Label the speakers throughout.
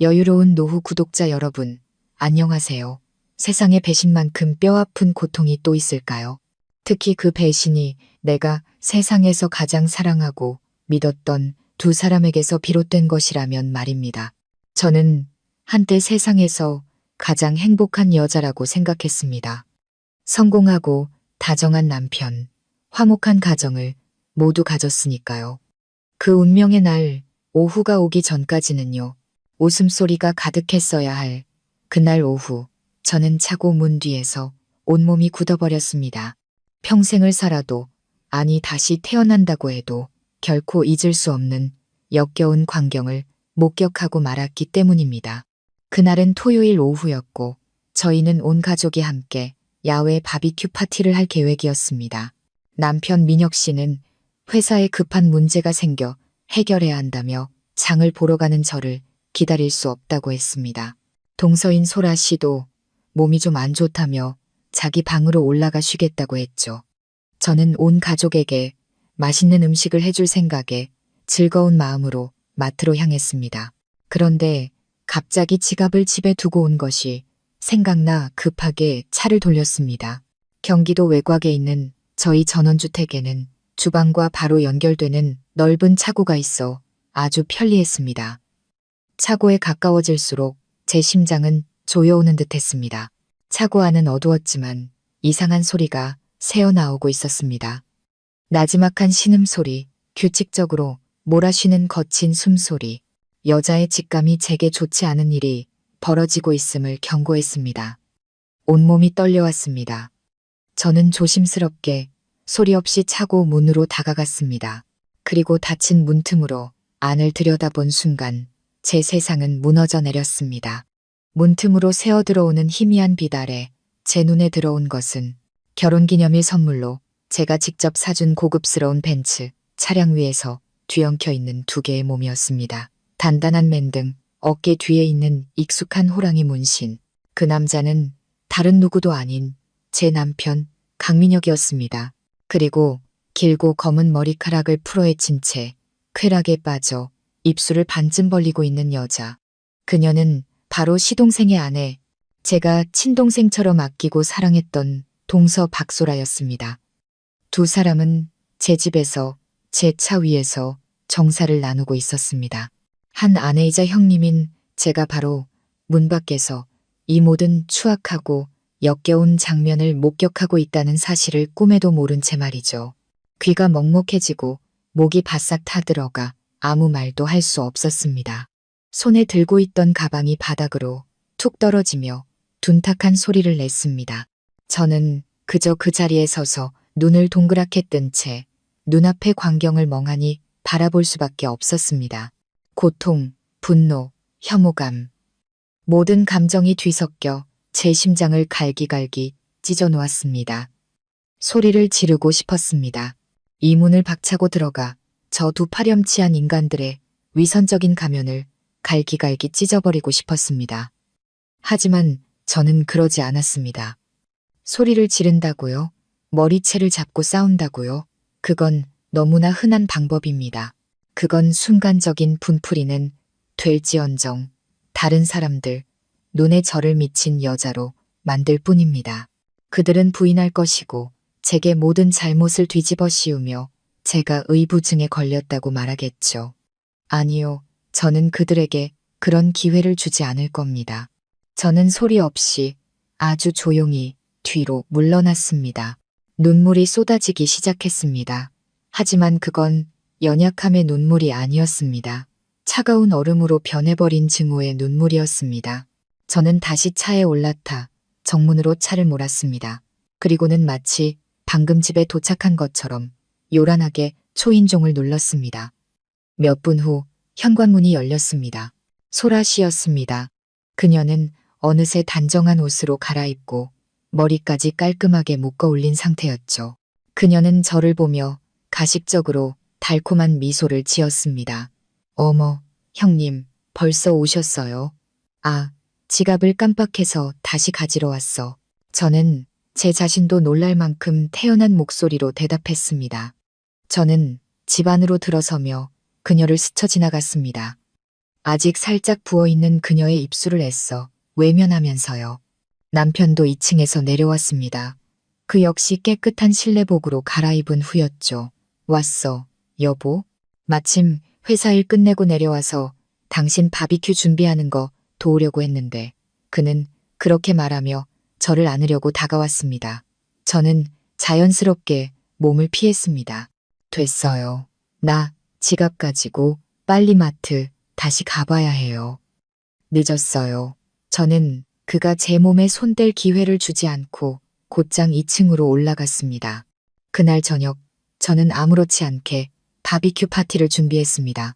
Speaker 1: 여유로운 노후 구독자 여러분, 안녕하세요. 세상에 배신만큼 뼈아픈 고통이 또 있을까요? 특히 그 배신이 내가 세상에서 가장 사랑하고 믿었던 두 사람에게서 비롯된 것이라면 말입니다. 저는 한때 세상에서 가장 행복한 여자라고 생각했습니다. 성공하고 다정한 남편, 화목한 가정을 모두 가졌으니까요. 그 운명의 날 오후가 오기 전까지는요. 웃음소리가 가득했어야 할 그날 오후, 저는 차고 문 뒤에서 온몸이 굳어버렸습니다. 평생을 살아도, 아니 다시 태어난다고 해도 결코 잊을 수 없는 역겨운 광경을 목격하고 말았기 때문입니다. 그날은 토요일 오후였고 저희는 온 가족이 함께 야외 바비큐 파티를 할 계획이었습니다. 남편 민혁 씨는 회사에 급한 문제가 생겨 해결해야 한다며 장을 보러 가는 저를 기다릴 수 없다고 했습니다. 동서인 소라 씨도 몸이 좀 안 좋다며 자기 방으로 올라가 쉬겠다고 했죠. 저는 온 가족에게 맛있는 음식을 해줄 생각에 즐거운 마음으로 마트로 향했습니다. 그런데 갑자기 지갑을 집에 두고 온 것이 생각나 급하게 차를 돌렸습니다. 경기도 외곽에 있는 저희 전원주택에는 주방과 바로 연결되는 넓은 차고가 있어 아주 편리했습니다. 차고에 가까워질수록 제 심장은 조여오는 듯했습니다. 차고 안은 어두웠지만 이상한 소리가 새어나오고 있었습니다. 나지막한 신음소리, 규칙적으로 몰아쉬는 거친 숨소리, 여자의 직감이 제게 좋지 않은 일이 벌어지고 있음을 경고했습니다. 온몸이 떨려왔습니다. 저는 조심스럽게 소리 없이 차고 문으로 다가갔습니다. 그리고 닫힌 문틈으로 안을 들여다본 순간 제 세상은 무너져 내렸습니다. 문틈으로 새어 들어오는 희미한 빛 아래 제 눈에 들어온 것은 결혼기념일 선물로 제가 직접 사준 고급스러운 벤츠 차량 위에서 뒤엉켜 있는 두 개의 몸이었습니다. 단단한 맨등, 어깨 뒤에 있는 익숙한 호랑이 문신. 그 남자는 다른 누구도 아닌 제 남편 강민혁이었습니다. 그리고 길고 검은 머리카락을 풀어헤친 채 쾌락에 빠져 입술을 반쯤 벌리고 있는 여자. 그녀는 바로 시동생의 아내, 제가 친동생처럼 아끼고 사랑했던 동서 박소라였습니다. 두 사람은 제 집에서 제 차 위에서 정사를 나누고 있었습니다. 한 아내이자 형님인 제가 바로 문 밖에서 이 모든 추악하고 역겨운 장면을 목격하고 있다는 사실을 꿈에도 모른 채 말이죠. 귀가 먹먹해지고 목이 바싹 타들어가 아무 말도 할 수 없었습니다. 손에 들고 있던 가방이 바닥으로 툭 떨어지며 둔탁한 소리를 냈습니다. 저는 그저 그 자리에 서서 눈을 동그랗게 뜬 채 눈앞의 광경을 멍하니 바라볼 수밖에 없었습니다. 고통, 분노, 혐오감. 모든 감정이 뒤섞여 제 심장을 갈기갈기 찢어 놓았습니다. 소리를 지르고 싶었습니다. 이 문을 박차고 들어가 저 두 파렴치한 인간들의 위선적인 가면을 갈기갈기 찢어버리고 싶었습니다. 하지만 저는 그러지 않았습니다. 소리를 지른다고요? 머리채를 잡고 싸운다고요? 그건 너무나 흔한 방법입니다. 그건 순간적인 분풀이는 될지언정 다른 사람들, 눈에 저를 미친 여자로 만들 뿐입니다. 그들은 부인할 것이고 제게 모든 잘못을 뒤집어 씌우며 제가 의부증에 걸렸다고 말하겠죠. 아니요, 저는 그들에게 그런 기회를 주지 않을 겁니다. 저는 소리 없이 아주 조용히 뒤로 물러났습니다. 눈물이 쏟아지기 시작했습니다. 하지만 그건 연약함의 눈물이 아니었습니다. 차가운 얼음으로 변해버린 증오의 눈물이었습니다. 저는 다시 차에 올라타 정문으로 차를 몰았습니다. 그리고는 마치 방금 집에 도착한 것처럼 요란하게 초인종을 눌렀습니다. 몇 분 후 현관문이 열렸습니다. 소라 씨였습니다. 그녀는 어느새 단정한 옷으로 갈아입고 머리까지 깔끔하게 묶어 올린 상태였죠. 그녀는 저를 보며 가식적으로 달콤한 미소를 지었습니다. 어머, 형님, 벌써 오셨어요? 아, 지갑을 깜빡해서 다시 가지러 왔어. 저는 제 자신도 놀랄 만큼 태연한 목소리로 대답했습니다. 저는 집 안으로 들어서며 그녀를 스쳐 지나갔습니다. 아직 살짝 부어있는 그녀의 입술을 애써 외면하면서요. 남편도 2층에서 내려왔습니다. 그 역시 깨끗한 실내복으로 갈아입은 후였죠. 왔어, 여보. 마침 회사 일 끝내고 내려와서 당신 바비큐 준비하는 거 도우려고 했는데 그는 그렇게 말하며 저를 안으려고 다가왔습니다. 저는 자연스럽게 몸을 피했습니다. 됐어요. 나 지갑 가지고 빨리 마트 다시 가봐야 해요. 늦었어요. 저는 그가 제 몸에 손댈 기회를 주지 않고 곧장 2층으로 올라갔습니다. 그날 저녁 저는 아무렇지 않게 바비큐 파티를 준비했습니다.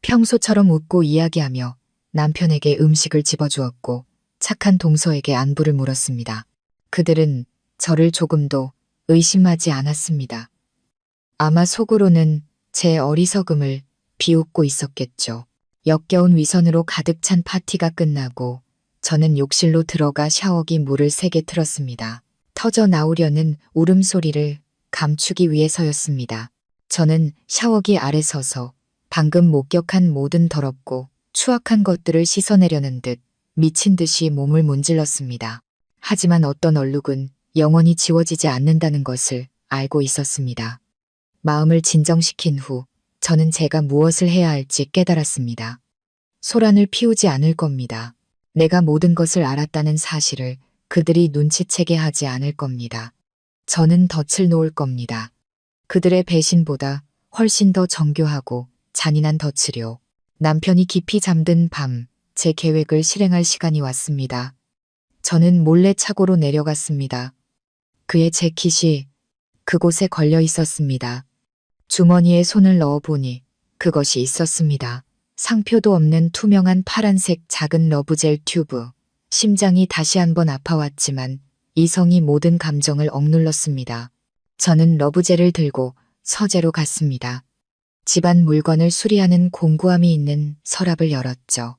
Speaker 1: 평소처럼 웃고 이야기하며 남편에게 음식을 집어주었고 착한 동서에게 안부를 물었습니다. 그들은 저를 조금도 의심하지 않았습니다. 아마 속으로는 제 어리석음을 비웃고 있었겠죠. 역겨운 위선으로 가득 찬 파티가 끝나고 저는 욕실로 들어가 샤워기 물을 세게 틀었습니다. 터져 나오려는 울음소리를 감추기 위해서였습니다. 저는 샤워기 아래 서서 방금 목격한 모든 더럽고 추악한 것들을 씻어내려는 듯 미친 듯이 몸을 문질렀습니다. 하지만 어떤 얼룩은 영원히 지워지지 않는다는 것을 알고 있었습니다. 마음을 진정시킨 후 저는 제가 무엇을 해야 할지 깨달았습니다. 소란을 피우지 않을 겁니다. 내가 모든 것을 알았다는 사실을 그들이 눈치채게 하지 않을 겁니다. 저는 덫을 놓을 겁니다. 그들의 배신보다 훨씬 더 정교하고 잔인한 덫을요. 남편이 깊이 잠든 밤, 제 계획을 실행할 시간이 왔습니다. 저는 몰래 차고로 내려갔습니다. 그의 재킷이 그곳에 걸려 있었습니다. 주머니에 손을 넣어보니 그것이 있었습니다. 상표도 없는 투명한 파란색 작은 러브젤 튜브. 심장이 다시 한번 아파왔지만 이성이 모든 감정을 억눌렀습니다. 저는 러브젤을 들고 서재로 갔습니다. 집안 물건을 수리하는 공구함이 있는 서랍을 열었죠.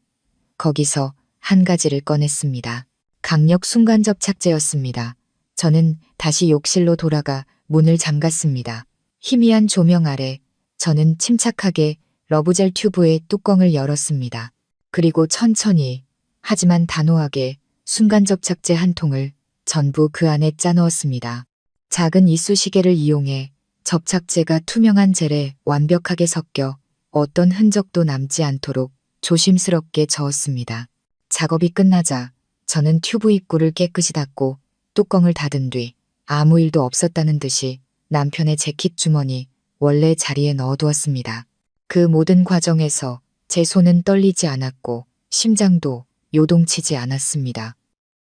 Speaker 1: 거기서 한 가지를 꺼냈습니다. 강력 순간 접착제였습니다. 저는 다시 욕실로 돌아가 문을 잠갔습니다. 희미한 조명 아래 저는 침착하게 러브젤 튜브의 뚜껑을 열었습니다. 그리고 천천히 하지만 단호하게 순간 접착제 한 통을 전부 그 안에 짜넣었습니다. 작은 이쑤시개를 이용해 접착제가 투명한 젤에 완벽하게 섞여 어떤 흔적도 남지 않도록 조심스럽게 저었습니다. 작업이 끝나자 저는 튜브 입구를 깨끗이 닫고 뚜껑을 닫은 뒤 아무 일도 없었다는 듯이 남편의 재킷 주머니 원래 자리에 넣어두었습니다. 그 모든 과정에서 제 손은 떨리지 않았고 심장도 요동치지 않았습니다.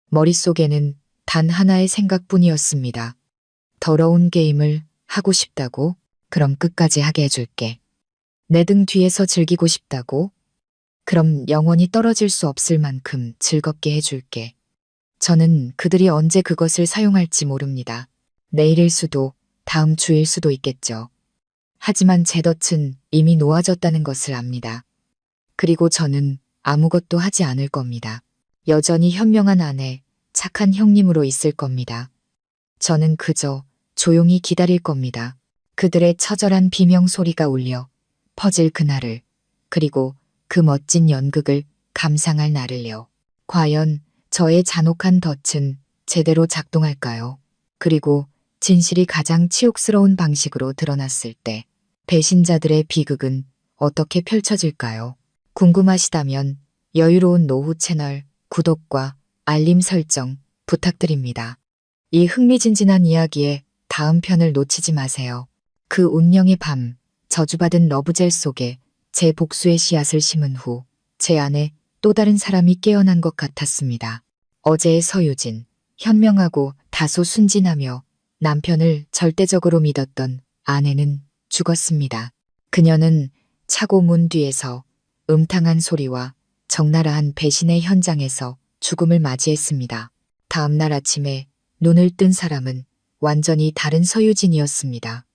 Speaker 1: 머릿속에는 단 하나의 생각뿐이었습니다. 더러운 게임을 하고 싶다고? 그럼 끝까지 하게 해줄게. 내 등 뒤에서 즐기고 싶다고? 그럼 영원히 떨어질 수 없을 만큼 즐겁게 해줄게. 저는 그들이 언제 그것을 사용할지 모릅니다. 내일일 수도 다음 주일 수도 있겠죠. 하지만 제 덫은 이미 놓아졌다는 것을 압니다. 그리고 저는 아무것도 하지 않을 겁니다. 여전히 현명한 아내, 착한 형님으로 있을 겁니다. 저는 그저 조용히 기다릴 겁니다. 그들의 처절한 비명 소리가 울려 퍼질 그날을, 그리고 그 멋진 연극을 감상할 날을요. 과연 저의 잔혹한 덫은 제대로 작동할까요? 그리고 진실이 가장 치욕스러운 방식으로 드러났을 때 배신자들의 비극은 어떻게 펼쳐질까요? 궁금하시다면 여유로운 노후 채널 구독과 알림 설정 부탁드립니다. 이 흥미진진한 이야기의 다음 편을 놓치지 마세요. 그 운명의 밤, 저주받은 러브젤 속에 제 복수의 씨앗을 심은 후 제 안에 또 다른 사람이 깨어난 것 같았습니다. 어제의 서유진, 현명하고 다소 순진하며 남편을 절대적으로 믿었던 아내는 죽었습니다. 그녀는 차고 문 뒤에서 음탕한 소리와 적나라한 배신의 현장에서 죽음을 맞이했습니다. 다음 날 아침에 눈을 뜬 사람은 완전히 다른 서유진이었습니다.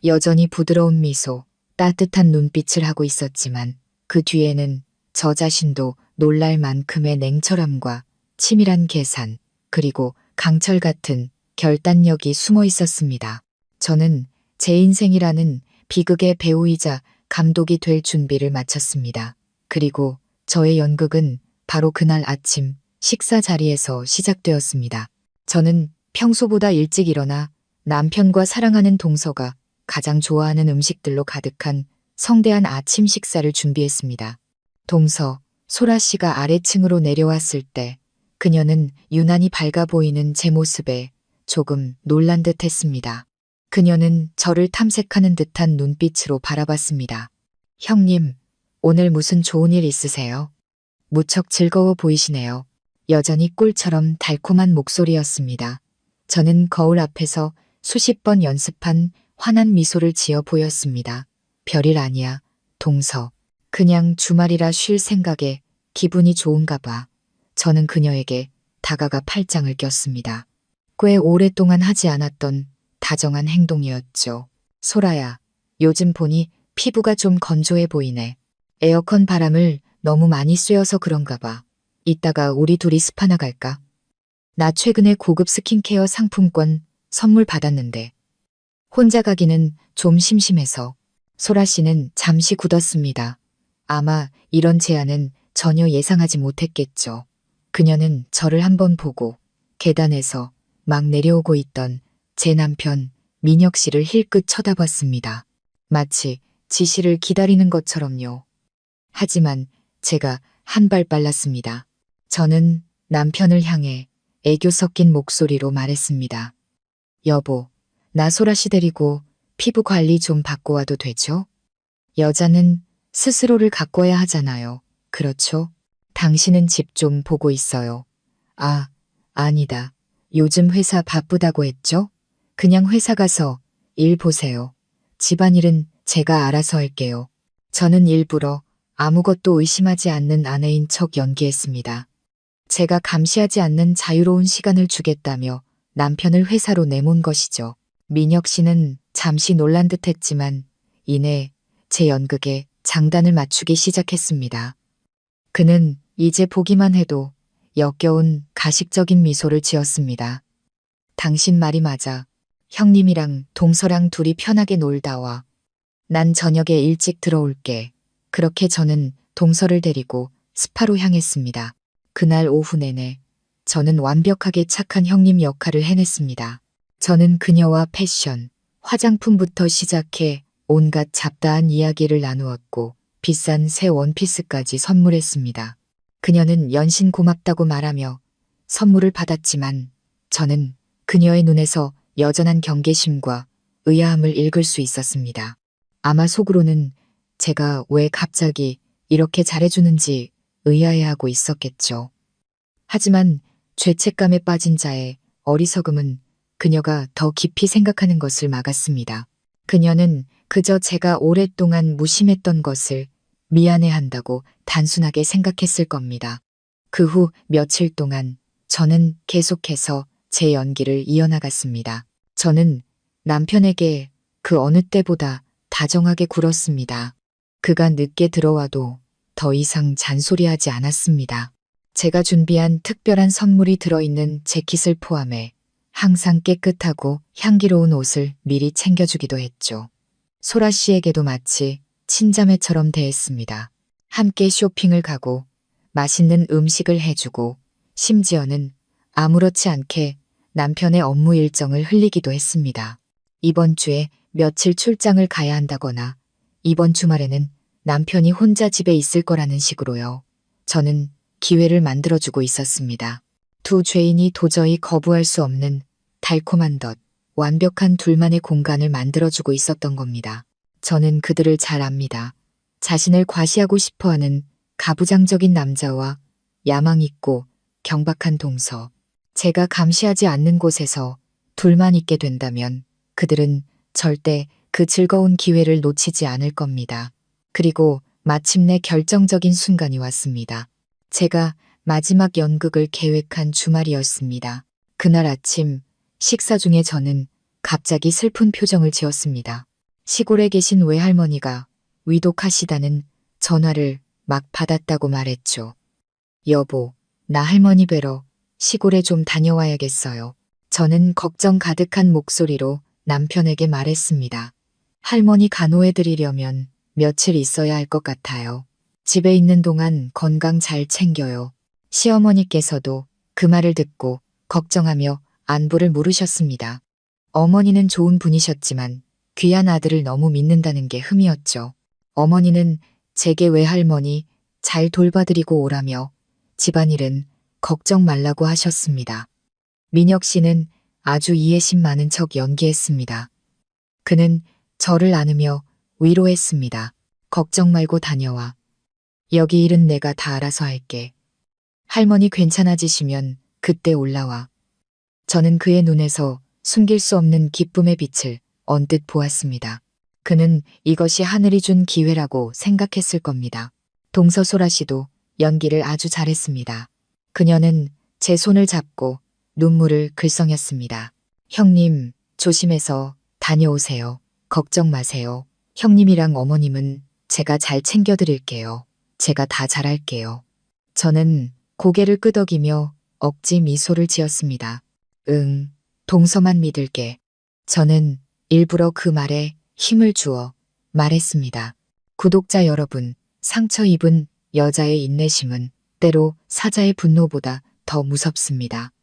Speaker 1: 여전히 부드러운 미소, 따뜻한 눈빛을 하고 있었지만 그 뒤에는 저 자신도 놀랄 만큼의 냉철함과 치밀한 계산, 그리고 강철 같은 결단력이 숨어 있었습니다. 저는 제 인생이라는 비극의 배우이자 감독이 될 준비를 마쳤습니다. 그리고 저의 연극은 바로 그날 아침 식사 자리에서 시작되었습니다. 저는 평소보다 일찍 일어나 남편과 사랑하는 동서가 가장 좋아하는 음식들로 가득한 성대한 아침 식사를 준비했습니다. 동서, 소라 씨가 아래층으로 내려왔을 때 그녀는 유난히 밝아 보이는 제 모습에 조금 놀란 듯 했습니다. 그녀는 저를 탐색하는 듯한 눈빛으로 바라봤습니다. 형님, 오늘 무슨 좋은 일 있으세요? 무척 즐거워 보이시네요. 여전히 꿀처럼 달콤한 목소리였습니다. 저는 거울 앞에서 수십 번 연습한 환한 미소를 지어 보였습니다. 별일 아니야, 동서. 그냥 주말이라 쉴 생각에 기분이 좋은가 봐. 저는 그녀에게 다가가 팔짱을 꼈습니다. 꽤 오랫동안 하지 않았던 다정한 행동이었죠. 소라야, 요즘 보니 피부가 좀 건조해 보이네. 에어컨 바람을 너무 많이 쐬어서 그런가 봐. 이따가 우리 둘이 스파 나갈까? 나 최근에 고급 스킨케어 상품권 선물 받았는데 혼자 가기는 좀 심심해서. 소라 씨는 잠시 굳었습니다. 아마 이런 제안은 전혀 예상하지 못했겠죠. 그녀는 저를 한번 보고 계단에서 막 내려오고 있던 제 남편 민혁 씨를 힐끗 쳐다봤습니다. 마치 지시를 기다리는 것처럼요. 하지만 제가 한 발 빨랐습니다. 저는 남편을 향해 애교 섞인 목소리로 말했습니다. 여보, 나 소라 씨 데리고 피부 관리 좀 받고 와도 되죠? 여자는 스스로를 가꿔야 하잖아요. 그렇죠? 당신은 집 좀 보고 있어요. 아, 아니다. 요즘 회사 바쁘다고 했죠? 그냥 회사 가서 일 보세요. 집안일은 제가 알아서 할게요. 저는 일부러 아무것도 의심하지 않는 아내인 척 연기했습니다. 제가 감시하지 않는 자유로운 시간을 주겠다며 남편을 회사로 내몬 것이죠. 민혁 씨는 잠시 놀란 듯 했지만 이내 제 연극에 장단을 맞추기 시작했습니다. 그는 이제 보기만 해도 역겨운 가식적인 미소를 지었습니다. 당신 말이 맞아. 형님이랑 동서랑 둘이 편하게 놀다 와. 난 저녁에 일찍 들어올게. 그렇게 저는 동서를 데리고 스파로 향했습니다. 그날 오후 내내 저는 완벽하게 착한 형님 역할을 해냈습니다. 저는 그녀와 패션, 화장품부터 시작해 온갖 잡다한 이야기를 나누었고 비싼 새 원피스까지 선물했습니다. 그녀는 연신 고맙다고 말하며 선물을 받았지만 저는 그녀의 눈에서 여전한 경계심과 의아함을 읽을 수 있었습니다. 아마 속으로는 제가 왜 갑자기 이렇게 잘해주는지 의아해하고 있었겠죠. 하지만 죄책감에 빠진 자의 어리석음은 그녀가 더 깊이 생각하는 것을 막았습니다. 그녀는 그저 제가 오랫동안 무심했던 것을 미안해한다고 단순하게 생각했을 겁니다. 그 후 며칠 동안 저는 계속해서 제 연기를 이어나갔습니다. 저는 남편에게 그 어느 때보다 다정하게 굴었습니다. 그가 늦게 들어와도 더 이상 잔소리하지 않았습니다. 제가 준비한 특별한 선물이 들어있는 재킷을 포함해 항상 깨끗하고 향기로운 옷을 미리 챙겨주기도 했죠. 소라 씨에게도 마치 친자매처럼 대했습니다. 함께 쇼핑을 가고 맛있는 음식을 해주고 심지어는 아무렇지 않게 남편의 업무 일정을 흘리기도 했습니다. 이번 주에 며칠 출장을 가야 한다거나 이번 주말에는 남편이 혼자 집에 있을 거라는 식으로요. 저는 기회를 만들어주고 있었습니다. 두 죄인이 도저히 거부할 수 없는 달콤한 덧, 완벽한 둘만의 공간을 만들어주고 있었던 겁니다. 저는 그들을 잘 압니다. 자신을 과시하고 싶어하는 가부장적인 남자와 야망 있고 경박한 동서. 제가 감시하지 않는 곳에서 둘만 있게 된다면 그들은 절대 그 즐거운 기회를 놓치지 않을 겁니다. 그리고 마침내 결정적인 순간이 왔습니다. 제가 마지막 연극을 계획한 주말이었습니다. 그날 아침 식사 중에 저는 갑자기 슬픈 표정을 지었습니다. 시골에 계신 외할머니가 위독하시다는 전화를 막 받았다고 말했죠. 여보, 나 할머니 뵈러 시골에 좀 다녀와야겠어요. 저는 걱정 가득한 목소리로 남편에게 말했습니다. 할머니 간호해 드리려면 며칠 있어야 할 것 같아요. 집에 있는 동안 건강 잘 챙겨요. 시어머니께서도 그 말을 듣고 걱정하며 안부를 물으셨습니다. 어머니는 좋은 분이셨지만 귀한 아들을 너무 믿는다는 게 흠이었죠. 어머니는 제게 외할머니 잘 돌봐드리고 오라며 집안일은 걱정 말라고 하셨습니다. 민혁 씨는 아주 이해심 많은 척 연기했습니다. 그는 저를 안으며 위로했습니다. 걱정 말고 다녀와. 여기 일은 내가 다 알아서 할게. 할머니 괜찮아지시면 그때 올라와. 저는 그의 눈에서 숨길 수 없는 기쁨의 빛을 언뜻 보았습니다. 그는 이것이 하늘이 준 기회라고 생각했을 겁니다. 동서소라 씨도 연기를 아주 잘했습니다. 그녀는 제 손을 잡고 눈물을 글썽였습니다. 형님, 조심해서 다녀오세요. 걱정 마세요. 형님이랑 어머님은 제가 잘 챙겨드릴게요. 제가 다 잘할게요. 저는 고개를 끄덕이며 억지 미소를 지었습니다. 응, 동서만 믿을게. 저는 일부러 그 말에 힘을 주어 말했습니다. 구독자 여러분, 상처 입은 여자의 인내심은 때로 사자의 분노보다 더 무섭습니다.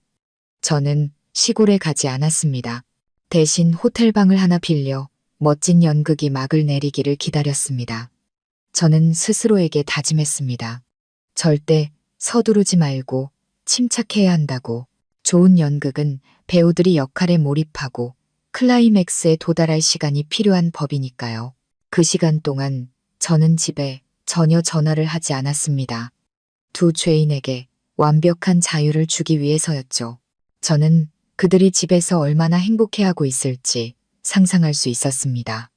Speaker 1: 저는 시골에 가지 않았습니다. 대신 호텔방을 하나 빌려 멋진 연극이 막을 내리기를 기다렸습니다. 저는 스스로에게 다짐했습니다. 절대 서두르지 말고 침착해야 한다고. 좋은 연극은 배우들이 역할에 몰입하고 클라이맥스에 도달할 시간이 필요한 법이니까요. 그 시간 동안 저는 집에 전혀 전화를 하지 않았습니다. 두 죄인에게 완벽한 자유를 주기 위해서였죠. 저는 그들이 집에서 얼마나 행복해하고 있을지 상상할 수 있었습니다.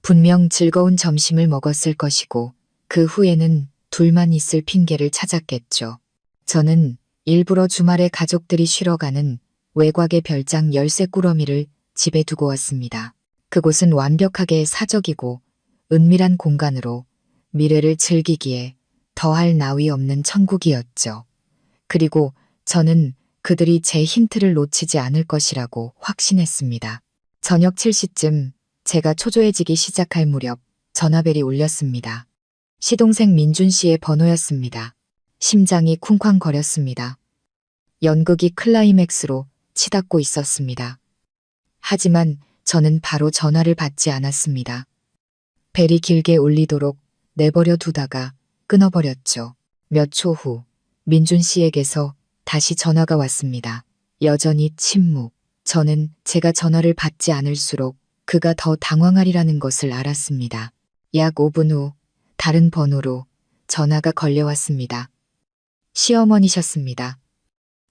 Speaker 1: 분명 즐거운 점심을 먹었을 것이고 그 후에는 둘만 있을 핑계를 찾았겠죠. 저는 일부러 주말에 가족들이 쉬러 가는 외곽의 별장 열쇠 꾸러미를 집에 두고 왔습니다. 그곳은 완벽하게 사적이고 은밀한 공간으로 미래를 즐기기에 더할 나위 없는 천국이었죠. 그리고 저는 그들이 제 힌트를 놓치지 않을 것이라고 확신했습니다. 저녁 7시쯤 제가 초조해지기 시작할 무렵 전화벨이 울렸습니다. 시동생 민준 씨의 번호였습니다. 심장이 쿵쾅거렸습니다. 연극이 클라이맥스로 치닫고 있었습니다. 하지만 저는 바로 전화를 받지 않았습니다. 벨이 길게 울리도록 내버려 두다가 끊어버렸죠. 몇 초 후 민준 씨에게서 다시 전화가 왔습니다. 여전히 침묵. 저는 제가 전화를 받지 않을수록 그가 더 당황하리라는 것을 알았습니다. 약 5분 후 다른 번호로 전화가 걸려왔습니다. 시어머니셨습니다.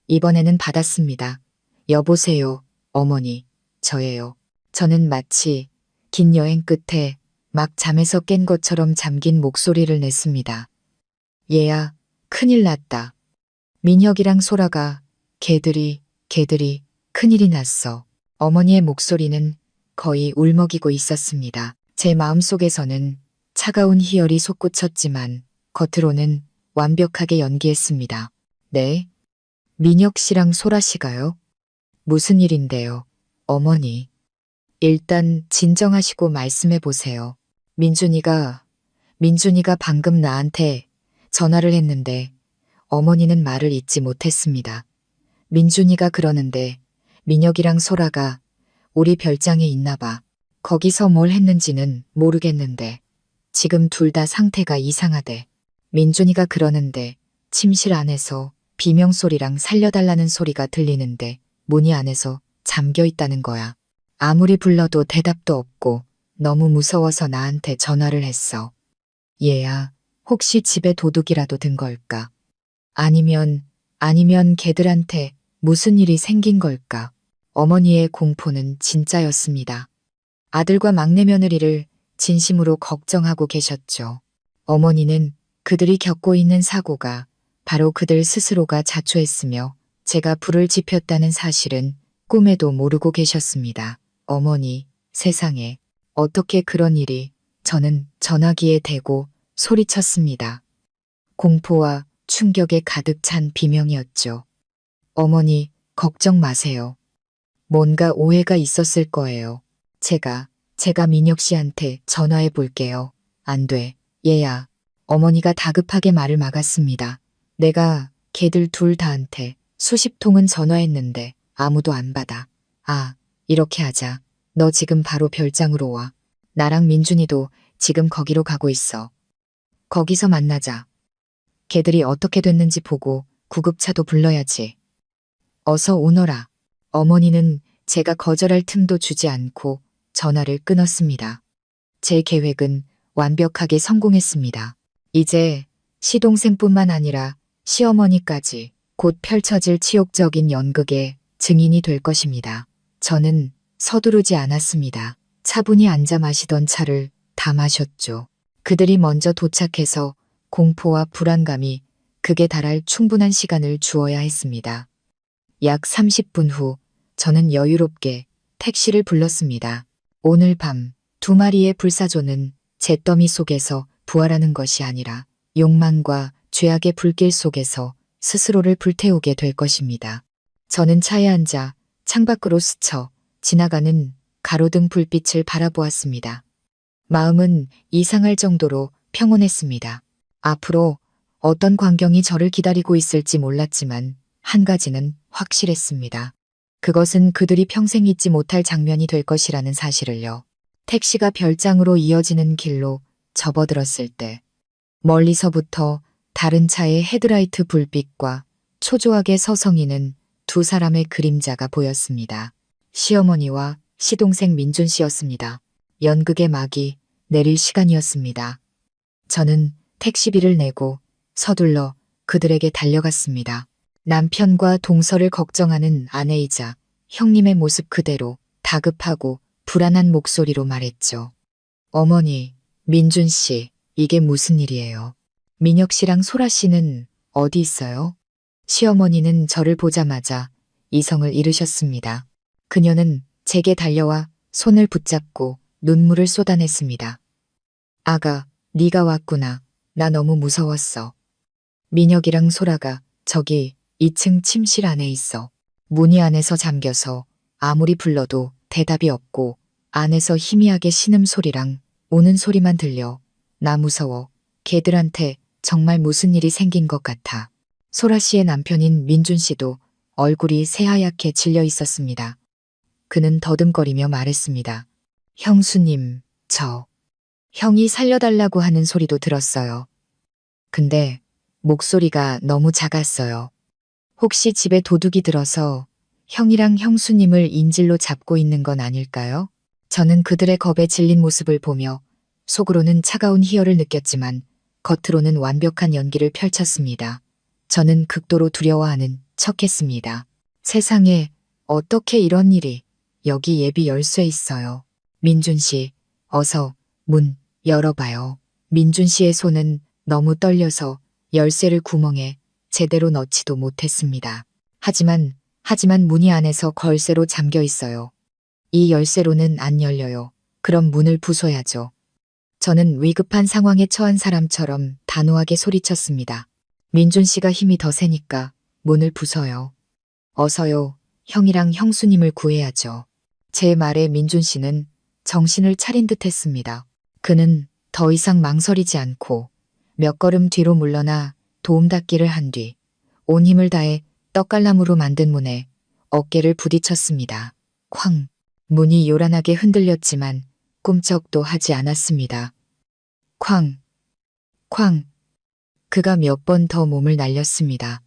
Speaker 1: 이번에는 받았습니다. 여보세요, 어머니, 저예요. 저는 마치 긴 여행 끝에 막 잠에서 깬 것처럼 잠긴 목소리를 냈습니다. 얘야, 큰일 났다. 민혁이랑 소라가 걔들이 큰일이 났어. 어머니의 목소리는 거의 울먹이고 있었습니다. 제 마음속에서는 차가운 희열이 솟구쳤지만 겉으로는 완벽하게 연기했습니다. 네? 민혁 씨랑 소라 씨가요? 무슨 일인데요? 어머니. 일단 진정하시고 말씀해 보세요. 민준이가 방금 나한테 전화를 했는데 어머니는 말을 잇지 못했습니다. 민준이가 그러는데 민혁이랑 소라가 우리 별장에 있나 봐. 거기서 뭘 했는지는 모르겠는데 지금 둘 다 상태가 이상하대. 민준이가 그러는데 침실 안에서 비명소리랑 살려달라는 소리가 들리는데 문이 안에서 잠겨 있다는 거야. 아무리 불러도 대답도 없고 너무 무서워서 나한테 전화를 했어. 얘야, 혹시 집에 도둑이라도 든 걸까? 아니면 걔들한테 무슨 일이 생긴 걸까? 어머니의 공포는 진짜였습니다. 아들과 막내 며느리를 진심으로 걱정하고 계셨죠. 어머니는 그들이 겪고 있는 사고가 바로 그들 스스로가 자초했으며 제가 불을 지폈다는 사실은 꿈에도 모르고 계셨습니다. 어머니, 세상에 어떻게 그런 일이. 저는 전화기에 대고 소리쳤습니다. 공포와 충격에 가득 찬 비명이었죠. 어머니, 걱정 마세요. 뭔가 오해가 있었을 거예요. 제가 민혁 씨한테 전화해 볼게요. 안 돼. 얘야, 어머니가 다급하게 말을 막았습니다. 내가 걔들 둘 다한테 수십 통은 전화했는데 아무도 안 받아. 아, 이렇게 하자. 너 지금 바로 별장으로 와. 나랑 민준이도 지금 거기로 가고 있어. 거기서 만나자. 걔들이 어떻게 됐는지 보고 구급차도 불러야지. 어서 오너라. 어머니는 제가 거절할 틈도 주지 않고 전화를 끊었습니다. 제 계획은 완벽하게 성공했습니다. 이제 시동생뿐만 아니라 시어머니까지 곧 펼쳐질 치욕적인 연극의 증인이 될 것입니다. 저는 서두르지 않았습니다. 차분히 앉아 마시던 차를 다 마셨죠. 그들이 먼저 도착해서 공포와 불안감이 극에 달할 충분한 시간을 주어야 했습니다. 약 30분 후 저는 여유롭게 택시를 불렀습니다. 오늘 밤 두 마리의 불사조는 잿더미 속에서 부활하는 것이 아니라 욕망과 죄악의 불길 속에서 스스로를 불태우게 될 것입니다. 저는 차에 앉아 창밖으로 스쳐 지나가는 가로등 불빛을 바라보았습니다. 마음은 이상할 정도로 평온했습니다. 앞으로 어떤 광경이 저를 기다리고 있을지 몰랐지만 한 가지는 확실했습니다. 그것은 그들이 평생 잊지 못할 장면이 될 것이라는 사실을요. 택시가 별장으로 이어지는 길로 접어들었을 때 멀리서부터 다른 차의 헤드라이트 불빛과 초조하게 서성이는 두 사람의 그림자가 보였습니다. 시어머니와 시동생 민준 씨였습니다. 연극의 막이 내릴 시간이었습니다. 저는 택시비를 내고 서둘러 그들에게 달려갔습니다. 남편과 동서를 걱정하는 아내이자 형님의 모습 그대로 다급하고 불안한 목소리로 말했죠. 어머니, 민준 씨, 이게 무슨 일이에요? 민혁 씨랑 소라 씨는 어디 있어요? 시어머니는 저를 보자마자 이성을 잃으셨습니다. 그녀는 제게 달려와 손을 붙잡고 눈물을 쏟아냈습니다. 아가, 네가 왔구나. 나 너무 무서웠어. 민혁이랑 소라가 저기 2층 침실 안에 있어. 문이 안에서 잠겨서 아무리 불러도 대답이 없고 안에서 희미하게 신음소리랑 우는 소리만 들려. 나 무서워. 걔들한테 정말 무슨 일이 생긴 것 같아. 소라 씨의 남편인 민준 씨도 얼굴이 새하얗게 질려 있었습니다. 그는 더듬거리며 말했습니다. 형수님, 형이 살려달라고 하는 소리도 들었어요. 근데 목소리가 너무 작았어요. 혹시 집에 도둑이 들어서 형이랑 형수님을 인질로 잡고 있는 건 아닐까요? 저는 그들의 겁에 질린 모습을 보며 속으로는 차가운 희열을 느꼈지만 겉으로는 완벽한 연기를 펼쳤습니다. 저는 극도로 두려워하는 척했습니다. 세상에 어떻게 이런 일이 여기 예비 열쇠 있어요. 민준 씨, 어서 문 열어봐요. 민준 씨의 손은 너무 떨려서 열쇠를 구멍에 제대로 넣지도 못했습니다. 하지만 문이 안에서 걸쇠로 잠겨 있어요. 이 열쇠로는 안 열려요. 그럼 문을 부숴야죠. 저는 위급한 상황에 처한 사람처럼 단호하게 소리쳤습니다. 민준 씨가 힘이 더 세니까 문을 부숴요. 어서요. 형이랑 형수님을 구해야죠. 제 말에 민준 씨는 정신을 차린 듯 했습니다. 그는 더 이상 망설이지 않고 몇 걸음 뒤로 물러나 도움닫기를 한 뒤 온 힘을 다해 떡갈나무로 만든 문에 어깨를 부딪혔습니다. 쾅! 문이 요란하게 흔들렸지만 꿈쩍도 하지 않았습니다. 쾅! 쾅! 그가 몇 번 더 몸을 날렸습니다.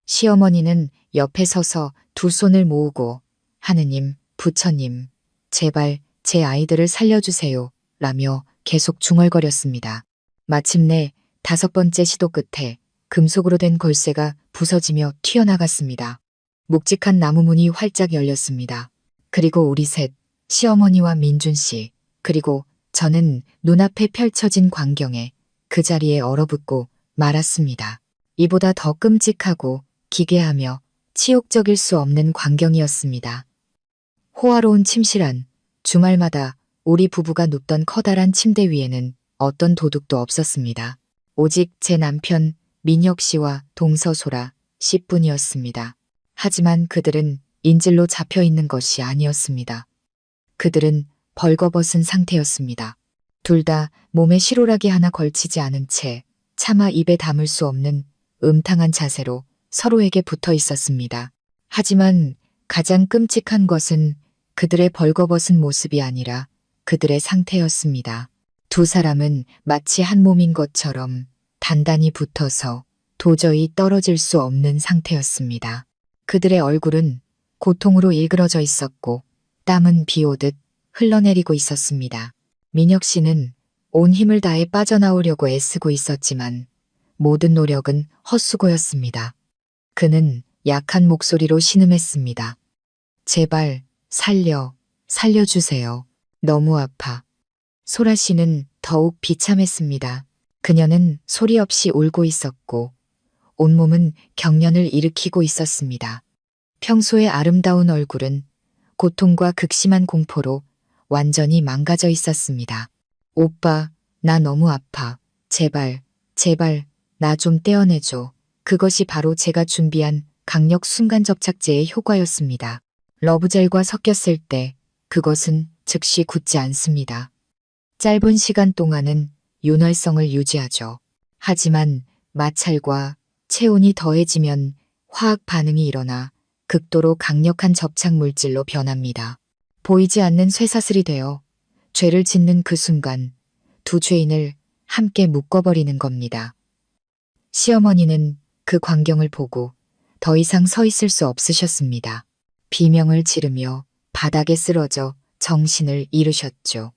Speaker 1: 시어머니는 옆에 서서 두 손을 모으고 하느님, 부처님, 제발 제 아이들을 살려주세요 라며 계속 중얼거렸습니다. 마침내 5번째 시도 끝에 금속으로 된 걸쇠가 부서지며 튀어나갔습니다. 묵직한 나무 문이 활짝 열렸습니다. 그리고 우리 셋, 시어머니와 민준 씨, 그리고 저는 눈앞에 펼쳐진 광경에 그 자리에 얼어붙고 말았습니다. 이보다 더 끔찍하고 기괴하며 치욕적일 수 없는 광경이었습니다. 호화로운 침실 안, 주말마다 우리 부부가 눕던 커다란 침대 위에는 어떤 도둑도 없었습니다. 오직 제 남편 민혁 씨와 동서소라 씨뿐이었습니다. 하지만 그들은 인질로 잡혀 있는 것이 아니었습니다. 그들은 벌거벗은 상태였습니다. 둘 다 몸에 실오라기 하나 걸치지 않은 채 차마 입에 담을 수 없는 음탕한 자세로 서로에게 붙어 있었습니다. 하지만 가장 끔찍한 것은 그들의 벌거벗은 모습이 아니라 그들의 상태였습니다. 두 사람은 마치 한 몸인 것처럼 단단히 붙어서 도저히 떨어질 수 없는 상태였습니다. 그들의 얼굴은 고통으로 일그러져 있었고 땀은 비 오듯 흘러내리고 있었습니다. 민혁 씨는 온 힘을 다해 빠져나오려고 애쓰고 있었지만 모든 노력은 헛수고였습니다. 그는 약한 목소리로 신음했습니다. 제발 살려주세요. 너무 아파. 소라 씨는 더욱 비참했습니다. 그녀는 소리 없이 울고 있었고 온몸은 경련을 일으키고 있었습니다. 평소의 아름다운 얼굴은 고통과 극심한 공포로 완전히 망가져 있었습니다. 오빠, 나 너무 아파. 제발 나 좀 떼어내줘. 그것이 바로 제가 준비한 강력 순간접착제의 효과였습니다. 러브젤과 섞였을 때 그것은 즉시 굳지 않습니다. 짧은 시간 동안은 윤활성을 유지하죠. 하지만 마찰과 체온이 더해지면 화학 반응이 일어나 극도로 강력한 접착 물질로 변합니다. 보이지 않는 쇠사슬이 되어 죄를 짓는 그 순간 두 죄인을 함께 묶어버리는 겁니다. 시어머니는 그 광경을 보고 더 이상 서 있을 수 없으셨습니다. 비명을 지르며 바닥에 쓰러져 정신을 잃으셨죠.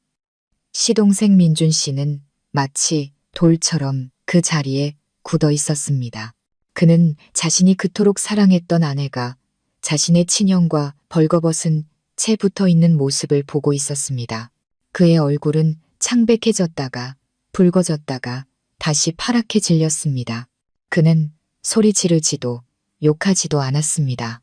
Speaker 1: 시동생 민준 씨는 마치 돌처럼 그 자리에 굳어 있었습니다. 그는 자신이 그토록 사랑했던 아내가 자신의 친형과 벌거벗은 채 붙어 있는 모습을 보고 있었습니다. 그의 얼굴은 창백해졌다가 붉어졌다가 다시 파랗게 질렸습니다. 그는 소리 지르지도 욕하지도 않았습니다.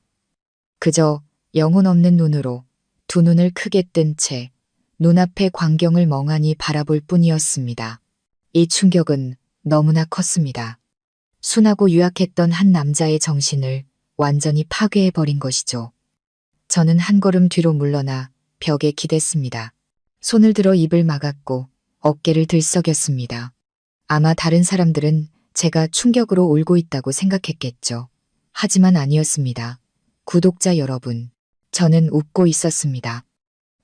Speaker 1: 그저 영혼 없는 눈으로 두 눈을 크게 뜬 채 눈앞의 광경을 멍하니 바라볼 뿐이었습니다. 이 충격은 너무나 컸습니다. 순하고 유약했던 한 남자의 정신을 완전히 파괴해버린 것이죠. 저는 한 걸음 뒤로 물러나 벽에 기댔습니다. 손을 들어 입을 막았고 어깨를 들썩였습니다. 아마 다른 사람들은 제가 충격으로 울고 있다고 생각했겠죠. 하지만 아니었습니다. 구독자 여러분, 저는 웃고 있었습니다.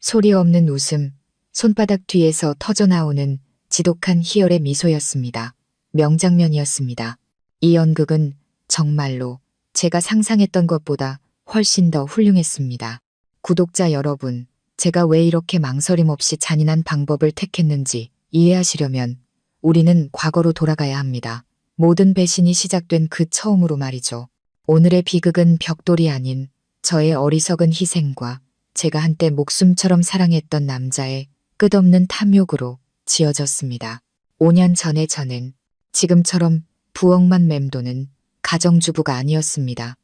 Speaker 1: 소리 없는 웃음, 손바닥 뒤에서 터져나오는 지독한 희열의 미소였습니다. 명장면이었습니다. 이 연극은 정말로 제가 상상했던 것보다 훨씬 더 훌륭했습니다. 구독자 여러분, 제가 왜 이렇게 망설임 없이 잔인한 방법을 택했는지 이해하시려면 우리는 과거로 돌아가야 합니다. 모든 배신이 시작된 그 처음으로 말이죠. 오늘의 비극은 벽돌이 아닌 저의 어리석은 희생과 제가 한때 목숨처럼 사랑했던 남자의 끝없는 탐욕으로 지어졌습니다. 5년 전의 저는 지금처럼 부엌만 맴도는 가정주부가 아니었습니다.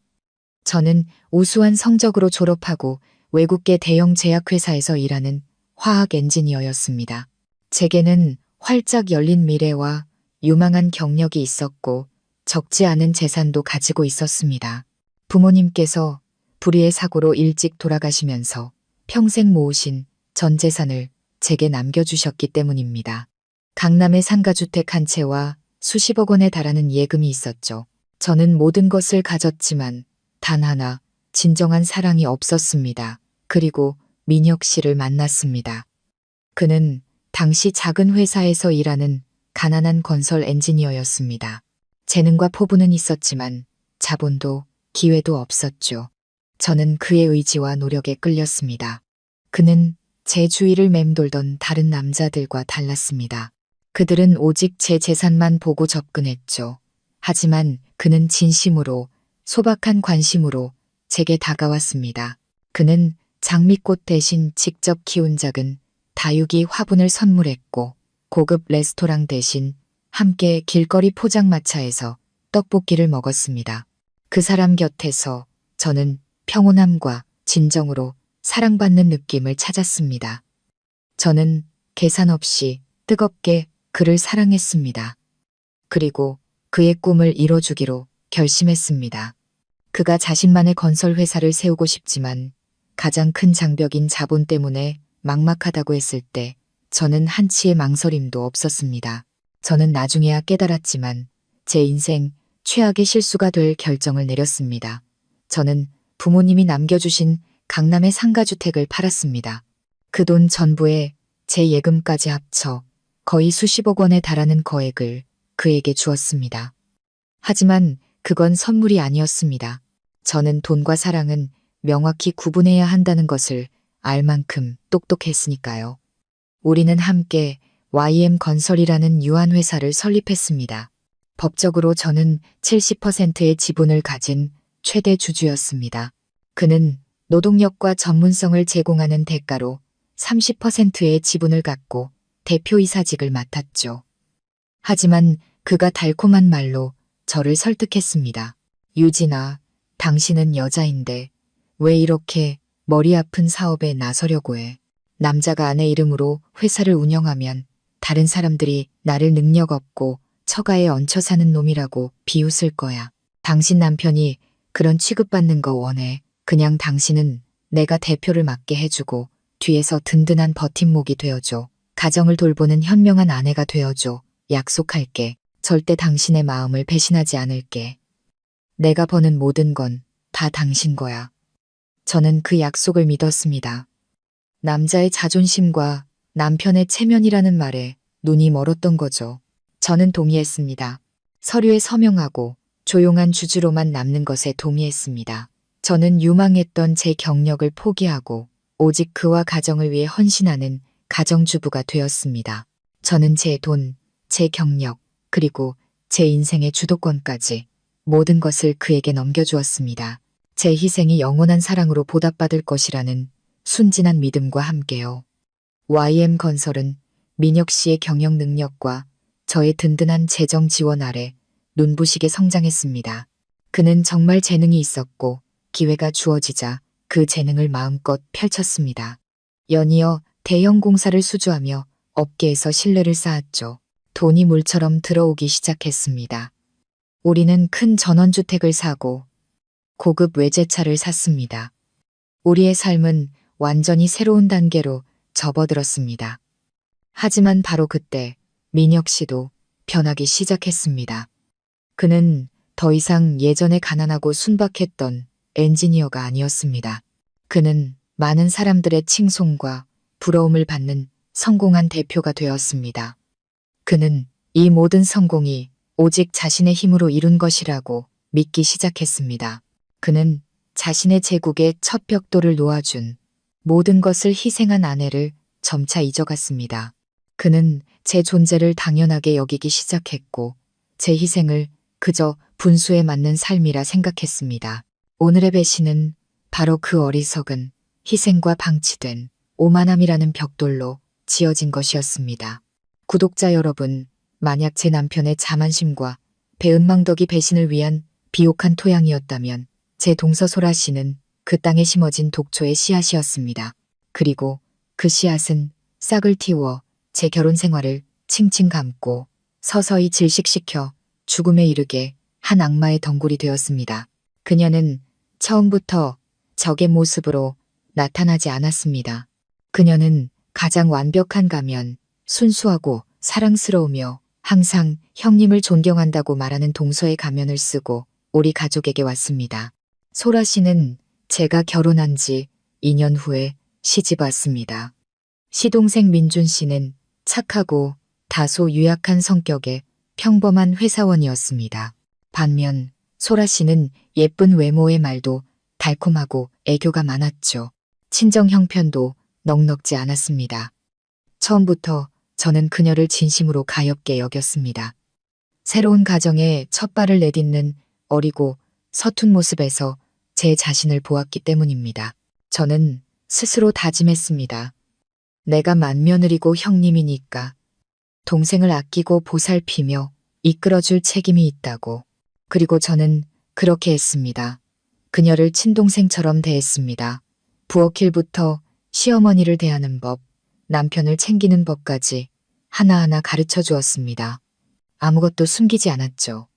Speaker 1: 저는 우수한 성적으로 졸업하고 외국계 대형 제약회사에서 일하는 화학 엔지니어였습니다. 제게는 활짝 열린 미래와 유망한 경력이 있었고 적지 않은 재산도 가지고 있었습니다. 부모님께서 불의의 사고로 일찍 돌아가시면서 평생 모으신 전 재산을 제게 남겨주셨기 때문입니다. 강남의 상가주택 한 채와 수십억 원에 달하는 예금이 있었죠. 저는 모든 것을 가졌지만 단 하나 진정한 사랑이 없었습니다. 그리고 민혁 씨를 만났습니다. 그는 당시 작은 회사에서 일하는 가난한 건설 엔지니어였습니다. 재능과 포부는 있었지만 자본도 기회도 없었죠. 저는 그의 의지와 노력에 끌렸습니다. 그는 제 주위를 맴돌던 다른 남자들과 달랐습니다. 그들은 오직 제 재산만 보고 접근했죠. 하지만 그는 진심으로, 소박한 관심으로 제게 다가왔습니다. 그는 장미꽃 대신 직접 키운 작은 다육이 화분을 선물했고 고급 레스토랑 대신 함께 길거리 포장마차에서 떡볶이를 먹었습니다. 그 사람 곁에서 저는 평온함과 진정으로 사랑받는 느낌을 찾았습니다. 저는 계산 없이 뜨겁게 그를 사랑했습니다. 그리고 그의 꿈을 이뤄주기로 결심했습니다. 그가 자신만의 건설 회사를 세우고 싶지만 가장 큰 장벽인 자본 때문에 막막하다고 했을 때 저는 한치의 망설임도 없었습니다. 저는 나중에야 깨달았지만 제 인생 최악의 실수가 될 결정을 내렸습니다. 저는 부모님이 남겨주신 강남의 상가주택을 팔았습니다. 그 돈 전부에 제 예금까지 합쳐 거의 수십억 원에 달하는 거액을 그에게 주었습니다. 하지만 그건 선물이 아니었습니다. 저는 돈과 사랑은 명확히 구분해야 한다는 것을 알 만큼 똑똑했으니까요. 우리는 함께 YM건설이라는 유한회사를 설립했습니다. 법적으로 저는 70%의 지분을 가진 최대 주주였습니다. 그는 노동력과 전문성을 제공하는 대가로 30%의 지분을 갖고 대표이사직을 맡았죠. 하지만 그가 달콤한 말로 저를 설득했습니다. 유진아, 당신은 여자인데 왜 이렇게 머리 아픈 사업에 나서려고 해? 남자가 아내 이름으로 회사를 운영하면 다른 사람들이 나를 능력 없고 처가에 얹혀 사는 놈이라고 비웃을 거야. 당신 남편이 그런 취급받는 거 원해. 그냥 당신은 내가 대표를 맡게 해주고 뒤에서 든든한 버팀목이 되어줘. 가정을 돌보는 현명한 아내가 되어줘. 약속할게. 절대 당신의 마음을 배신하지 않을게. 내가 버는 모든 건 다 당신 거야. 저는 그 약속을 믿었습니다. 남자의 자존심과 남편의 체면이라는 말에 눈이 멀었던 거죠. 저는 동의했습니다. 서류에 서명하고 조용한 주주로만 남는 것에 동의했습니다. 저는 유망했던 제 경력을 포기하고 오직 그와 가정을 위해 헌신하는 가정주부가 되었습니다. 저는 제 돈, 제 경력, 그리고 제 인생의 주도권까지 모든 것을 그에게 넘겨주었습니다. 제 희생이 영원한 사랑으로 보답받을 것이라는 순진한 믿음과 함께요. YM건설은 민혁 씨의 경영 능력과 저의 든든한 재정 지원 아래 눈부시게 성장했습니다. 그는 정말 재능이 있었고 기회가 주어지자 그 재능을 마음껏 펼쳤습니다. 연이어 대형 공사를 수주하며 업계에서 신뢰를 쌓았죠. 돈이 물처럼 들어오기 시작했습니다. 우리는 큰 전원주택을 사고 고급 외제차를 샀습니다. 우리의 삶은 완전히 새로운 단계로 접어들었습니다. 하지만 바로 그때 민혁 씨도 변하기 시작했습니다. 그는 더 이상 예전에 가난하고 순박했던 엔지니어가 아니었습니다. 그는 많은 사람들의 칭송과 부러움을 받는 성공한 대표가 되었습니다. 그는 이 모든 성공이 오직 자신의 힘으로 이룬 것이라고 믿기 시작했습니다. 그는 자신의 제국에 첫 벽돌을 놓아준 모든 것을 희생한 아내를 점차 잊어갔습니다. 그는 제 존재를 당연하게 여기기 시작했고 제 희생을 그저 분수에 맞는 삶이라 생각했습니다. 오늘의 배신은 바로 그 어리석은 희생과 방치된 오만함이라는 벽돌로 지어진 것이었습니다. 구독자 여러분, 만약 제 남편의 자만심과 배은망덕이 배신을 위한 비옥한 토양이었다면 제 동서 소라 씨는 그 땅에 심어진 독초의 씨앗이었습니다. 그리고 그 씨앗은 싹을 틔워 제 결혼 생활을 칭칭 감고 서서히 질식시켜 죽음에 이르게 한 악마의 덩굴이 되었습니다. 그녀는 처음부터 적의 모습으로 나타나지 않았습니다. 그녀는 가장 완벽한 가면, 순수하고 사랑스러우며 항상 형님을 존경한다고 말하는 동서의 가면을 쓰고 우리 가족에게 왔습니다. 소라 씨는 제가 결혼한 지 2년 후에 시집 왔습니다. 시동생 민준 씨는 착하고 다소 유약한 성격의 평범한 회사원이었습니다. 반면 소라 씨는 예쁜 외모의 말도 달콤하고 애교가 많았죠. 친정 형편도 넉넉지 않았습니다. 처음부터 저는 그녀를 진심으로 가엾게 여겼습니다. 새로운 가정에 첫 발을 내딛는 어리고 서툰 모습에서 제 자신을 보았기 때문입니다. 저는 스스로 다짐했습니다. 내가 맏며느리고 형님이니까 동생을 아끼고 보살피며 이끌어줄 책임이 있다고. 그리고 저는 그렇게 했습니다. 그녀를 친동생처럼 대했습니다. 부엌일부터 시어머니를 대하는 법, 남편을 챙기는 법까지 하나하나 가르쳐 주었습니다. 아무것도 숨기지 않았죠.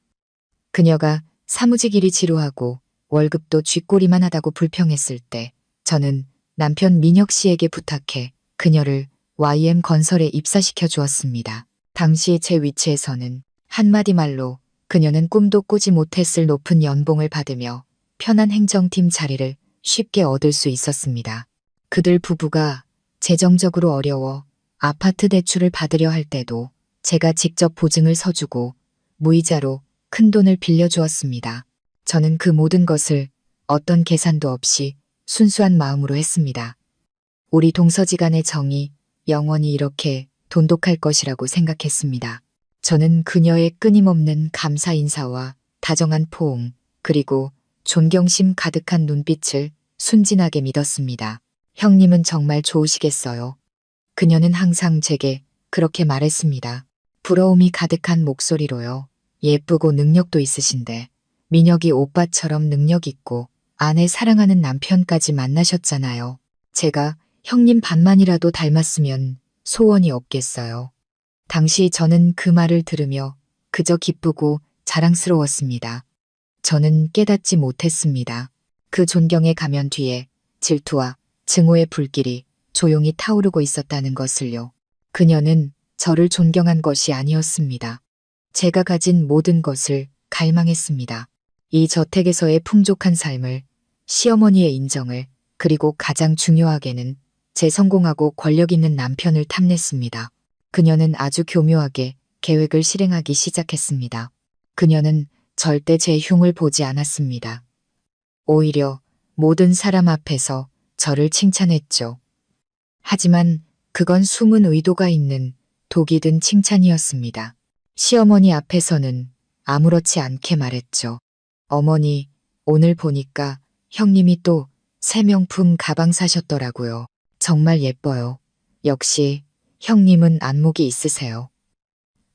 Speaker 1: 그녀가 사무직 일이 지루하고 월급도 쥐꼬리만 하다고 불평했을 때 저는 남편 민혁 씨에게 부탁해 그녀를 YM건설에 입사시켜 주었습니다. 당시 제 위치에서는 한마디 말로 그녀는 꿈도 꾸지 못했을 높은 연봉을 받으며 편한 행정팀 자리를 쉽게 얻을 수 있었습니다. 그들 부부가 재정적으로 어려워 아파트 대출을 받으려 할 때도 제가 직접 보증을 서주고 무이자로 큰 돈을 빌려주었습니다. 저는 그 모든 것을 어떤 계산도 없이 순수한 마음으로 했습니다. 우리 동서지간의 정이 영원히 이렇게 돈독할 것이라고 생각했습니다. 저는 그녀의 끊임없는 감사 인사와 다정한 포옹, 그리고 존경심 가득한 눈빛을 순진하게 믿었습니다. 형님은 정말 좋으시겠어요. 그녀는 항상 제게 그렇게 말했습니다. 부러움이 가득한 목소리로요. 예쁘고 능력도 있으신데 민혁이 오빠처럼 능력 있고 아내 사랑하는 남편까지 만나셨잖아요. 제가 형님 반만이라도 닮았으면 소원이 없겠어요. 당시 저는 그 말을 들으며 그저 기쁘고 자랑스러웠습니다. 저는 깨닫지 못했습니다. 그 존경의 가면 뒤에 질투와 증오의 불길이 조용히 타오르고 있었다는 것을요. 그녀는 저를 존경한 것이 아니었습니다. 제가 가진 모든 것을 갈망했습니다. 이 저택에서의 풍족한 삶을, 시어머니의 인정을, 그리고 가장 중요하게는 제 성공하고 권력 있는 남편을 탐냈습니다. 그녀는 아주 교묘하게 계획을 실행하기 시작했습니다. 그녀는 절대 제 흉을 보지 않았습니다. 오히려 모든 사람 앞에서 저를 칭찬했죠. 하지만 그건 숨은 의도가 있는 독이 든 칭찬이었습니다. 시어머니 앞에서는 아무렇지 않게 말했죠. 어머니, 오늘 보니까 형님이 또 새 명품 가방 사셨더라고요. 정말 예뻐요. 역시 형님은 안목이 있으세요.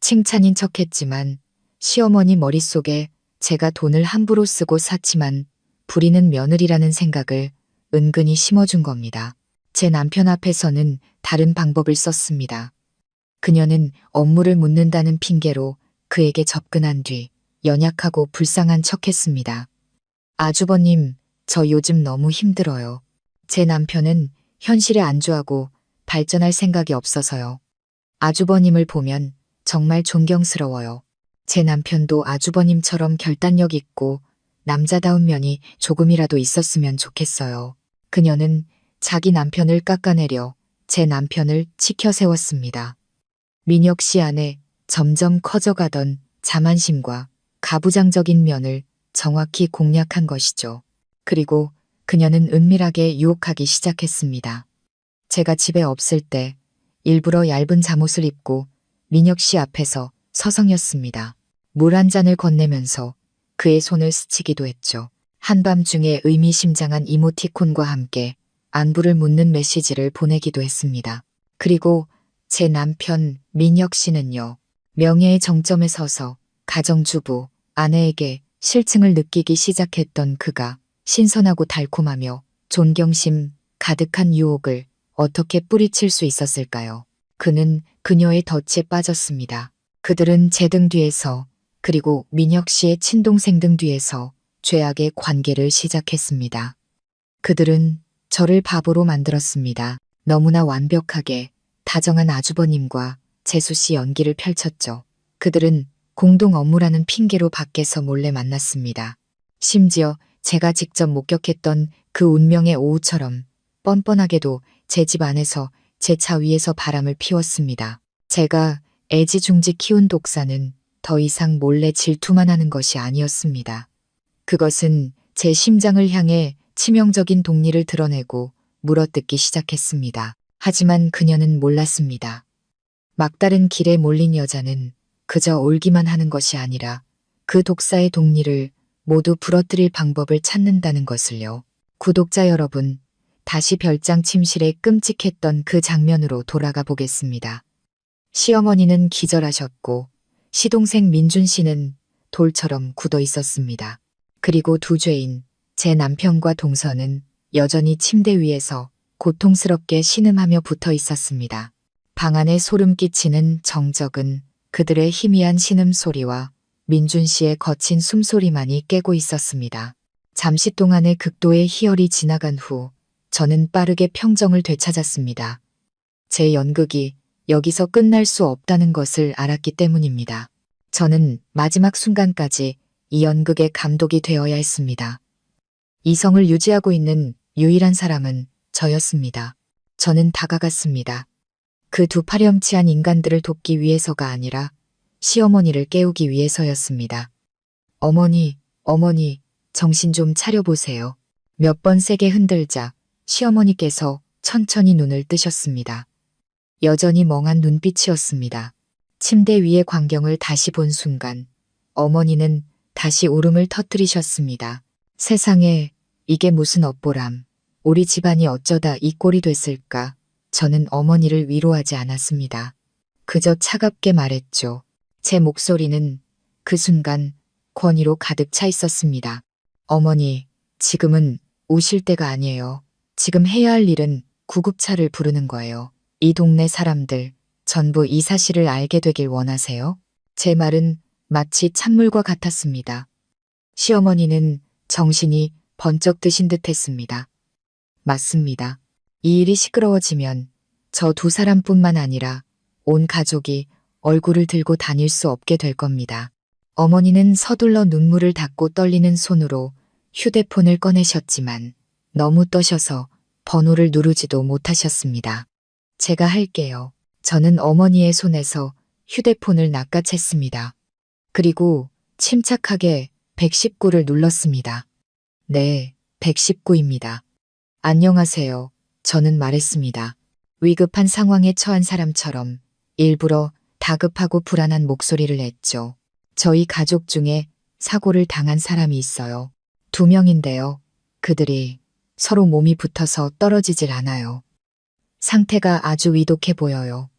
Speaker 1: 칭찬인 척했지만 시어머니 머릿속에 제가 돈을 함부로 쓰고 샀지만 부리는 며느리라는 생각을 은근히 심어준 겁니다. 제 남편 앞에서는 다른 방법을 썼습니다. 그녀는 업무를 묻는다는 핑계로 그에게 접근한 뒤 연약하고 불쌍한 척했습니다. 아주버님, 저 요즘 너무 힘들어요. 제 남편은 현실에 안주하고 발전할 생각이 없어서요. 아주버님을 보면 정말 존경스러워요. 제 남편도 아주버님처럼 결단력 있고 남자다운 면이 조금이라도 있었으면 좋겠어요. 그녀는 자기 남편을 깎아내려 제 남편을 치켜 세웠습니다. 민혁 씨 안에 점점 커져가던 자만심과 가부장적인 면을 정확히 공략한 것이죠. 그리고 그녀는 은밀하게 유혹하기 시작했습니다. 제가 집에 없을 때 일부러 얇은 잠옷을 입고 민혁 씨 앞에서 서성였습니다. 물 한 잔을 건네면서 그의 손을 스치기도 했죠. 한밤중에 의미심장한 이모티콘과 함께 안부를 묻는 메시지를 보내기도 했습니다. 그리고 제 남편 민혁 씨는요. 명예의 정점에 서서 가정주부, 아내에게 실증을 느끼기 시작했던 그가 신선하고 달콤하며 존경심 가득한 유혹을 어떻게 뿌리칠 수 있었을까요? 그는 그녀의 덫에 빠졌습니다. 그들은 제 등 뒤에서 그리고 민혁 씨의 친동생 등 뒤에서 죄악의 관계를 시작했습니다. 그들은 저를 바보로 만들었습니다. 너무나 완벽하게 다정한 아주버님과 재수 씨 연기를 펼쳤죠. 그들은 공동 업무라는 핑계로 밖에서 몰래 만났습니다. 심지어 제가 직접 목격했던 그 운명의 오후처럼 뻔뻔하게도 제 집 안에서 제 차 위에서 바람을 피웠습니다. 제가 애지중지 키운 독사는 더 이상 몰래 질투만 하는 것이 아니었습니다. 그것은 제 심장을 향해 치명적인 동리를 드러내고 물어뜯기 시작했습니다. 하지만 그녀는 몰랐습니다. 막다른 길에 몰린 여자는 그저 올기만 하는 것이 아니라 그 독사의 동리를 모두 부러뜨릴 방법을 찾는다는 것을요. 구독자 여러분, 다시 별장 침실에 끔찍했던 그 장면으로 돌아가 보겠습니다. 시어머니는 기절하셨고 시동생 민준 씨는 돌처럼 굳어 있었습니다. 그리고 두 죄인, 제 남편과 동서는 여전히 침대 위에서 고통스럽게 신음하며 붙어 있었습니다. 방 안에 소름 끼치는 정적은 그들의 희미한 신음소리와 민준 씨의 거친 숨소리만이 깨고 있었습니다. 잠시 동안의 극도의 희열이 지나간 후 저는 빠르게 평정을 되찾았습니다. 제 연극이 여기서 끝날 수 없다는 것을 알았기 때문입니다. 저는 마지막 순간까지 이 연극의 감독이 되어야 했습니다. 이성을 유지하고 있는 유일한 사람은 저였습니다. 저는 다가갔습니다. 그 두 파렴치한 인간들을 돕기 위해서가 아니라 시어머니를 깨우기 위해서였습니다. 어머니, 어머니, 정신 좀 차려보세요. 몇 번 세게 흔들자 시어머니께서 천천히 눈을 뜨셨습니다. 여전히 멍한 눈빛이었습니다. 침대 위의 광경을 다시 본 순간 어머니는 다시 울음을 터뜨리셨습니다. 세상에, 이게 무슨 업보람. 우리 집안이 어쩌다 이 꼴이 됐을까. 저는 어머니를 위로하지 않았습니다. 그저 차갑게 말했죠. 제 목소리는 그 순간 권위로 가득 차 있었습니다. 어머니, 지금은 우실 때가 아니에요. 지금 해야 할 일은 구급차를 부르는 거예요. 이 동네 사람들 전부 이 사실을 알게 되길 원하세요? 제 말은 마치 찬물과 같았습니다. 시어머니는 정신이 번쩍 드신 듯 했습니다. 맞습니다. 이 일이 시끄러워지면 저 두 사람뿐만 아니라 온 가족이 얼굴을 들고 다닐 수 없게 될 겁니다. 어머니는 서둘러 눈물을 닦고 떨리는 손으로 휴대폰을 꺼내셨지만 너무 떠셔서 번호를 누르지도 못하셨습니다. 제가 할게요. 저는 어머니의 손에서 휴대폰을 낚아챘습니다. 그리고 침착하게 119를 눌렀습니다. 네, 119입니다. 안녕하세요. 저는 말했습니다. 위급한 상황에 처한 사람처럼 일부러 다급하고 불안한 목소리를 냈죠. 저희 가족 중에 사고를 당한 사람이 있어요. 2명인데요. 그들이 서로 몸이 붙어서 떨어지질 않아요. 상태가 아주 위독해 보여요.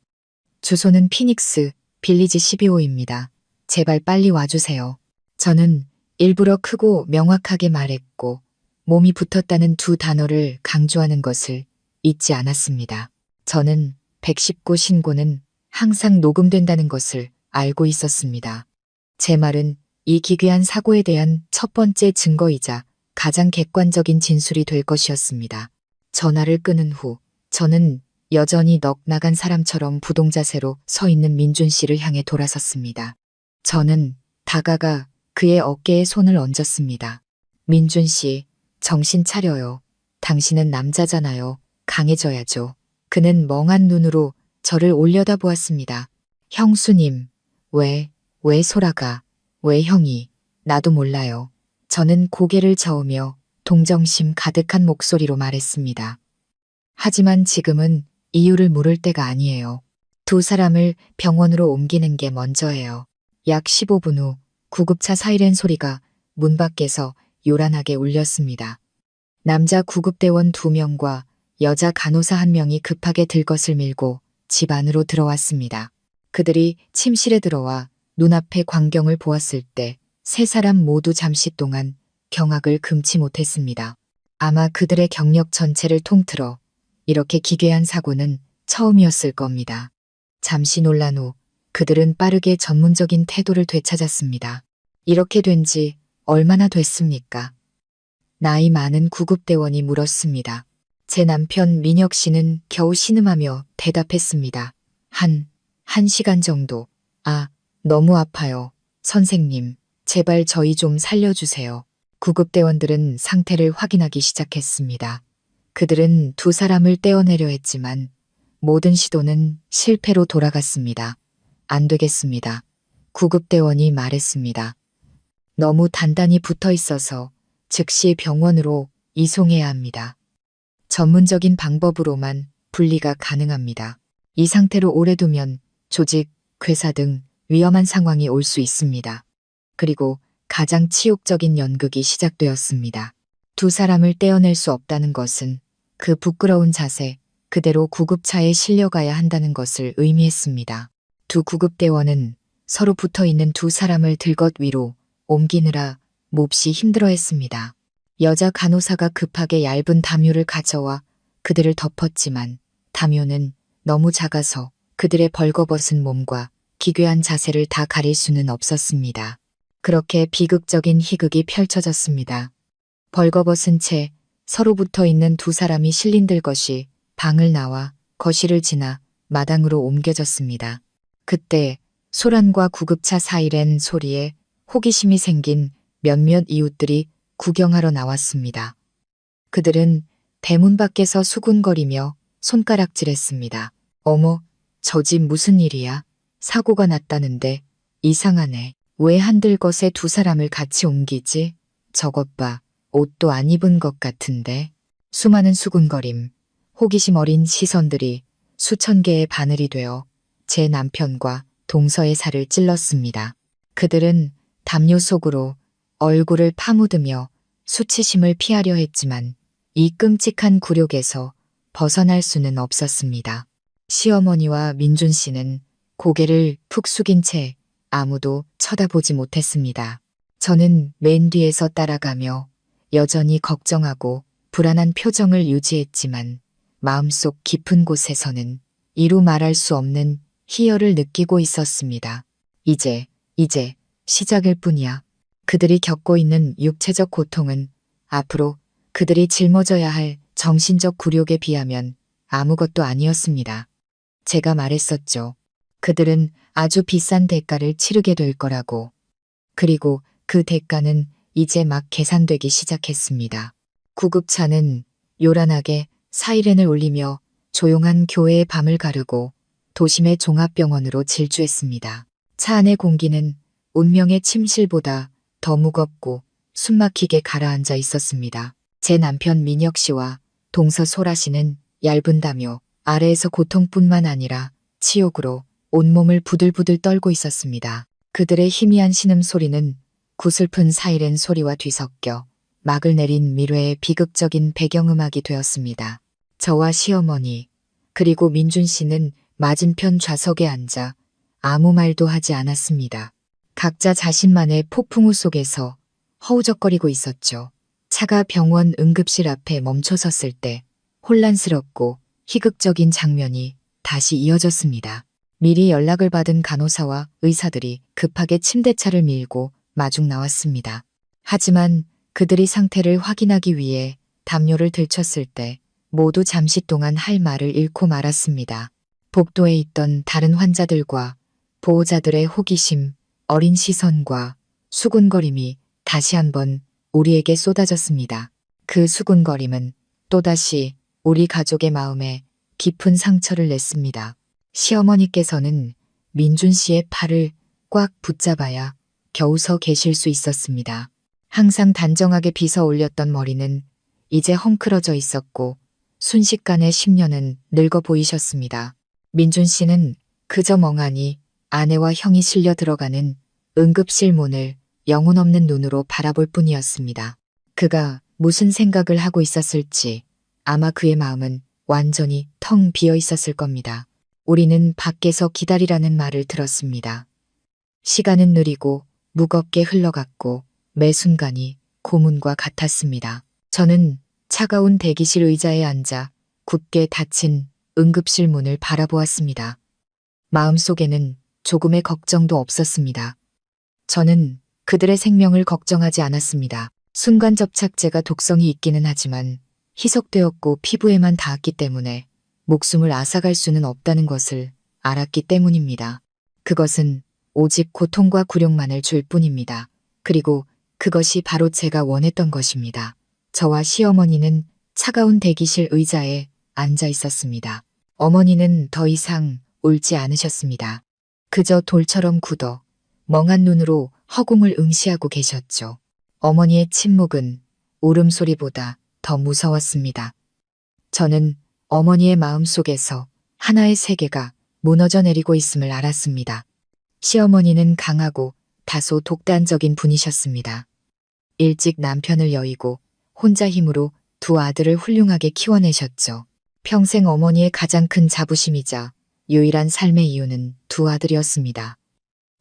Speaker 1: 주소는 피닉스 빌리지 12호입니다. 제발 빨리 와주세요. 저는 일부러 크고 명확하게 말했고 몸이 붙었다는 두 단어를 강조하는 것을 잊지 않았습니다. 저는 119 신고는 항상 녹음된다는 것을 알고 있었습니다. 제 말은 이 기괴한 사고에 대한 첫 번째 증거이자 가장 객관적인 진술이 될 것이었습니다. 전화를 끊은 후 저는 여전히 넋 나간 사람처럼 부동자세로 서 있는 민준 씨를 향해 돌아섰습니다. 저는 다가가 그의 어깨에 손을 얹었습니다. 민준 씨, 정신 차려요. 당신은 남자잖아요. 강해져야죠. 그는 멍한 눈으로 저를 올려다보았습니다. 형수님, 왜 소라가, 왜 형이, 나도 몰라요. 저는 고개를 저으며 동정심 가득한 목소리로 말했습니다. 하지만 지금은 이유를 물을 때가 아니에요. 두 사람을 병원으로 옮기는 게 먼저예요. 약 15분 후 구급차 사이렌 소리가 문 밖에서 요란하게 울렸습니다. 남자 구급대원 2명과 여자 간호사 1명이 급하게 들것을 밀고 집 안으로 들어왔습니다. 그들이 침실에 들어와 눈앞의 광경을 보았을 때 세 사람 모두 잠시 동안 경악을 금치 못했습니다. 아마 그들의 경력 전체를 통틀어 이렇게 기괴한 사고는 처음이었을 겁니다. 잠시 놀란 후 그들은 빠르게 전문적인 태도를 되찾았습니다. 이렇게 된 지 얼마나 됐습니까? 나이 많은 구급대원이 물었습니다. 제 남편 민혁 씨는 겨우 신음하며 대답했습니다. 한 시간 정도. 아, 너무 아파요. 선생님, 제발 저희 좀 살려주세요. 구급대원들은 상태를 확인하기 시작했습니다. 그들은 두 사람을 떼어내려 했지만 모든 시도는 실패로 돌아갔습니다. 안 되겠습니다. 구급대원이 말했습니다. 너무 단단히 붙어 있어서 즉시 병원으로 이송해야 합니다. 전문적인 방법으로만 분리가 가능합니다. 이 상태로 오래 두면 조직, 괴사 등 위험한 상황이 올 수 있습니다. 그리고 가장 치욕적인 연극이 시작되었습니다. 두 사람을 떼어낼 수 없다는 것은 그 부끄러운 자세 그대로 구급차에 실려가야 한다는 것을 의미했습니다. 두 구급대원은 서로 붙어있는 두 사람을 들것 위로 옮기느라 몹시 힘들어했습니다. 여자 간호사가 급하게 얇은 담요를 가져와 그들을 덮었지만 담요는 너무 작아서 그들의 벌거벗은 몸과 기괴한 자세를 다 가릴 수는 없었습니다. 그렇게 비극적인 희극이 펼쳐졌습니다. 벌거벗은 채 서로 붙어 있는 두 사람이 실린 들것이 방을 나와 거실을 지나 마당으로 옮겨졌습니다. 그때 소란과 구급차 사이렌 소리에 호기심이 생긴 몇몇 이웃들이 구경하러 나왔습니다. 그들은 대문 밖에서 수군거리며 손가락질했습니다. 어머, 저 집 무슨 일이야? 사고가 났다는데 이상하네. 왜 한들것에 두 사람을 같이 옮기지? 저것 봐. 옷도 안 입은 것 같은데. 수많은 수군거림, 호기심 어린 시선들이 수천 개의 바늘이 되어 제 남편과 동서의 살을 찔렀습니다. 그들은 담요 속으로 얼굴을 파묻으며 수치심을 피하려 했지만 이 끔찍한 굴욕에서 벗어날 수는 없었습니다. 시어머니와 민준 씨는 고개를 푹 숙인 채 아무도 쳐다보지 못했습니다. 저는 맨 뒤에서 따라가며 여전히 걱정하고 불안한 표정을 유지했지만 마음속 깊은 곳에서는 이루 말할 수 없는 희열을 느끼고 있었습니다. 이제 시작일 뿐이야. 그들이 겪고 있는 육체적 고통은 앞으로 그들이 짊어져야 할 정신적 굴욕에 비하면 아무것도 아니었습니다. 제가 말했었죠. 그들은 아주 비싼 대가를 치르게 될 거라고. 그리고 그 대가는 이제 막 계산되기 시작했습니다. 구급차는 요란하게 사이렌을 울리며 조용한 교회의 밤을 가르고 도심의 종합병원으로 질주했습니다. 차 안의 공기는 운명의 침실보다 더 무겁고 숨막히게 가라앉아 있었습니다. 제 남편 민혁 씨와 동서 소라 씨는 얇은 담요 아래에서 고통뿐만 아니라 치욕으로 온몸을 부들부들 떨고 있었습니다. 그들의 희미한 신음소리는 구슬픈 사이렌 소리와 뒤섞여 막을 내린 미래의 비극적인 배경음악이 되었습니다. 저와 시어머니 그리고 민준 씨는 맞은편 좌석에 앉아 아무 말도 하지 않았습니다. 각자 자신만의 폭풍우 속에서 허우적거리고 있었죠. 차가 병원 응급실 앞에 멈춰섰을 때 혼란스럽고 희극적인 장면이 다시 이어졌습니다. 미리 연락을 받은 간호사와 의사들이 급하게 침대차를 밀고 마중 나왔습니다. 하지만 그들이 상태를 확인하기 위해 담요를 들쳤을 때 모두 잠시 동안 할 말을 잃고 말았습니다. 복도에 있던 다른 환자들과 보호자들의 호기심, 어린 시선과 수군거림이 다시 한번 우리에게 쏟아졌습니다. 그 수군거림은 또다시 우리 가족의 마음에 깊은 상처를 냈습니다. 시어머니께서는 민준 씨의 팔을 꽉 붙잡아야 겨우 서 계실 수 있었습니다. 항상 단정하게 빗어 올렸던 머리는 이제 헝클어져 있었고 순식간에 10년은 늙어 보이셨습니다. 민준 씨는 그저 멍하니 아내와 형이 실려 들어가는 응급실 문을 영혼 없는 눈으로 바라볼 뿐이었습니다. 그가 무슨 생각을 하고 있었을지 아마 그의 마음은 완전히 텅 비어 있었을 겁니다. 우리는 밖에서 기다리라는 말을 들었습니다. 시간은 느리고 무겁게 흘러갔고 매 순간이 고문과 같았습니다. 저는 차가운 대기실 의자에 앉아 굳게 닫힌 응급실 문을 바라보았습니다. 마음속에는 조금의 걱정도 없었습니다. 저는 그들의 생명을 걱정하지 않았습니다. 순간 접착제가 독성이 있기는 하지만 희석되었고 피부에만 닿았기 때문에 목숨을 앗아갈 수는 없다는 것을 알았기 때문입니다. 그것은 오직 고통과 굴욕만을 줄 뿐입니다. 그리고 그것이 바로 제가 원했던 것입니다. 저와 시어머니는 차가운 대기실 의자에 앉아 있었습니다. 어머니는 더 이상 울지 않으셨습니다. 그저 돌처럼 굳어 멍한 눈으로 허공을 응시하고 계셨죠. 어머니의 침묵은 울음소리보다 더 무서웠습니다. 저는 어머니의 마음속에서 하나의 세계가 무너져 내리고 있음을 알았습니다. 시어머니는 강하고 다소 독단적인 분이셨습니다. 일찍 남편을 여의고 혼자 힘으로 두 아들을 훌륭하게 키워내셨죠. 평생 어머니의 가장 큰 자부심이자 유일한 삶의 이유는 두 아들이었습니다.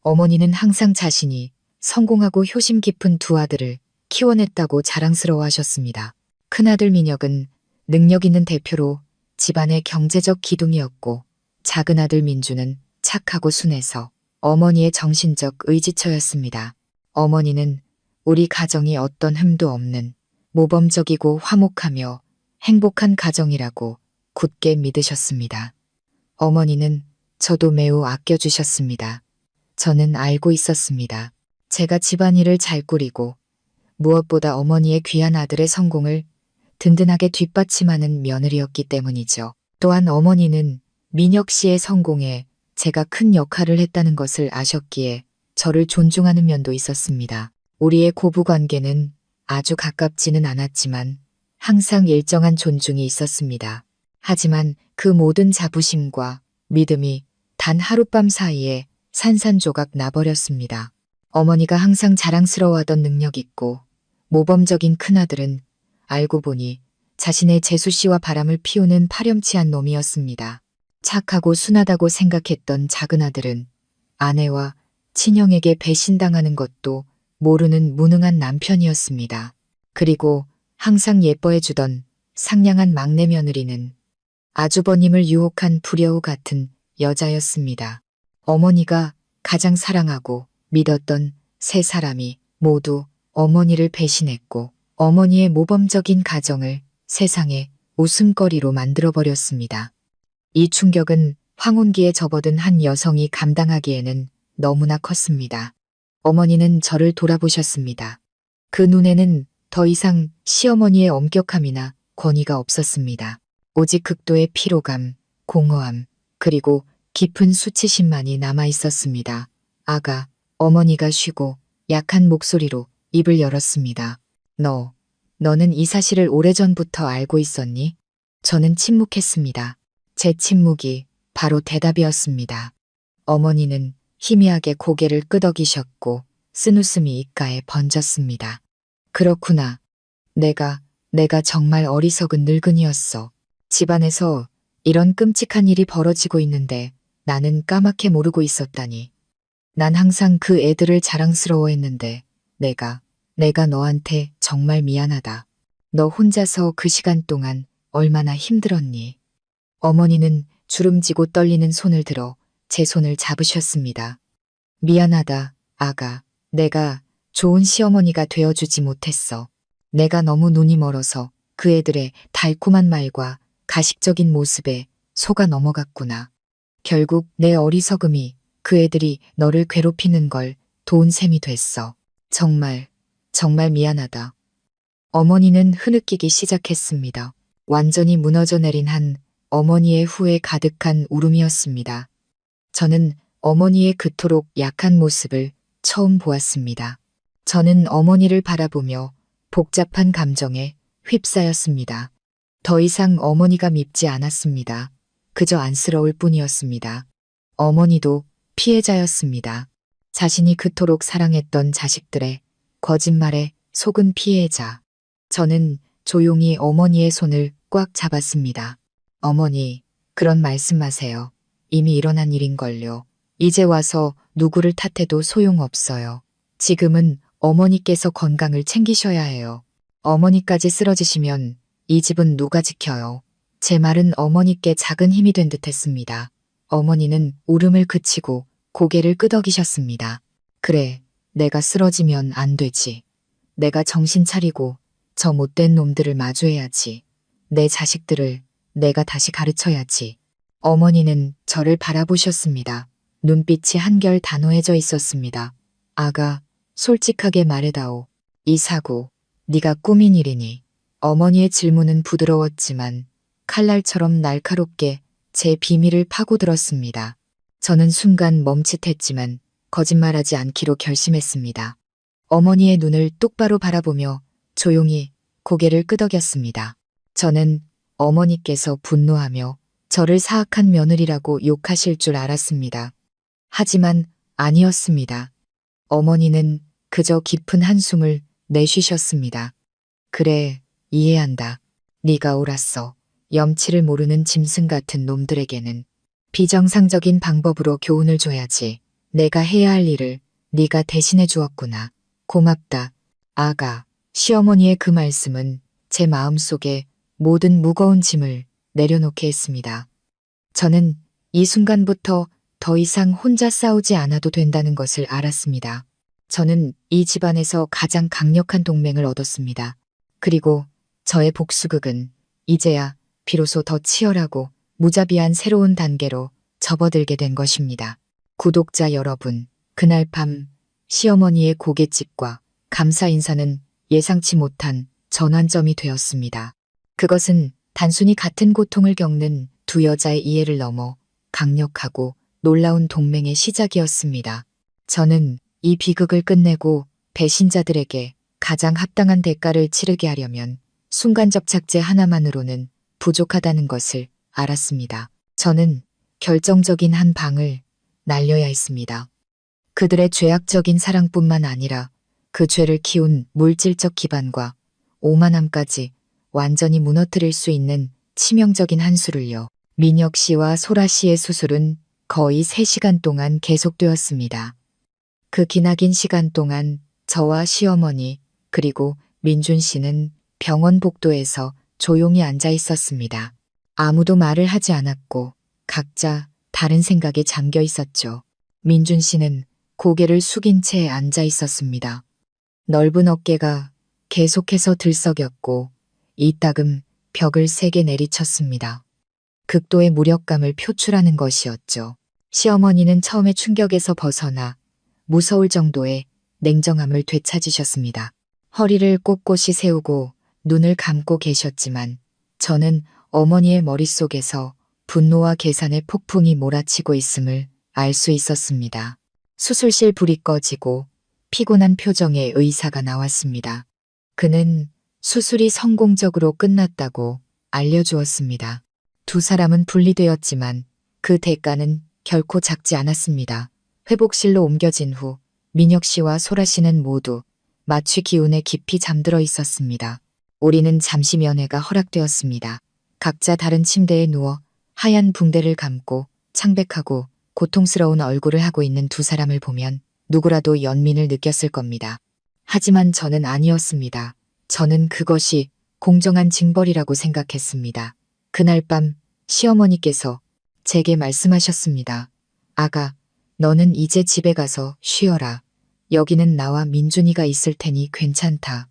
Speaker 1: 어머니는 항상 자신이 성공하고 효심 깊은 두 아들을 키워냈다고 자랑스러워하셨습니다. 큰아들 민혁은 능력 있는 대표로 집안의 경제적 기둥이었고 작은아들 민주는 착하고 순해서 어머니의 정신적 의지처였습니다. 어머니는 우리 가정이 어떤 흠도 없는 모범적이고 화목하며 행복한 가정이라고 굳게 믿으셨습니다. 어머니는 저도 매우 아껴주셨습니다. 저는 알고 있었습니다. 제가 집안일을 잘 꾸리고 무엇보다 어머니의 귀한 아들의 성공을 든든하게 뒷받침하는 며느리였기 때문이죠. 또한 어머니는 민혁 씨의 성공에 제가 큰 역할을 했다는 것을 아셨기에 저를 존중하는 면도 있었습니다. 우리의 고부 관계는 아주 가깝지는 않았지만 항상 일정한 존중이 있었습니다. 하지만 그 모든 자부심과 믿음이 단 하룻밤 사이에 산산조각 나버렸습니다. 어머니가 항상 자랑스러워하던 능력 있고 모범적인 큰아들은 알고 보니 자신의 재수 씨와 바람을 피우는 파렴치한 놈이었습니다. 착하고 순하다고 생각했던 작은아들은 아내와 친형에게 배신당하는 것도 모르는 무능한 남편이었습니다. 그리고 항상 예뻐해주던 상냥한 막내 며느리는 아주버님을 유혹한 불여우 같은 여자였습니다. 어머니가 가장 사랑하고 믿었던 세 사람이 모두 어머니를 배신했고 어머니의 모범적인 가정을 세상의 웃음거리로 만들어버렸습니다. 이 충격은 황혼기에 접어든 한 여성이 감당하기에는 너무나 컸습니다. 어머니는 저를 돌아보셨습니다. 그 눈에는 더 이상 시어머니의 엄격함이나 권위가 없었습니다. 오직 극도의 피로감, 공허함, 그리고 깊은 수치심만이 남아 있었습니다. 아가, 어머니가 쉬고 약한 목소리로 입을 열었습니다. 너는 이 사실을 오래전부터 알고 있었니? 저는 침묵했습니다. 제 침묵이 바로 대답이었습니다. 어머니는 희미하게 고개를 끄덕이셨고 쓴웃음이 입가에 번졌습니다. 그렇구나. 내가 정말 어리석은 늙은이였어. 집안에서 이런 끔찍한 일이 벌어지고 있는데 나는 까맣게 모르고 있었다니. 난 항상 그 애들을 자랑스러워했는데 내가 너한테 정말 미안하다. 너 혼자서 그 시간 동안 얼마나 힘들었니? 어머니는 주름지고 떨리는 손을 들어 제 손을 잡으셨습니다. 미안하다, 아가. 내가 좋은 시어머니가 되어주지 못했어. 내가 너무 눈이 멀어서 그 애들의 달콤한 말과 가식적인 모습에 속아 넘어갔구나. 결국 내 어리석음이 그 애들이 너를 괴롭히는 걸 도운 셈이 됐어. 정말 미안하다. 어머니는 흐느끼기 시작했습니다. 완전히 무너져 내린 한 어머니의 후에 가득한 울음이었습니다. 저는 어머니의 그토록 약한 모습을 처음 보았습니다. 저는 어머니를 바라보며 복잡한 감정에 휩싸였습니다. 더 이상 어머니가 밉지 않았습니다. 그저 안쓰러울 뿐이었습니다. 어머니도 피해자였습니다. 자신이 그토록 사랑했던 자식들의 거짓말에 속은 피해자. 저는 조용히 어머니의 손을 꽉 잡았습니다. 어머니, 그런 말씀 마세요. 이미 일어난 일인걸요. 이제 와서 누구를 탓해도 소용없어요. 지금은 어머니께서 건강을 챙기셔야 해요. 어머니까지 쓰러지시면 이 집은 누가 지켜요. 제 말은 어머니께 작은 힘이 된 듯했습니다. 어머니는 울음을 그치고 고개를 끄덕이셨습니다. 그래, 내가 쓰러지면 안 되지. 내가 정신 차리고 저 못된 놈들을 마주해야지. 내 자식들을 내가 다시 가르쳐야지. 어머니는 저를 바라보셨습니다. 눈빛이 한결 단호해져 있었습니다. 아가, 솔직하게 말해다오. 이 사고, 네가 꾸민 일이니? 어머니의 질문은 부드러웠지만 칼날처럼 날카롭게 제 비밀을 파고들었습니다. 저는 순간 멈칫했지만 거짓말하지 않기로 결심했습니다. 어머니의 눈을 똑바로 바라보며 조용히 고개를 끄덕였습니다. 저는 어머니께서 분노하며 저를 사악한 며느리라고 욕하실 줄 알았습니다. 하지만 아니었습니다. 어머니는 그저 깊은 한숨을 내쉬셨습니다. 그래, 이해한다. 네가 옳았어. 염치를 모르는 짐승 같은 놈들에게는 비정상적인 방법으로 교훈을 줘야지. 내가 해야 할 일을 네가 대신해 주었구나. 고맙다. 아가, 시어머니의 그 말씀은 제 마음속에 모든 무거운 짐을 내려놓게 했습니다. 저는 이 순간부터 더 이상 혼자 싸우지 않아도 된다는 것을 알았습니다. 저는 이 집안에서 가장 강력한 동맹을 얻었습니다. 그리고 저의 복수극은 이제야 비로소 더 치열하고 무자비한 새로운 단계로 접어들게 된 것입니다. 구독자 여러분, 그날 밤 시어머니의 고갯집과 감사 인사는 예상치 못한 전환점이 되었습니다. 그것은 단순히 같은 고통을 겪는 두 여자의 이해를 넘어 강력하고 놀라운 동맹의 시작이었습니다. 저는 이 비극을 끝내고 배신자들에게 가장 합당한 대가를 치르게 하려면 순간접착제 하나만으로는 부족하다는 것을 알았습니다. 저는 결정적인 한 방을 날려야 했습니다. 그들의 죄악적인 사랑뿐만 아니라 그 죄를 키운 물질적 기반과 오만함까지 완전히 무너뜨릴 수 있는 치명적인 한 수를요. 민혁 씨와 소라 씨의 수술은 거의 3시간 동안 계속되었습니다. 그 기나긴 시간 동안 저와 시어머니 그리고 민준 씨는 병원 복도에서 조용히 앉아 있었습니다. 아무도 말을 하지 않았고 각자 다른 생각에 잠겨 있었죠. 민준 씨는 고개를 숙인 채 앉아 있었습니다. 넓은 어깨가 계속해서 들썩였고 이따금 벽을 세게 내리쳤습니다. 극도의 무력감을 표출하는 것이었죠. 시어머니는 처음에 충격에서 벗어나 무서울 정도의 냉정함을 되찾으셨습니다. 허리를 꼿꼿이 세우고 눈을 감고 계셨지만 저는 어머니의 머릿속에서 분노와 계산의 폭풍이 몰아치고 있음을 알 수 있었습니다. 수술실 불이 꺼지고 피곤한 표정의 의사가 나왔습니다. 그는 수술이 성공적으로 끝났다고 알려주었습니다. 두 사람은 분리되었지만 그 대가는 결코 작지 않았습니다. 회복실로 옮겨진 후 민혁 씨와 소라 씨는 모두 마취 기운에 깊이 잠들어 있었습니다. 우리는 잠시 면회가 허락되었습니다. 각자 다른 침대에 누워 하얀 붕대를 감고 창백하고 고통스러운 얼굴을 하고 있는 두 사람을 보면 누구라도 연민을 느꼈을 겁니다. 하지만 저는 아니었습니다. 저는 그것이 공정한 징벌이라고 생각했습니다. 그날 밤 시어머니께서 제게 말씀하셨습니다. 아가, 너는 이제 집에 가서 쉬어라. 여기는 나와 민준이가 있을 테니 괜찮다.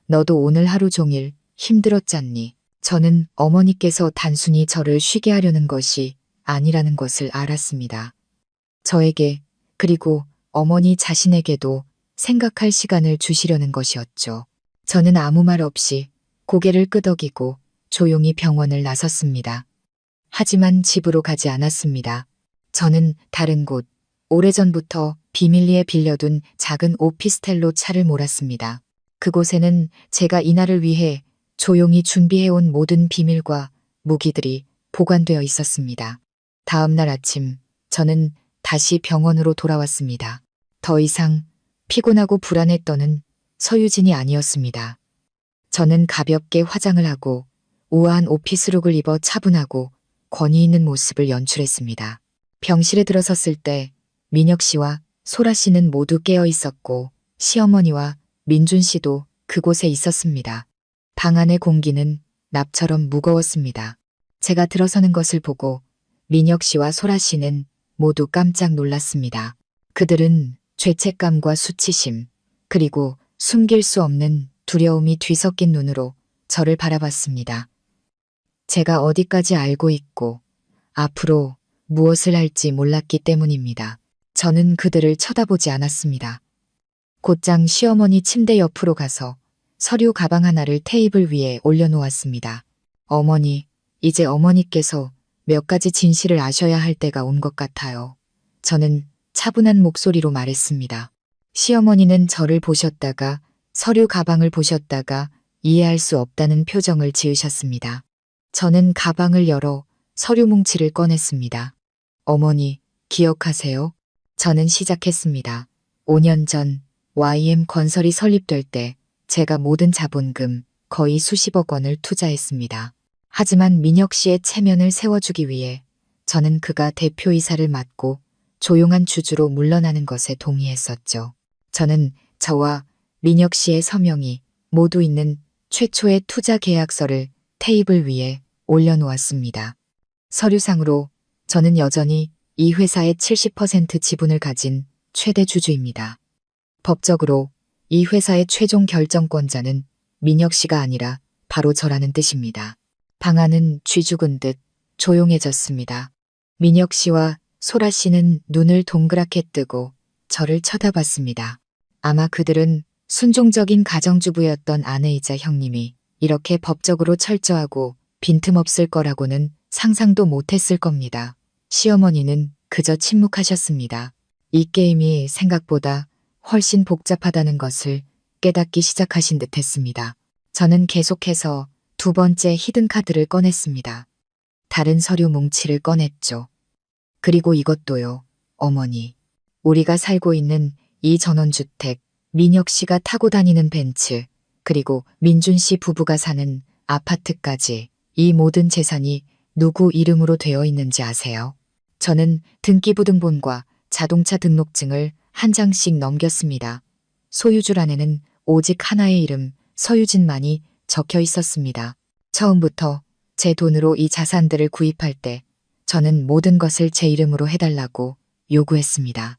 Speaker 1: 너도 오늘 하루 종일 힘들었잖니. 저는 어머니께서 단순히 저를 쉬게 하려는 것이 아니라는 것을 알았습니다. 저에게 그리고 어머니 자신에게도 생각할 시간을 주시려는 것이었죠. 저는 아무 말 없이 고개를 끄덕이고 조용히 병원을 나섰습니다. 하지만 집으로 가지 않았습니다. 저는 다른 곳, 오래전부터 비밀리에 빌려둔 작은 오피스텔로 차를 몰았습니다. 그곳에는 제가 이날을 위해 조용히 준비해온 모든 비밀과 무기들이 보관되어 있었습니다. 다음 날 아침 저는 다시 병원으로 돌아왔습니다. 더 이상 피곤하고 불안했던 서유진이 아니었습니다. 저는 가볍게 화장을 하고 우아한 오피스룩을 입어 차분하고 권위 있는 모습을 연출했습니다. 병실에 들어섰을 때 민혁 씨와 소라 씨는 모두 깨어 있었고 시어머니와 민준 씨도 그곳에 있었습니다. 방 안의 공기는 납처럼 무거웠습니다. 제가 들어서는 것을 보고 민혁 씨와 소라 씨는 모두 깜짝 놀랐습니다. 그들은 죄책감과 수치심, 그리고 숨길 수 없는 두려움이 뒤섞인 눈으로 저를 바라봤습니다. 제가 어디까지 알고 있고 앞으로 무엇을 할지 몰랐기 때문입니다. 저는 그들을 쳐다보지 않았습니다. 곧장 시어머니 침대 옆으로 가서 서류 가방 하나를 테이블 위에 올려놓았습니다. 어머니, 이제 어머니께서 몇 가지 진실을 아셔야 할 때가 온 것 같아요. 저는 차분한 목소리로 말했습니다. 시어머니는 저를 보셨다가 서류 가방을 보셨다가 이해할 수 없다는 표정을 지으셨습니다. 저는 가방을 열어 서류 뭉치를 꺼냈습니다. 어머니, 기억하세요? 저는 시작했습니다. 5년 전 YM 건설이 설립될 때 제가 모든 자본금 거의 수십억 원을 투자했습니다. 하지만 민혁 씨의 체면을 세워주기 위해 저는 그가 대표이사를 맡고 조용한 주주로 물러나는 것에 동의했었죠. 저는 저와 민혁 씨의 서명이 모두 있는 최초의 투자 계약서를 테이블 위에 올려놓았습니다. 서류상으로 저는 여전히 이 회사의 70% 지분을 가진 최대 주주입니다. 법적으로 이 회사의 최종 결정권자는 민혁 씨가 아니라 바로 저라는 뜻입니다. 방 안은 쥐 죽은 듯 조용해졌습니다. 민혁 씨와 소라 씨는 눈을 동그랗게 뜨고 저를 쳐다봤습니다. 아마 그들은 순종적인 가정주부였던 아내이자 형님이 이렇게 법적으로 철저하고 빈틈없을 거라고는 상상도 못했을 겁니다. 시어머니는 그저 침묵하셨습니다. 이 게임이 생각보다 훨씬 복잡하다는 것을 깨닫기 시작하신 듯 했습니다. 저는 계속해서 두 번째 히든카드를 꺼냈습니다. 다른 서류 뭉치를 꺼냈죠. 그리고 이것도요, 어머니. 우리가 살고 있는 이 전원주택, 민혁 씨가 타고 다니는 벤츠, 그리고 민준 씨 부부가 사는 아파트까지 이 모든 재산이 누구 이름으로 되어 있는지 아세요? 저는 등기부등본과 자동차 등록증을 한 장씩 넘겼습니다. 소유주란에는 오직 하나의 이름, 서유진만이 적혀 있었습니다. 처음부터 제 돈으로 이 자산들을 구입할 때 저는 모든 것을 제 이름으로 해달라고 요구했습니다.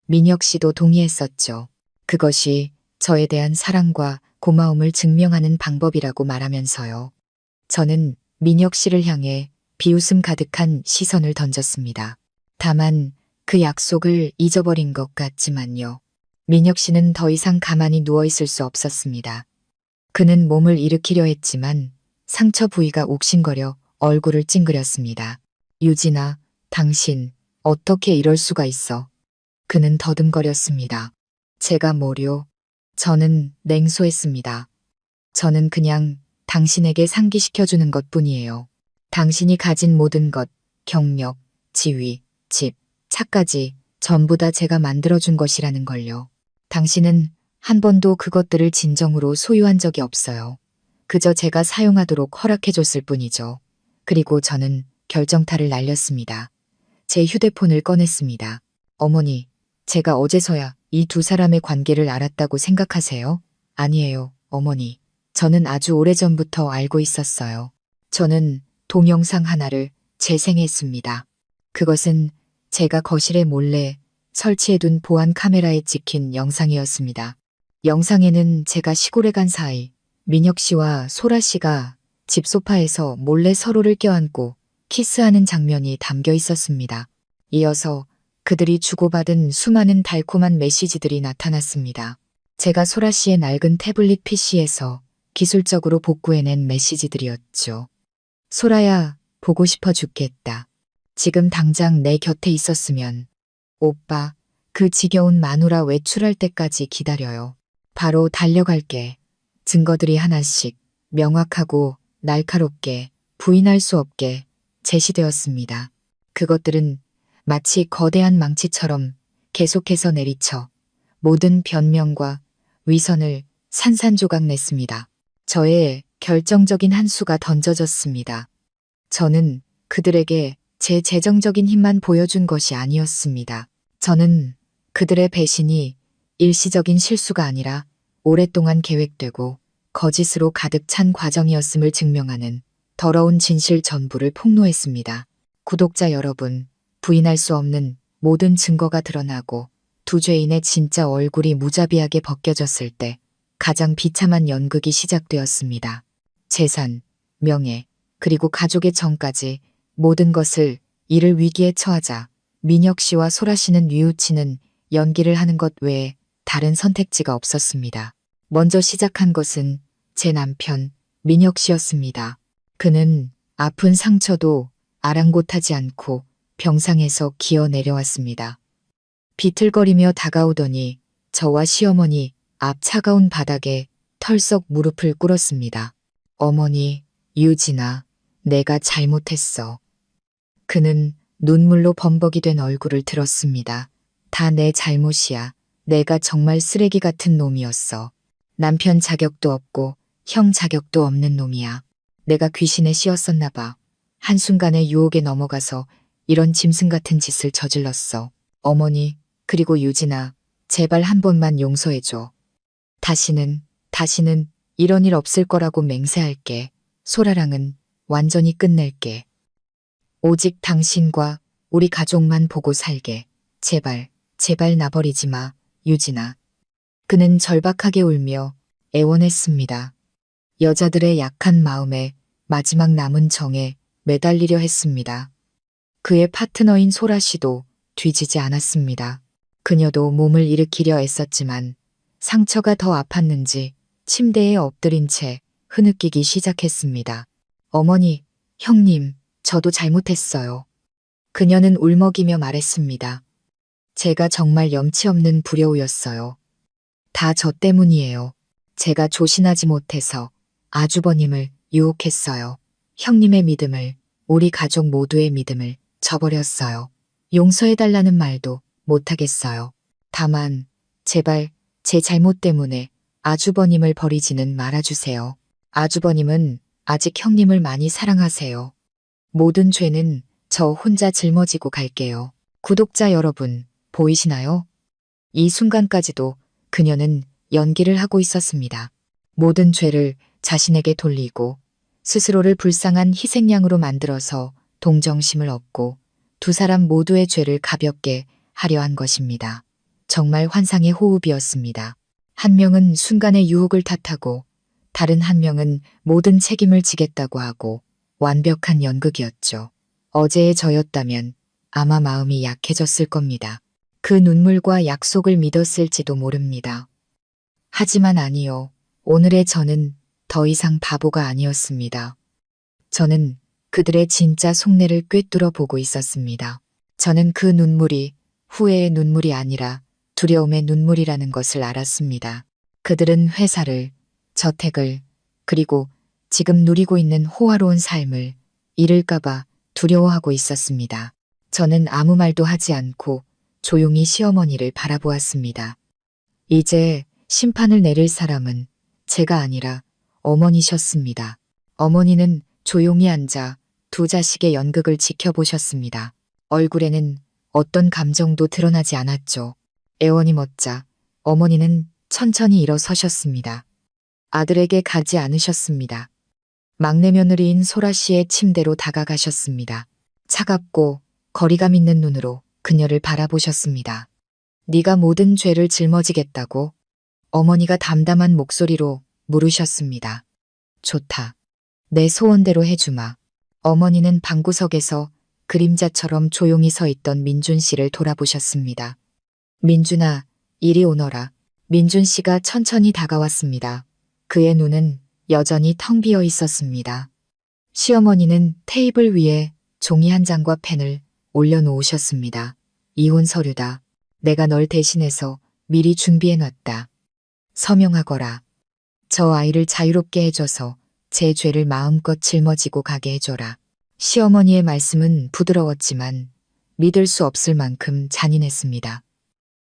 Speaker 1: 민혁 씨도 동의했었죠. 그것이 저에 대한 사랑과 고마움을 증명하는 방법이라고 말하면서요. 저는 민혁 씨를 향해 비웃음 가득한 시선을 던졌습니다. 다만 그 약속을 잊어버린 것 같지만요. 민혁 씨는 더 이상 가만히 누워 있을 수 없었습니다. 그는 몸을 일으키려 했지만 상처 부위가 욱신거려 얼굴을 찡그렸습니다. 유진아, 당신 어떻게 이럴 수가 있어? 그는 더듬거렸습니다. 제가 뭐요? 저는 냉소했습니다. 저는 그냥 당신에게 상기시켜주는 것뿐이에요. 당신이 가진 모든 것, 경력, 지위, 집, 차까지 전부 다 제가 만들어준 것이라는 걸요. 당신은 한 번도 그것들을 진정으로 소유한 적이 없어요. 그저 제가 사용하도록 허락해줬을 뿐이죠. 그리고 저는 결정타를 날렸습니다. 제 휴대폰을 꺼냈습니다. 어머니, 제가 어제서야 이 두 사람의 관계를 알았다고 생각하세요? 아니에요, 어머니. 저는 아주 오래전부터 알고 있었어요. 저는 동영상 하나를 재생했습니다. 그것은 제가 거실에 몰래 설치해둔 보안 카메라에 찍힌 영상이었습니다. 영상에는 제가 시골에 간 사이 민혁 씨와 소라 씨가 집 소파에서 몰래 서로를 껴안고 키스하는 장면이 담겨 있었습니다. 이어서 그들이 주고받은 수많은 달콤한 메시지들이 나타났습니다. 제가 소라 씨의 낡은 태블릿 PC에서 기술적으로 복구해낸 메시지들이었죠. 소라야, 보고 싶어 죽겠다. 지금 당장 내 곁에 있었으면. 오빠, 그 지겨운 마누라 외출할 때까지 기다려요. 바로 달려갈게. 증거들이 하나씩 명확하고 날카롭게 부인할 수 없게 제시되었습니다. 그것들은 마치 거대한 망치처럼 계속해서 내리쳐 모든 변명과 위선을 산산조각 냈습니다. 저의 결정적인 한 수가 던져졌습니다. 저는 그들에게 제 재정적인 힘만 보여준 것이 아니었습니다. 저는 그들의 배신이 일시적인 실수가 아니라 오랫동안 계획되고 거짓으로 가득 찬 과정이었음을 증명하는 더러운 진실 전부를 폭로했습니다. 구독자 여러분, 부인할 수 없는 모든 증거가 드러나고 두 죄인의 진짜 얼굴이 무자비하게 벗겨졌을 때 가장 비참한 연극이 시작되었습니다. 재산, 명예, 그리고 가족의 정까지 모든 것을 잃을 위기에 처하자 민혁 씨와 소라 씨는 뉘우치는 연기를 하는 것 외에 다른 선택지가 없었습니다. 먼저 시작한 것은 제 남편 민혁 씨였습니다. 그는 아픈 상처도 아랑곳하지 않고 병상에서 기어 내려왔습니다. 비틀거리며 다가오더니 저와 시어머니 앞 차가운 바닥에 털썩 무릎을 꿇었습니다. 어머니, 유진아, 내가 잘못했어. 그는 눈물로 범벅이 된 얼굴을 들었습니다. 다 내 잘못이야. 내가 정말 쓰레기 같은 놈이었어. 남편 자격도 없고 형 자격도 없는 놈이야. 내가 귀신에 씌었었나 봐. 한순간에 유혹에 넘어가서 이런 짐승 같은 짓을 저질렀어. 어머니, 그리고 유진아, 제발 한 번만 용서해줘. 다시는 이런 일 없을 거라고 맹세할게. 소라랑은 완전히 끝낼게. 오직 당신과 우리 가족만 보고 살게. 제발 나버리지 마, 유진아. 그는 절박하게 울며 애원했습니다. 여자들의 약한 마음에 마지막 남은 정에 매달리려 했습니다. 그의 파트너인 소라 씨도 뒤지지 않았습니다. 그녀도 몸을 일으키려 애썼지만 상처가 더 아팠는지 침대에 엎드린 채 흐느끼기 시작했습니다. 어머니, 형님, 저도 잘못했어요. 그녀는 울먹이며 말했습니다. 제가 정말 염치 없는 불효였어요. 다 저 때문이에요. 제가 조신하지 못해서 아주버님을 유혹했어요. 형님의 믿음을, 우리 가족 모두의 믿음을 저버렸어요. 용서해달라는 말도 못하겠어요. 다만 제발 제 잘못 때문에 아주버님을 버리지는 말아주세요. 아주버님은 아직 형님을 많이 사랑하세요. 모든 죄는 저 혼자 짊어지고 갈게요. 구독자 여러분, 보이시나요? 이 순간까지도 그녀는 연기를 하고 있었습니다. 모든 죄를 자신에게 돌리고 스스로를 불쌍한 희생양으로 만들어서 동정심을 얻고 두 사람 모두의 죄를 가볍게 하려 한 것입니다. 정말 환상의 호흡이었습니다. 한 명은 순간의 유혹을 탓하고 다른 한 명은 모든 책임을 지겠다고 하고 완벽한 연극이었죠. 어제의 저였다면 아마 마음이 약해졌을 겁니다. 그 눈물과 약속을 믿었을지도 모릅니다. 하지만 아니요. 오늘의 저는 더 이상 바보가 아니었습니다. 저는 그들의 진짜 속내를 꿰뚫어 보고 있었습니다. 저는 그 눈물이 후회의 눈물이 아니라 두려움의 눈물이라는 것을 알았습니다. 그들은 회사를, 저택을, 그리고 지금 누리고 있는 호화로운 삶을 잃을까봐 두려워하고 있었습니다. 저는 아무 말도 하지 않고 조용히 시어머니를 바라보았습니다. 이제 심판을 내릴 사람은 제가 아니라 어머니셨습니다. 어머니는 조용히 앉아 두 자식의 연극을 지켜보셨습니다. 얼굴에는 어떤 감정도 드러나지 않았죠. 애원이 멎자 어머니는 천천히 일어서셨습니다. 아들에게 가지 않으셨습니다. 막내 며느리인 소라 씨의 침대로 다가가셨습니다. 차갑고 거리감 있는 눈으로 그녀를 바라보셨습니다. 네가 모든 죄를 짊어지겠다고? 어머니가 담담한 목소리로 물으셨습니다. 좋다. 내 소원대로 해주마. 어머니는 방구석에서 그림자처럼 조용히 서 있던 민준 씨를 돌아보셨습니다. 민준아, 이리 오너라. 민준 씨가 천천히 다가왔습니다. 그의 눈은 여전히 텅 비어 있었습니다. 시어머니는 테이블 위에 종이 한 장과 펜을 올려놓으셨습니다. 이혼 서류다. 내가 널 대신해서 미리 준비해놨다. 서명하거라. 저 아이를 자유롭게 해줘서 제 죄를 마음껏 짊어지고 가게 해줘라. 시어머니의 말씀은 부드러웠지만 믿을 수 없을 만큼 잔인했습니다.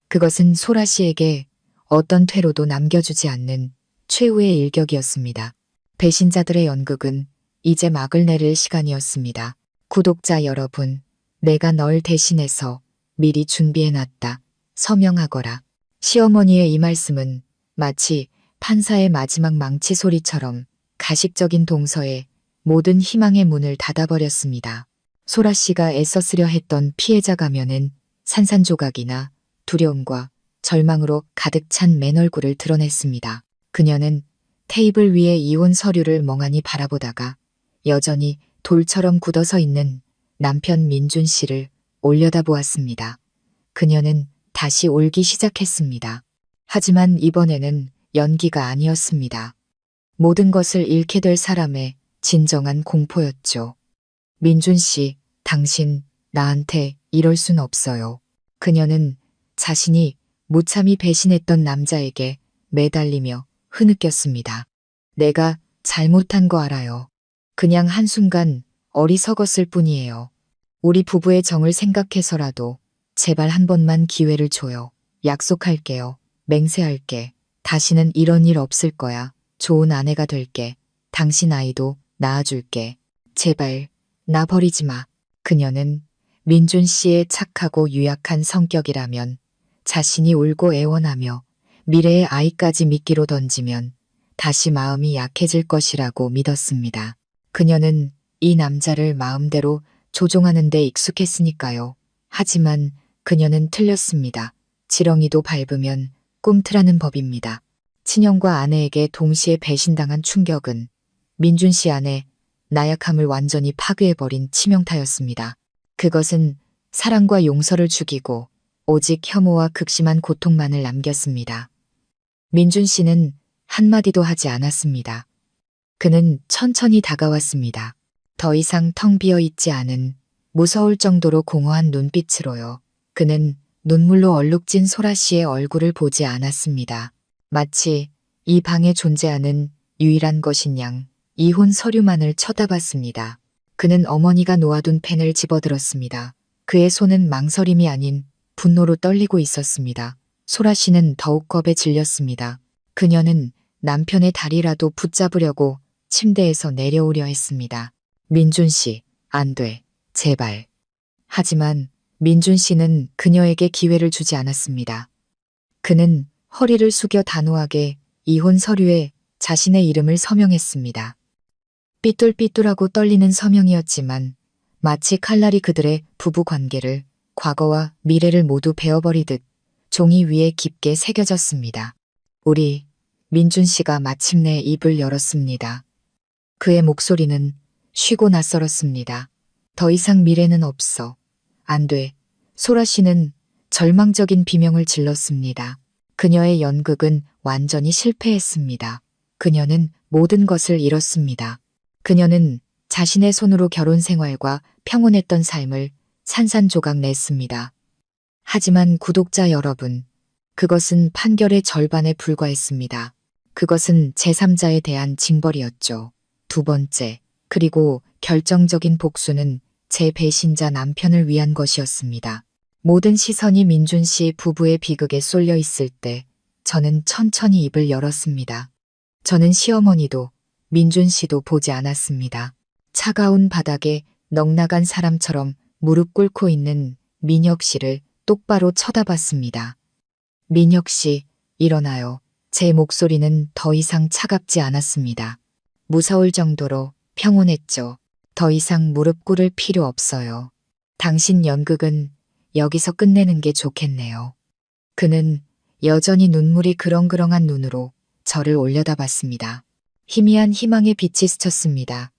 Speaker 1: 그것은 소라 씨에게 어떤 퇴로도 남겨주지 않는 최후의 일격이었습니다. 배신자들의 연극은 이제 막을 내릴 시간이었습니다. 구독자 여러분, 내가 널 대신해서 미리 준비해놨다. 서명하거라. 시어머니의 이 말씀은 마치 판사의 마지막 망치 소리처럼 가식적인 동서에 모든 희망의 문을 닫아버렸습니다. 소라 씨가 애써쓰려 했던 피해자 가면은 산산조각이나 두려움과 절망으로 가득 찬 맨 얼굴을 드러냈습니다. 그녀는 테이블 위에 이혼 서류를 멍하니 바라보다가 여전히 돌처럼 굳어서 있는 남편 민준 씨를 올려다보았습니다. 그녀는 다시 울기 시작했습니다. 하지만 이번에는 연기가 아니었습니다. 모든 것을 잃게 될 사람의 진정한 공포였죠. 민준 씨, 당신 나한테 이럴 순 없어요. 그녀는 자신이 무참히 배신했던 남자에게 매달리며 흐느꼈습니다. 내가 잘못한 거 알아요. 그냥 한순간 어리석었을 뿐이에요. 우리 부부의 정을 생각해서라도 제발 한 번만 기회를 줘요. 약속할게요. 맹세할게. 다시는 이런 일 없을 거야. 좋은 아내가 될게. 당신 아이도 낳아줄게. 제발 나 버리지 마. 그녀는 민준 씨의 착하고 유약한 성격이라면 자신이 울고 애원하며 미래의 아이까지 미끼로 던지면 다시 마음이 약해질 것이라고 믿었습니다. 그녀는 이 남자를 마음대로 조종하는 데 익숙했으니까요. 하지만 그녀는 틀렸습니다. 지렁이도 밟으면 꿈틀하는 법입니다. 친형과 아내에게 동시에 배신당한 충격은 민준 씨 안에 나약함을 완전히 파괴해버린 치명타였습니다. 그것은 사랑과 용서를 죽이고 오직 혐오와 극심한 고통만을 남겼습니다. 민준 씨는 한마디도 하지 않았습니다. 그는 천천히 다가왔습니다. 더 이상 텅 비어 있지 않은 무서울 정도로 공허한 눈빛으로요. 그는 눈물로 얼룩진 소라 씨의 얼굴을 보지 않았습니다. 마치 이 방에 존재하는 유일한 것인 양 이혼 서류만을 쳐다봤습니다. 그는 어머니가 놓아둔 펜을 집어들었습니다. 그의 손은 망설임이 아닌 분노로 떨리고 있었습니다. 소라 씨는 더욱 겁에 질렸습니다. 그녀는 남편의 다리라도 붙잡으려고 침대에서 내려오려 했습니다. 민준 씨, 안 돼. 제발. 하지만 민준 씨는 그녀에게 기회를 주지 않았습니다. 그는 허리를 숙여 단호하게 이혼 서류에 자신의 이름을 서명했습니다. 삐뚤삐뚤하고 떨리는 서명이었지만 마치 칼날이 그들의 부부 관계를, 과거와 미래를 모두 베어버리듯 종이 위에 깊게 새겨졌습니다. 민준 씨가 마침내 입을 열었습니다. 그의 목소리는 쉬고 낯설었습니다. 더 이상 미래는 없어. 안 돼. 소라 씨는 절망적인 비명을 질렀습니다. 그녀의 연극은 완전히 실패했습니다. 그녀는 모든 것을 잃었습니다. 그녀는 자신의 손으로 결혼 생활과 평온했던 삶을 산산조각 냈습니다. 하지만 구독자 여러분, 그것은 판결의 절반에 불과했습니다. 그것은 제3자에 대한 징벌이었죠. 두 번째, 그리고 결정적인 복수는 제 배신자 남편을 위한 것이었습니다. 모든 시선이 민준 씨 부부의 비극에 쏠려 있을 때 저는 천천히 입을 열었습니다. 저는 시어머니도 민준 씨도 보지 않았습니다. 차가운 바닥에 넋나간 사람처럼 무릎 꿇고 있는 민혁 씨를 똑바로 쳐다봤습니다. 민혁 씨, 일어나요. 제 목소리는 더 이상 차갑지 않았습니다. 무서울 정도로 평온했죠. 더 이상 무릎 꿇을 필요 없어요. 당신 연극은 여기서 끝내는 게 좋겠네요. 그는 여전히 눈물이 그렁그렁한 눈으로 저를 올려다봤습니다. 희미한 희망의 빛이 스쳤습니다.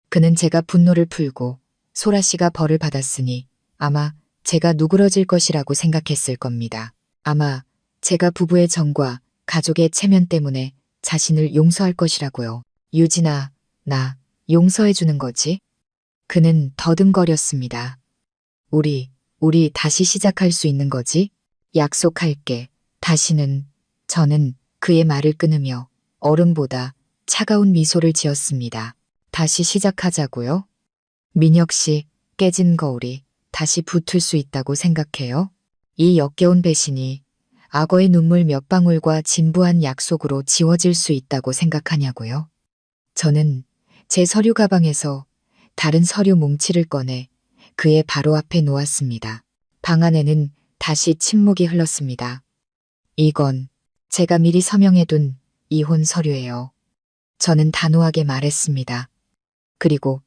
Speaker 1: 그는 제가 분노를 풀고 소라 씨가 벌을 받았으니 아마 제가 누그러질 것이라고 생각했을 겁니다. 아마 제가 부부의 정과 가족의 체면 때문에 자신을 용서할 것이라고요. 유진아, 나 용서해주는 거지? 그는 더듬거렸습니다. 우리 다시 시작할 수 있는 거지? 약속할게. 저는 그의 말을 끊으며 얼음보다 차가운 미소를 지었습니다. 다시 시작하자고요? 민혁 씨, 깨진 거울이 다시 붙을 수 있다고 생각해요? 이 역겨운 배신이 악어의 눈물 몇 방울과 진부한 약속으로 지워질 수 있다고 생각하냐고요? 저는 제 서류 가방에서 다른 서류 뭉치를 꺼내 그의 바로 앞에 놓았습니다. 방 안에는 다시 침묵이 흘렀습니다. 이건 제가 미리 서명해둔 이혼 서류예요. 저는 단호하게 말했습니다. 그리고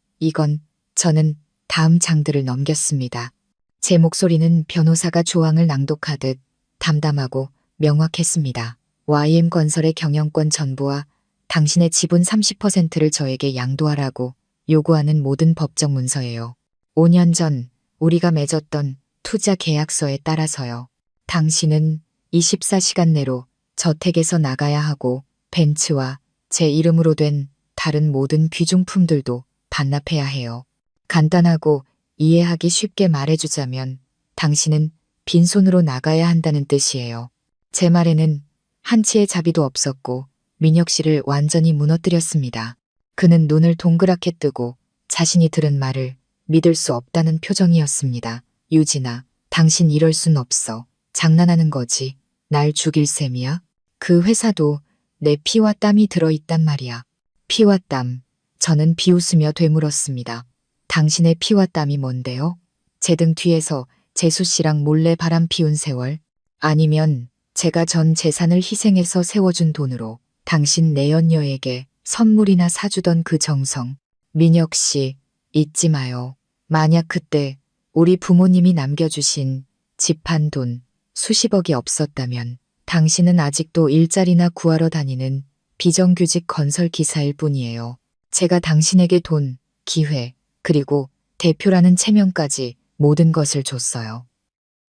Speaker 1: 저는 다음 장들을 넘겼습니다. 제 목소리는 변호사가 조항을 낭독하듯 담담하고 명확했습니다. YM건설의 경영권 전부와 당신의 지분 30%를 저에게 양도하라고 요구하는 모든 법적 문서예요. 5년 전 우리가 맺었던 투자 계약서에 따라서요. 당신은 24시간 내로 저택에서 나가야 하고 벤츠와 제 이름으로 된 다른 모든 귀중품들도 반납해야 해요. 간단하고 이해하기 쉽게 말해주자면 당신은 빈손으로 나가야 한다는 뜻이에요. 제 말에는 한치의 자비도 없었고 민혁 씨를 완전히 무너뜨렸습니다. 그는 눈을 동그랗게 뜨고 자신이 들은 말을 믿을 수 없다는 표정이었습니다. 유진아, 당신 이럴 순 없어. 장난하는 거지. 날 죽일 셈이야? 그 회사도 내 피와 땀이 들어있단 말이야. 피와 땀. 저는 비웃으며 되물었습니다. 당신의 피와 땀이 뭔데요? 제 등 뒤에서 재수 씨랑 몰래 바람 피운 세월? 아니면 제가 전 재산을 희생해서 세워준 돈으로 당신 내연녀에게 선물이나 사주던 그 정성. 민혁 씨, 잊지 마요. 만약 그때 우리 부모님이 남겨주신 집 한 돈 수십억이 없었다면 당신은 아직도 일자리나 구하러 다니는 비정규직 건설 기사일 뿐이에요. 제가 당신에게 돈 기회, 그리고 대표라는 체면까지 모든 것을 줬어요.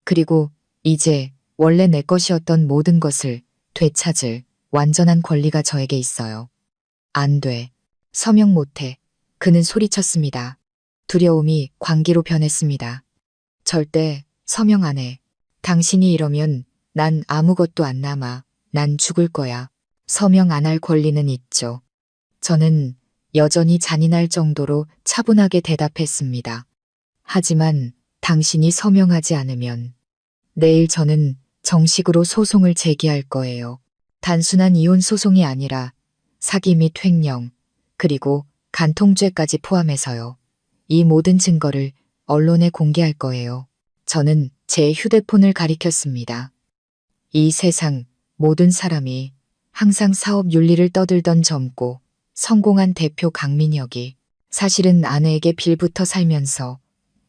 Speaker 1: 그리고 이제 원래 내 것이었던 모든 것을 되찾을 완전한 권리가 저에게 있어요. 안 돼. 서명 못해. 그는 소리쳤습니다. 두려움이 광기로 변했습니다. 절대 서명 안 해. 당신이 이러면 난 아무것도 안 남아. 난 죽을 거야. 서명 안 할 권리는 있죠. 저는 여전히 잔인할 정도로 차분하게 대답했습니다. 하지만 당신이 서명하지 않으면 내일 저는 정식으로 소송을 제기할 거예요. 단순한 이혼 소송이 아니라 사기 및 횡령, 그리고 간통죄까지 포함해서요. 이 모든 증거를 언론에 공개할 거예요. 저는 제 휴대폰을 가리켰습니다. 이 세상 모든 사람이 항상 사업 윤리를 떠들던 젊고 성공한 대표 강민혁이 사실은 아내에게 빌부터 살면서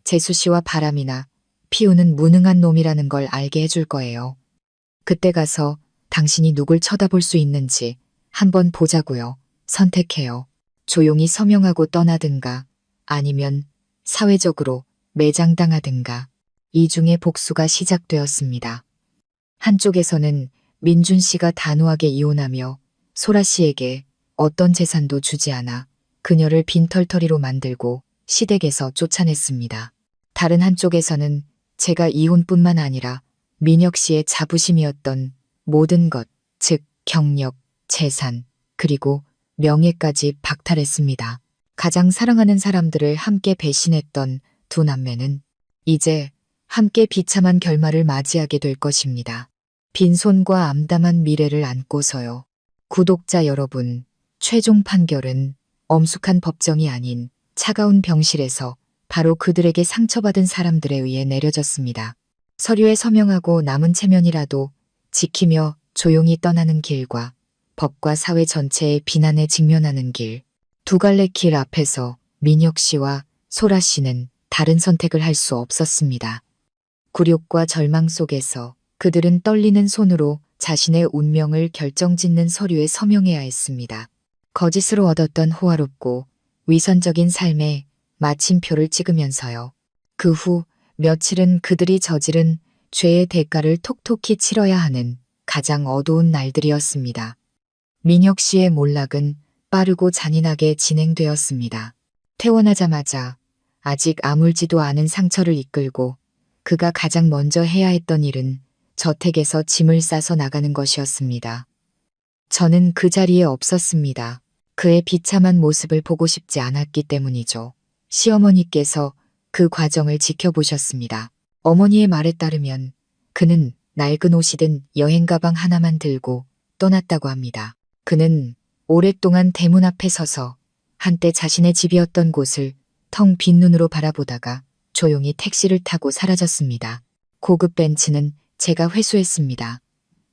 Speaker 1: 재수 씨와 바람이나 피우는 무능한 놈이라는 걸 알게 해줄 거예요. 그때 가서 당신이 누굴 쳐다볼 수 있는지 한번 보자고요. 선택해요. 조용히 서명하고 떠나든가 아니면 사회적으로 매장당하든가. 이 중에 복수가 시작되었습니다. 한쪽에서는 민준 씨가 단호하게 이혼하며 소라 씨에게 어떤 재산도 주지 않아 그녀를 빈털터리로 만들고 시댁에서 쫓아냈습니다. 다른 한쪽에서는 제가 이혼뿐만 아니라 민혁 씨의 자부심이었던 모든 것, 즉 경력, 재산, 그리고 명예까지 박탈했습니다. 가장 사랑하는 사람들을 함께 배신했던 두 남매는 이제 함께 비참한 결말을 맞이하게 될 것입니다. 빈손과 암담한 미래를 안고서요. 구독자 여러분, 최종 판결은 엄숙한 법정이 아닌 차가운 병실에서 바로 그들에게 상처받은 사람들에 의해 내려졌습니다. 서류에 서명하고 남은 체면이라도 지키며 조용히 떠나는 길과 법과 사회 전체의 비난에 직면하는 길. 두 갈래 길 앞에서 민혁 씨와 소라 씨는 다른 선택을 할 수 없었습니다. 굴욕과 절망 속에서 그들은 떨리는 손으로 자신의 운명을 결정짓는 서류에 서명해야 했습니다. 거짓으로 얻었던 호화롭고 위선적인 삶에 마침표를 찍으면서요. 그 후 며칠은 그들이 저지른 죄의 대가를 톡톡히 치러야 하는 가장 어두운 날들이었습니다. 민혁 씨의 몰락은 빠르고 잔인하게 진행되었습니다. 퇴원하자마자 아직 아물지도 않은 상처를 이끌고 그가 가장 먼저 해야 했던 일은 저택에서 짐을 싸서 나가는 것이었습니다. 저는 그 자리에 없었습니다. 그의 비참한 모습을 보고 싶지 않았기 때문이죠. 시어머니께서 그 과정을 지켜보셨습니다. 어머니의 말에 따르면 그는 낡은 옷이든 여행 가방 하나만 들고 떠났다고 합니다. 그는 오랫동안 대문 앞에 서서 한때 자신의 집이었던 곳을 텅 빈 눈으로 바라보다가 조용히 택시를 타고 사라졌습니다. 고급 벤츠는 제가 회수했습니다.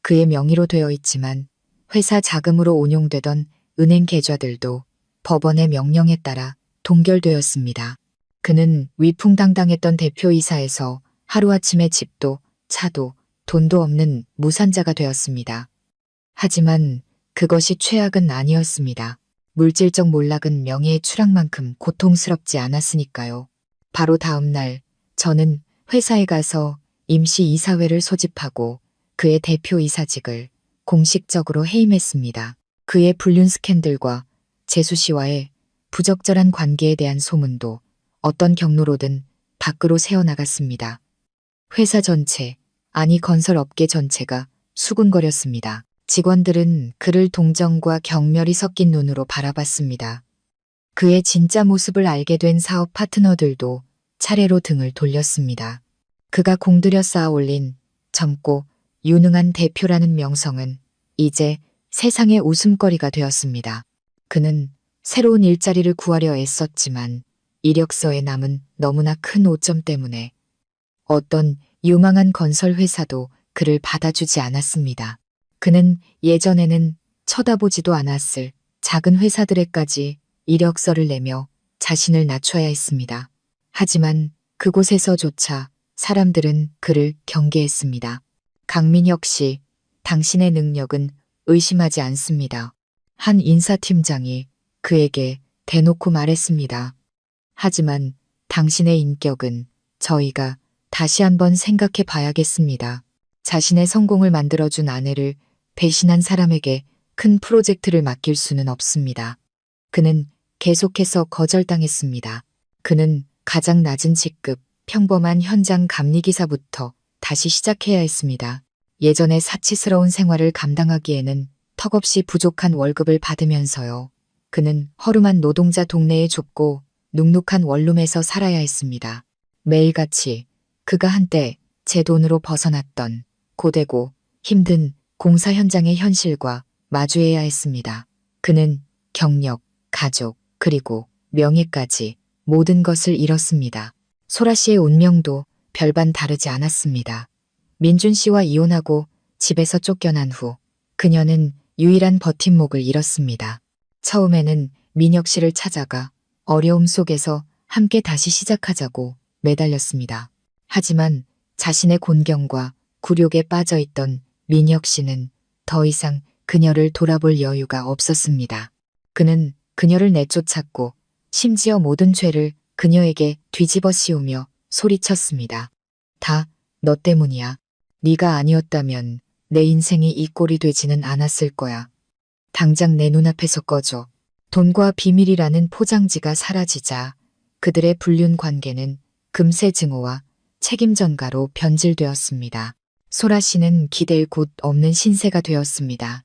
Speaker 1: 그의 명의로 되어 있지만 회사 자금으로 운용되던 은행 계좌들도 법원의 명령에 따라 동결되었습니다. 그는 위풍당당했던 대표이사에서 하루아침에 집도 차도 돈도 없는 무산자가 되었습니다. 하지만 그것이 최악은 아니었습니다. 물질적 몰락은 명예의 추락만큼 고통스럽지 않았으니까요. 바로 다음 날 저는 회사에 가서 임시 이사회를 소집하고 그의 대표이사직을 공식적으로 해임했습니다. 그의 불륜 스캔들과 재수 씨와의 부적절한 관계에 대한 소문도 어떤 경로로든 밖으로 새어나갔습니다. 회사 전체, 아니 건설업계 전체가 수군거렸습니다. 직원들은 그를 동정과 경멸이 섞인 눈으로 바라봤습니다. 그의 진짜 모습을 알게 된 사업 파트너들도 차례로 등을 돌렸습니다. 그가 공들여 쌓아올린 젊고 유능한 대표라는 명성은 이제 세상의 웃음거리가 되었습니다. 그는 새로운 일자리를 구하려 애썼지만 이력서에 남은 너무나 큰 오점 때문에 어떤 유망한 건설 회사도 그를 받아주지 않았습니다. 그는 예전에는 쳐다보지도 않았을 작은 회사들에까지 이력서를 내며 자신을 낮춰야 했습니다. 하지만 그곳에서조차 사람들은 그를 경계했습니다. 강민혁 씨, 당신의 능력은 의심하지 않습니다. 한 인사팀장이 그에게 대놓고 말했습니다. 하지만 당신의 인격은 저희가 다시 한번 생각해 봐야겠습니다. 자신의 성공을 만들어준 아내를 배신한 사람에게 큰 프로젝트를 맡길 수는 없습니다. 그는 계속해서 거절당했습니다. 그는 가장 낮은 직급, 평범한 현장 감리기사부터 다시 시작해야 했습니다. 예전의 사치스러운 생활을 감당하기에는 턱없이 부족한 월급을 받으면서요. 그는 허름한 노동자 동네의 좁고 눅눅한 원룸에서 살아야 했습니다. 매일같이 그가 한때 제 돈으로 벗어났던 고되고 힘든 공사 현장의 현실과 마주해야 했습니다. 그는 경력, 가족, 그리고 명예까지 모든 것을 잃었습니다. 소라 씨의 운명도 별반 다르지 않았습니다. 민준 씨와 이혼하고 집에서 쫓겨난 후 그녀는 유일한 버팀목을 잃었습니다. 처음에는 민혁 씨를 찾아가 어려움 속에서 함께 다시 시작하자고 매달렸습니다. 하지만 자신의 곤경과 굴욕에 빠져있던 민혁 씨는 더 이상 그녀를 돌아볼 여유가 없었습니다. 그는 그녀를 내쫓았고 심지어 모든 죄를 그녀에게 뒤집어 씌우며 소리쳤습니다. 다 너 때문이야. 네가 아니었다면 내 인생이 이 꼴이 되지는 않았을 거야. 당장 내 눈앞에서 꺼져. 돈과 비밀이라는 포장지가 사라지자 그들의 불륜 관계는 금세 증오와 책임 전가로 변질되었습니다. 소라 씨는 기댈 곳 없는 신세가 되었습니다.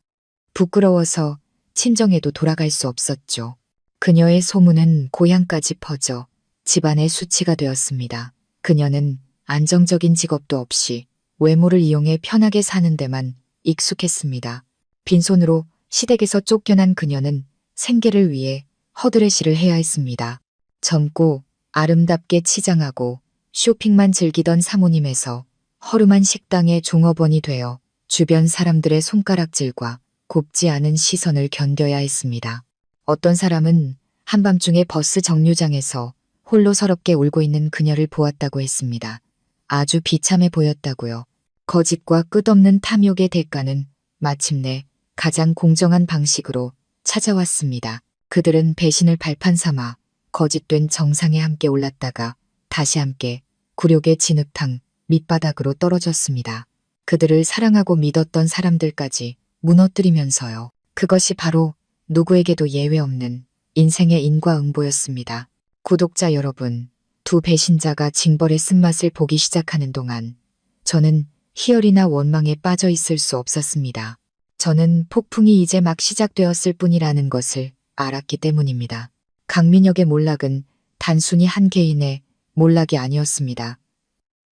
Speaker 1: 부끄러워서 친정에도 돌아갈 수 없었죠. 그녀의 소문은 고향까지 퍼져 집안의 수치가 되었습니다. 그녀는 안정적인 직업도 없이 외모를 이용해 편하게 사는 데만 익숙했습니다. 빈손으로 시댁에서 쫓겨난 그녀는 생계를 위해 허드레시를 해야 했습니다. 젊고 아름답게 치장하고 쇼핑만 즐기던 사모님에서 허름한 식당의 종업원이 되어 주변 사람들의 손가락질과 곱지 않은 시선을 견뎌야 했습니다. 어떤 사람은 한밤중에 버스 정류장에서 홀로 서럽게 울고 있는 그녀를 보았다고 했습니다. 아주 비참해 보였다고요. 거짓과 끝없는 탐욕의 대가는 마침내 가장 공정한 방식으로 찾아왔습니다. 그들은 배신을 발판 삼아 거짓된 정상에 함께 올랐다가 다시 함께 굴욕의 진흙탕 밑바닥으로 떨어졌습니다. 그들을 사랑하고 믿었던 사람들까지 무너뜨리면서요. 그것이 바로 누구에게도 예외 없는 인생의 인과응보였습니다. 구독자 여러분, 두 배신자가 징벌의 쓴맛을 보기 시작하는 동안 저는 희열이나 원망에 빠져 있을 수 없었습니다. 저는 폭풍이 이제 막 시작되었을 뿐이라는 것을 알았기 때문입니다. 강민혁의 몰락은 단순히 한 개인의 몰락이 아니었습니다.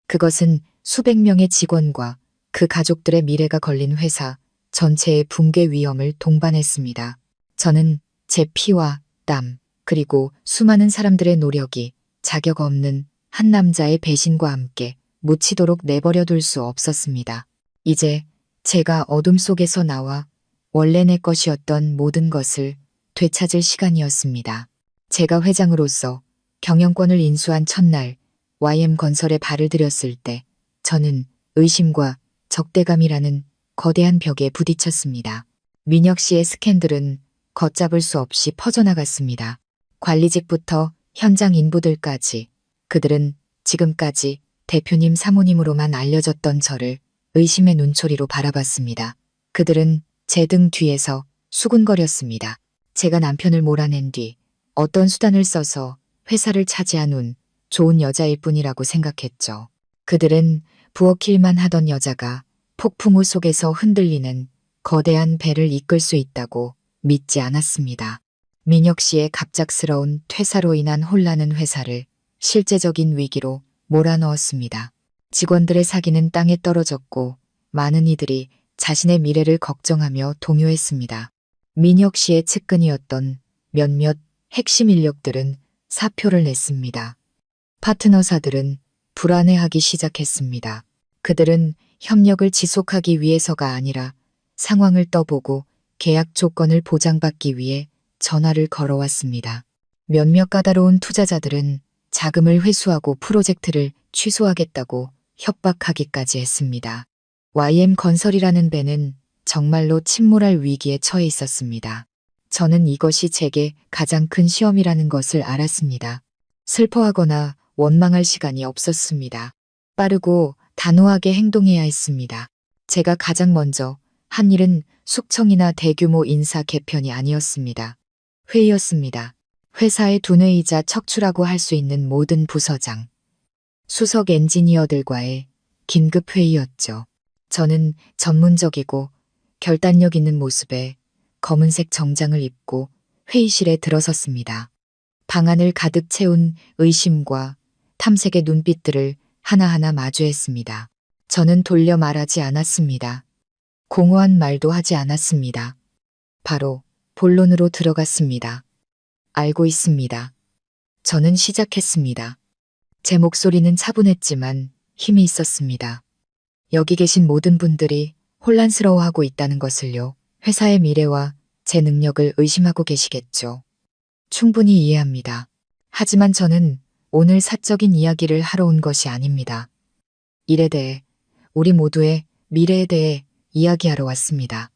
Speaker 1: 그것은 수백 명의 직원과 그 가족들의 미래가 걸린 회사 전체의 붕괴 위험을 동반했습니다. 저는 제 피와 땀, 그리고 수많은 사람들의 노력이 자격 없는 한 남자의 배신과 함께 묻히도록 내버려 둘 수 없었습니다. 이제 제가 어둠 속에서 나와 원래 내 것이었던 모든 것을 되찾을 시간이었습니다. 제가 회장으로서 경영권을 인수한 첫날 YM건설에 발을 들였을 때 저는 의심과 적대감이라는 거대한 벽에 부딪혔습니다. 민혁 씨의 스캔들은 걷잡을 수 없이 퍼져나갔습니다. 관리직부터 현장 인부들까지 그들은 지금까지 대표님 사모님으로만 알려졌던 저를 의심의 눈초리로 바라봤습니다. 그들은 제 등 뒤에서 수군거렸습니다. 제가 남편을 몰아낸 뒤 어떤 수단을 써서 회사를 차지한 운 좋은 여자일 뿐이라고 생각했죠. 그들은 부엌일만 하던 여자가 폭풍우 속에서 흔들리는 거대한 배를 이끌 수 있다고 믿지 않았습니다. 민혁 씨의 갑작스러운 퇴사로 인한 혼란은 회사를 실제적인 위기로 몰아넣었습니다. 직원들의 사기는 땅에 떨어졌고 많은 이들이 자신의 미래를 걱정하며 동요했습니다. 민혁 씨의 측근이었던 몇몇 핵심 인력들은 사표를 냈습니다. 파트너사들은 불안해하기 시작했습니다. 그들은 협력을 지속하기 위해서가 아니라 상황을 떠보고 계약 조건을 보장받기 위해 전화를 걸어왔습니다. 몇몇 까다로운 투자자들은 자금을 회수하고 프로젝트를 취소하겠다고 협박하기까지 했습니다. YM건설이라는 배는 정말로 침몰할 위기에 처해 있었습니다. 저는 이것이 제게 가장 큰 시험이라는 것을 알았습니다. 슬퍼하거나 원망할 시간이 없었습니다. 빠르고 단호하게 행동해야 했습니다. 제가 가장 먼저 한 일은 숙청이나 대규모 인사 개편이 아니었습니다. 회의였습니다. 회사의 두뇌이자 척추라고 할 수 있는 모든 부서장, 수석 엔지니어들과의 긴급 회의였죠. 저는 전문적이고 결단력 있는 모습에 검은색 정장을 입고 회의실에 들어섰습니다. 방안을 가득 채운 의심과 탐색의 눈빛들을 하나하나 마주했습니다. 저는 돌려 말하지 않았습니다. 공허한 말도 하지 않았습니다. 바로 본론으로 들어갔습니다. 알고 있습니다. 저는 시작했습니다. 제 목소리는 차분했지만 힘이 있었습니다. 여기 계신 모든 분들이 혼란스러워하고 있다는 것을요. 회사의 미래와 제 능력을 의심하고 계시겠죠. 충분히 이해합니다. 하지만 저는 오늘 사적인 이야기를 하러 온 것이 아닙니다. 일에 대해, 우리 모두의 미래에 대해 이야기하러 왔습니다.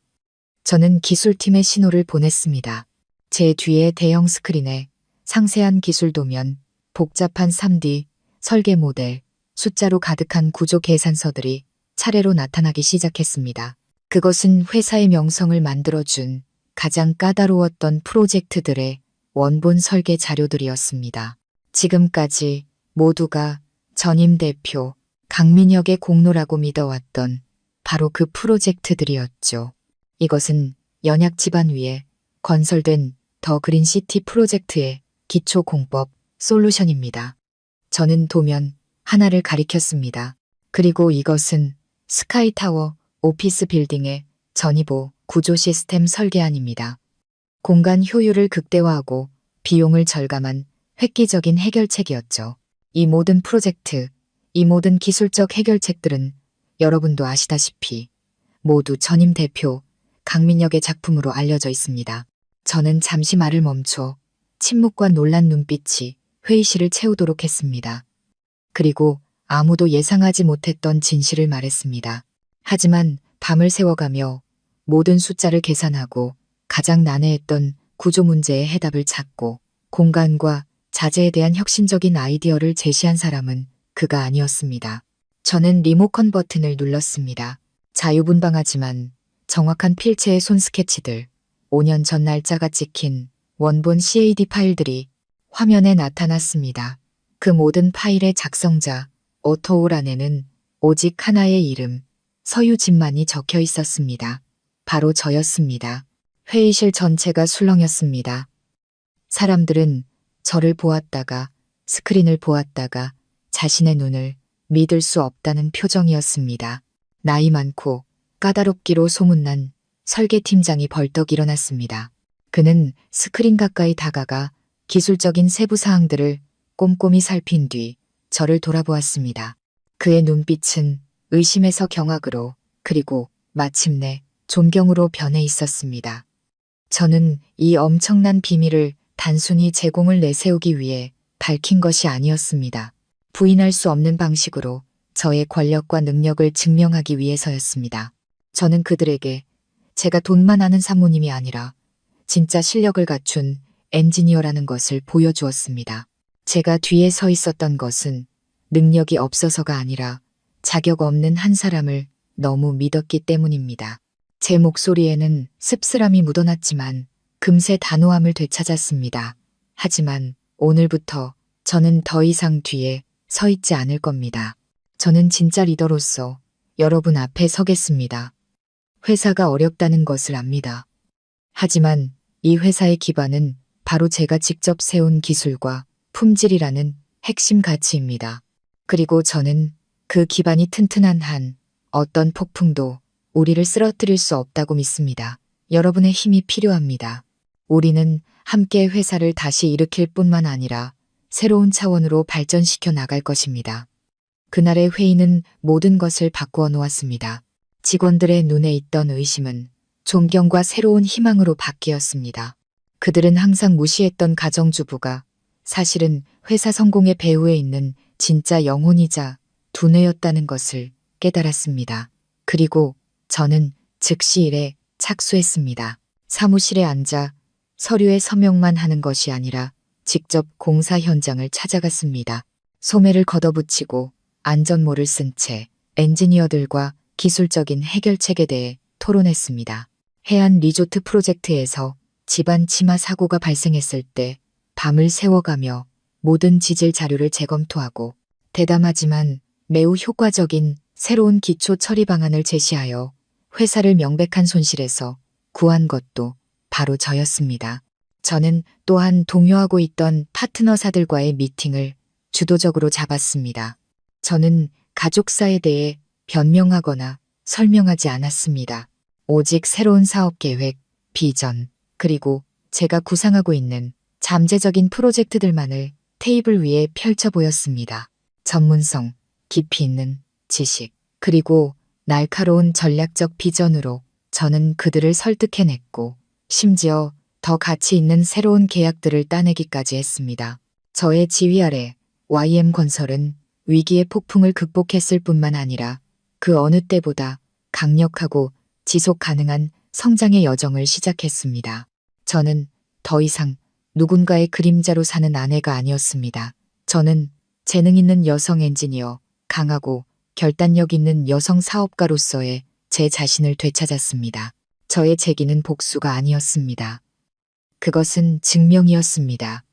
Speaker 1: 저는 기술팀에 신호를 보냈습니다. 제 뒤에 대형 스크린에 상세한 기술 도면, 복잡한 3D, 설계 모델, 숫자로 가득한 구조 계산서들이 차례로 나타나기 시작했습니다. 그것은 회사의 명성을 만들어준 가장 까다로웠던 프로젝트들의 원본 설계 자료들이었습니다. 지금까지 모두가 전임 대표 강민혁의 공로라고 믿어왔던 바로 그 프로젝트들이었죠. 이것은 연약 지반 위에 건설된 더 그린시티 프로젝트의 기초 공법 솔루션입니다. 저는 도면 하나를 가리켰습니다. 그리고 이것은 스카이타워 오피스 빌딩의 전이보 구조 시스템 설계안입니다. 공간 효율을 극대화하고 비용을 절감한 획기적인 해결책이었죠. 이 모든 프로젝트, 이 모든 기술적 해결책들은 여러분도 아시다시피 모두 전임 대표 강민혁의 작품으로 알려져 있습니다. 저는 잠시 말을 멈춰 침묵과 놀란 눈빛이 회의실을 채우도록 했습니다. 그리고 아무도 예상하지 못했던 진실을 말했습니다. 하지만 밤을 새워가며 모든 숫자를 계산하고 가장 난해했던 구조 문제의 해답을 찾고 공간과 자재에 대한 혁신적인 아이디어를 제시한 사람은 그가 아니었습니다. 저는 리모컨 버튼을 눌렀습니다. 자유분방하지만 정확한 필체의 손 스케치들, 5년 전 날짜가 찍힌 원본 CAD 파일들이 화면에 나타났습니다. 그 모든 파일의 작성자, 오토올 안에는 오직 하나의 이름, 서유진만이 적혀 있었습니다. 바로 저였습니다. 회의실 전체가 술렁였습니다. 사람들은 저를 보았다가 스크린을 보았다가 자신의 눈을 믿을 수 없다는 표정이었습니다. 나이 많고 까다롭기로 소문난 설계팀장이 벌떡 일어났습니다. 그는 스크린 가까이 다가가 기술적인 세부 사항들을 꼼꼼히 살핀 뒤 저를 돌아보았습니다. 그의 눈빛은 의심에서 경악으로 그리고 마침내 존경으로 변해 있었습니다. 저는 이 엄청난 비밀을 단순히 제공을 내세우기 위해 밝힌 것이 아니었습니다. 부인할 수 없는 방식으로 저의 권력과 능력을 증명하기 위해서였습니다. 저는 그들에게 제가 돈만 아는 산모님이 아니라 진짜 실력을 갖춘 엔지니어라는 것을 보여주었습니다. 제가 뒤에 서 있었던 것은 능력이 없어서가 아니라 자격 없는 한 사람을 너무 믿었기 때문입니다. 제 목소리에는 씁쓸함이 묻어났지만 금세 단호함을 되찾았습니다. 하지만 오늘부터 저는 더 이상 뒤에 서 있지 않을 겁니다. 저는 진짜 리더로서 여러분 앞에 서겠습니다. 회사가 어렵다는 것을 압니다. 하지만 이 회사의 기반은 바로 제가 직접 세운 기술과 품질이라는 핵심 가치입니다. 그리고 저는 그 기반이 튼튼한 한 어떤 폭풍도 우리를 쓰러뜨릴 수 없다고 믿습니다. 여러분의 힘이 필요합니다. 우리는 함께 회사를 다시 일으킬 뿐만 아니라 새로운 차원으로 발전시켜 나갈 것입니다. 그날의 회의는 모든 것을 바꾸어 놓았습니다. 직원들의 눈에 있던 의심은 존경과 새로운 희망으로 바뀌었습니다. 그들은 항상 무시했던 가정주부가 사실은 회사 성공의 배후에 있는 진짜 영혼이자 두뇌였다는 것을 깨달았습니다. 그리고 저는 즉시 일에 착수했습니다. 사무실에 앉아 서류에 서명만 하는 것이 아니라 직접 공사 현장을 찾아갔습니다. 소매를 걷어붙이고 안전모를 쓴 채 엔지니어들과 기술적인 해결책에 대해 토론했습니다. 해안 리조트 프로젝트에서 집안 침하 사고가 발생했을 때 밤을 새워가며 모든 지질 자료를 재검토하고 대담하지만 매우 효과적인 새로운 기초 처리 방안을 제시하여 회사를 명백한 손실에서 구한 것도 바로 저였습니다. 저는 또한 동요하고 있던 파트너사들과의 미팅을 주도적으로 잡았습니다. 저는 가족사에 대해 변명하거나 설명하지 않았습니다. 오직 새로운 사업 계획, 비전, 그리고 제가 구상하고 있는 잠재적인 프로젝트들만을 테이블 위에 펼쳐 보였습니다. 전문성, 깊이 있는 지식, 그리고 날카로운 전략적 비전으로 저는 그들을 설득해냈고 심지어 더 가치 있는 새로운 계약들을 따내기까지 했습니다. 저의 지휘 아래 YM건설은 위기의 폭풍을 극복했을 뿐만 아니라 그 어느 때보다 강력하고 지속 가능한 성장의 여정을 시작했습니다. 저는 더 이상 누군가의 그림자로 사는 아내가 아니었습니다. 저는 재능 있는 여성 엔지니어, 강하고 결단력 있는 여성 사업가로서의 제 자신을 되찾았습니다. 저의 재기는 복수가 아니었습니다. 그것은 증명이었습니다.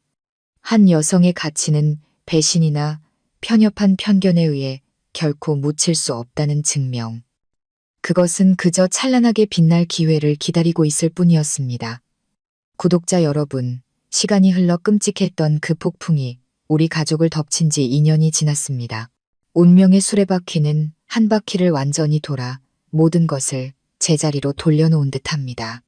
Speaker 1: 한 여성의 가치는 배신이나 편협한 편견에 의해 결코 묻힐 수 없다는 증명. 그것은 그저 찬란하게 빛날 기회를 기다리고 있을 뿐이었습니다. 구독자 여러분, 시간이 흘러 끔찍했던 그 폭풍이 우리 가족을 덮친 지 2년이 지났습니다. 운명의 수레바퀴는 한 바퀴를 완전히 돌아 모든 것을 제자리로 돌려놓은 듯합니다.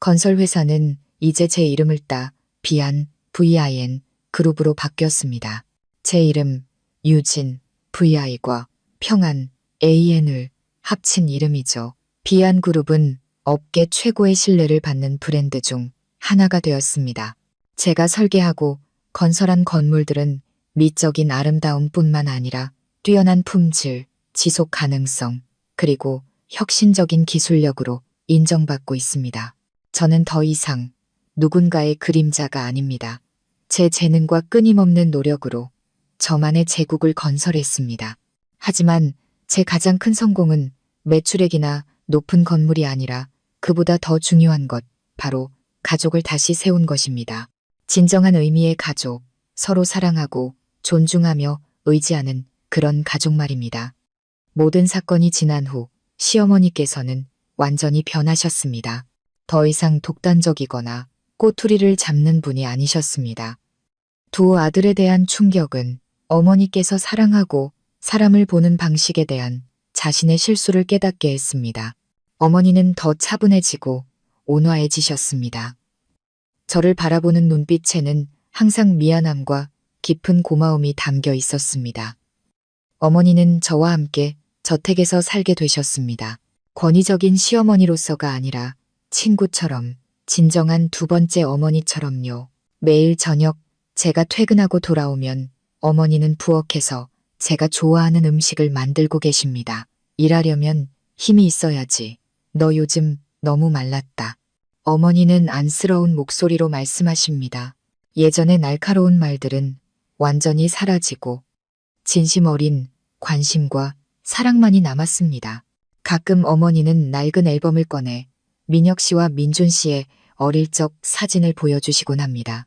Speaker 1: 건설회사는 이제 제 이름을 따 비안, VIN 그룹으로 바뀌었습니다. 제 이름 유진, VI과 평안, AN을 합친 이름이죠. 비안 그룹은 업계 최고의 신뢰를 받는 브랜드 중 하나가 되었습니다. 제가 설계하고 건설한 건물들은 미적인 아름다움뿐만 아니라 뛰어난 품질, 지속 가능성, 그리고 혁신적인 기술력으로 인정받고 있습니다. 저는 더 이상 누군가의 그림자가 아닙니다. 제 재능과 끊임없는 노력으로 저만의 제국을 건설했습니다. 하지만 제 가장 큰 성공은 매출액이나 높은 건물이 아니라 그보다 더 중요한 것, 바로 가족을 다시 세운 것입니다. 진정한 의미의 가족, 서로 사랑하고 존중하며 의지하는 그런 가족 말입니다. 모든 사건이 지난 후 시어머니께서는 완전히 변하셨습니다. 더 이상 독단적이거나 꼬투리를 잡는 분이 아니셨습니다. 두 아들에 대한 충격은 어머니께서 사랑하고 사람을 보는 방식에 대한 자신의 실수를 깨닫게 했습니다. 어머니는 더 차분해지고 온화해지셨습니다. 저를 바라보는 눈빛에는 항상 미안함과 깊은 고마움이 담겨 있었습니다. 어머니는 저와 함께 저택에서 살게 되셨습니다. 권위적인 시어머니로서가 아니라 친구처럼, 진정한 두 번째 어머니처럼요. 매일 저녁 제가 퇴근하고 돌아오면 어머니는 부엌에서 제가 좋아하는 음식을 만들고 계십니다. 일하려면 힘이 있어야지. 너 요즘 너무 말랐다. 어머니는 안쓰러운 목소리로 말씀하십니다. 예전의 날카로운 말들은 완전히 사라지고 진심 어린 관심과 사랑만이 남았습니다. 가끔 어머니는 낡은 앨범을 꺼내 민혁 씨와 민준 씨의 어릴 적 사진을 보여주시곤 합니다.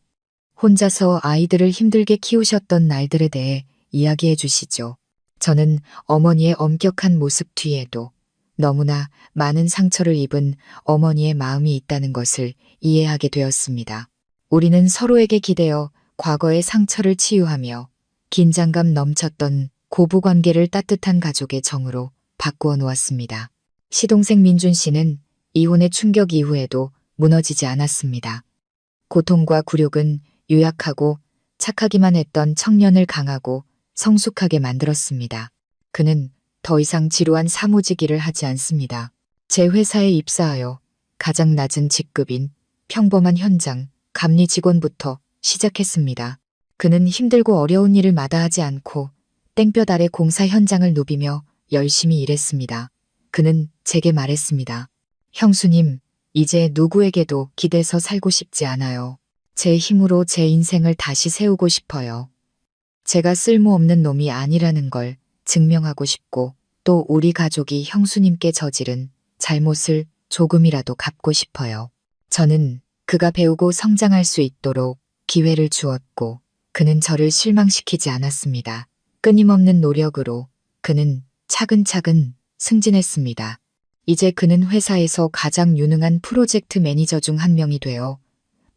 Speaker 1: 혼자서 아이들을 힘들게 키우셨던 날들에 대해 이야기해 주시죠. 저는 어머니의 엄격한 모습 뒤에도 너무나 많은 상처를 입은 어머니의 마음이 있다는 것을 이해하게 되었습니다. 우리는 서로에게 기대어 과거의 상처를 치유하며 긴장감 넘쳤던 고부관계를 따뜻한 가족의 정으로 바꾸어 놓았습니다. 시동생 민준 씨는 이혼의 충격 이후에도 무너지지 않았습니다. 고통과 굴욕은 유약하고 착하기만 했던 청년을 강하고 성숙하게 만들었습니다. 그는 더 이상 지루한 사무직 일을 하지 않습니다. 제 회사에 입사하여 가장 낮은 직급인 평범한 현장 감리 직원부터 시작했습니다. 그는 힘들고 어려운 일을 마다하지 않고 땡볕 아래 공사 현장을 누비며 열심히 일했습니다. 그는 제게 말했습니다. 형수님, 이제 누구에게도 기대서 살고 싶지 않아요. 제 힘으로 제 인생을 다시 세우고 싶어요. 제가 쓸모없는 놈이 아니라는 걸 증명하고 싶고 또 우리 가족이 형수님께 저지른 잘못을 조금이라도 갚고 싶어요. 저는 그가 배우고 성장할 수 있도록 기회를 주었고 그는 저를 실망시키지 않았습니다. 끊임없는 노력으로 그는 차근차근 승진했습니다. 이제 그는 회사에서 가장 유능한 프로젝트 매니저 중 한 명이 되어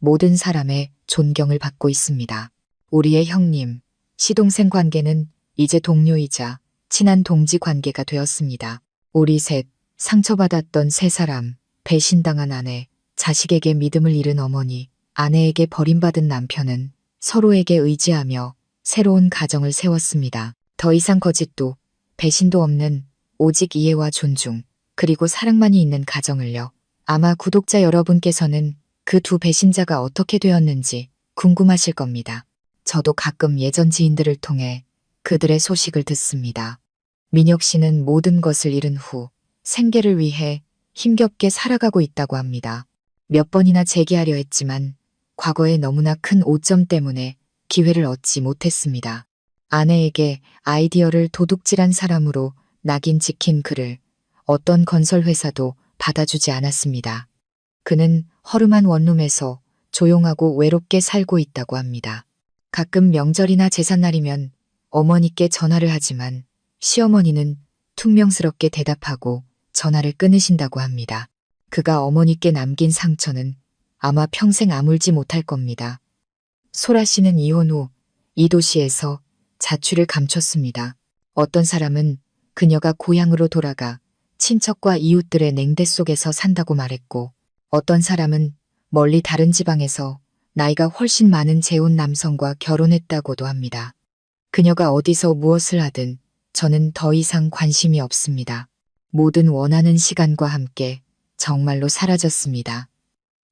Speaker 1: 모든 사람의 존경을 받고 있습니다. 우리의 형님, 시동생 관계는 이제 동료이자 친한 동지 관계가 되었습니다. 우리 셋, 상처받았던 세 사람, 배신당한 아내, 자식에게 믿음을 잃은 어머니, 아내에게 버림받은 남편은 서로에게 의지하며 새로운 가정을 세웠습니다. 더 이상 거짓도 배신도 없는 오직 이해와 존중, 그리고 사랑만이 있는 가정을요. 아마 구독자 여러분께서는 그 두 배신자가 어떻게 되었는지 궁금하실 겁니다. 저도 가끔 예전 지인들을 통해 그들의 소식을 듣습니다. 민혁 씨는 모든 것을 잃은 후 생계를 위해 힘겹게 살아가고 있다고 합니다. 몇 번이나 재기하려 했지만 과거에 너무나 큰 오점 때문에 기회를 얻지 못했습니다. 아내에게 아이디어를 도둑질한 사람으로 낙인 찍힌 그를 어떤 건설회사도 받아주지 않았습니다. 그는 허름한 원룸에서 조용하고 외롭게 살고 있다고 합니다. 가끔 명절이나 제삿날이면 어머니께 전화를 하지만 시어머니는 퉁명스럽게 대답하고 전화를 끊으신다고 합니다. 그가 어머니께 남긴 상처는 아마 평생 아물지 못할 겁니다. 소라 씨는 이혼 후 이 도시에서 자취를 감췄습니다. 어떤 사람은 그녀가 고향으로 돌아가 친척과 이웃들의 냉대 속에서 산다고 말했고, 어떤 사람은 멀리 다른 지방에서 나이가 훨씬 많은 재혼 남성과 결혼했다고도 합니다. 그녀가 어디서 무엇을 하든 저는 더 이상 관심이 없습니다. 모든 원하는 시간과 함께 정말로 사라졌습니다.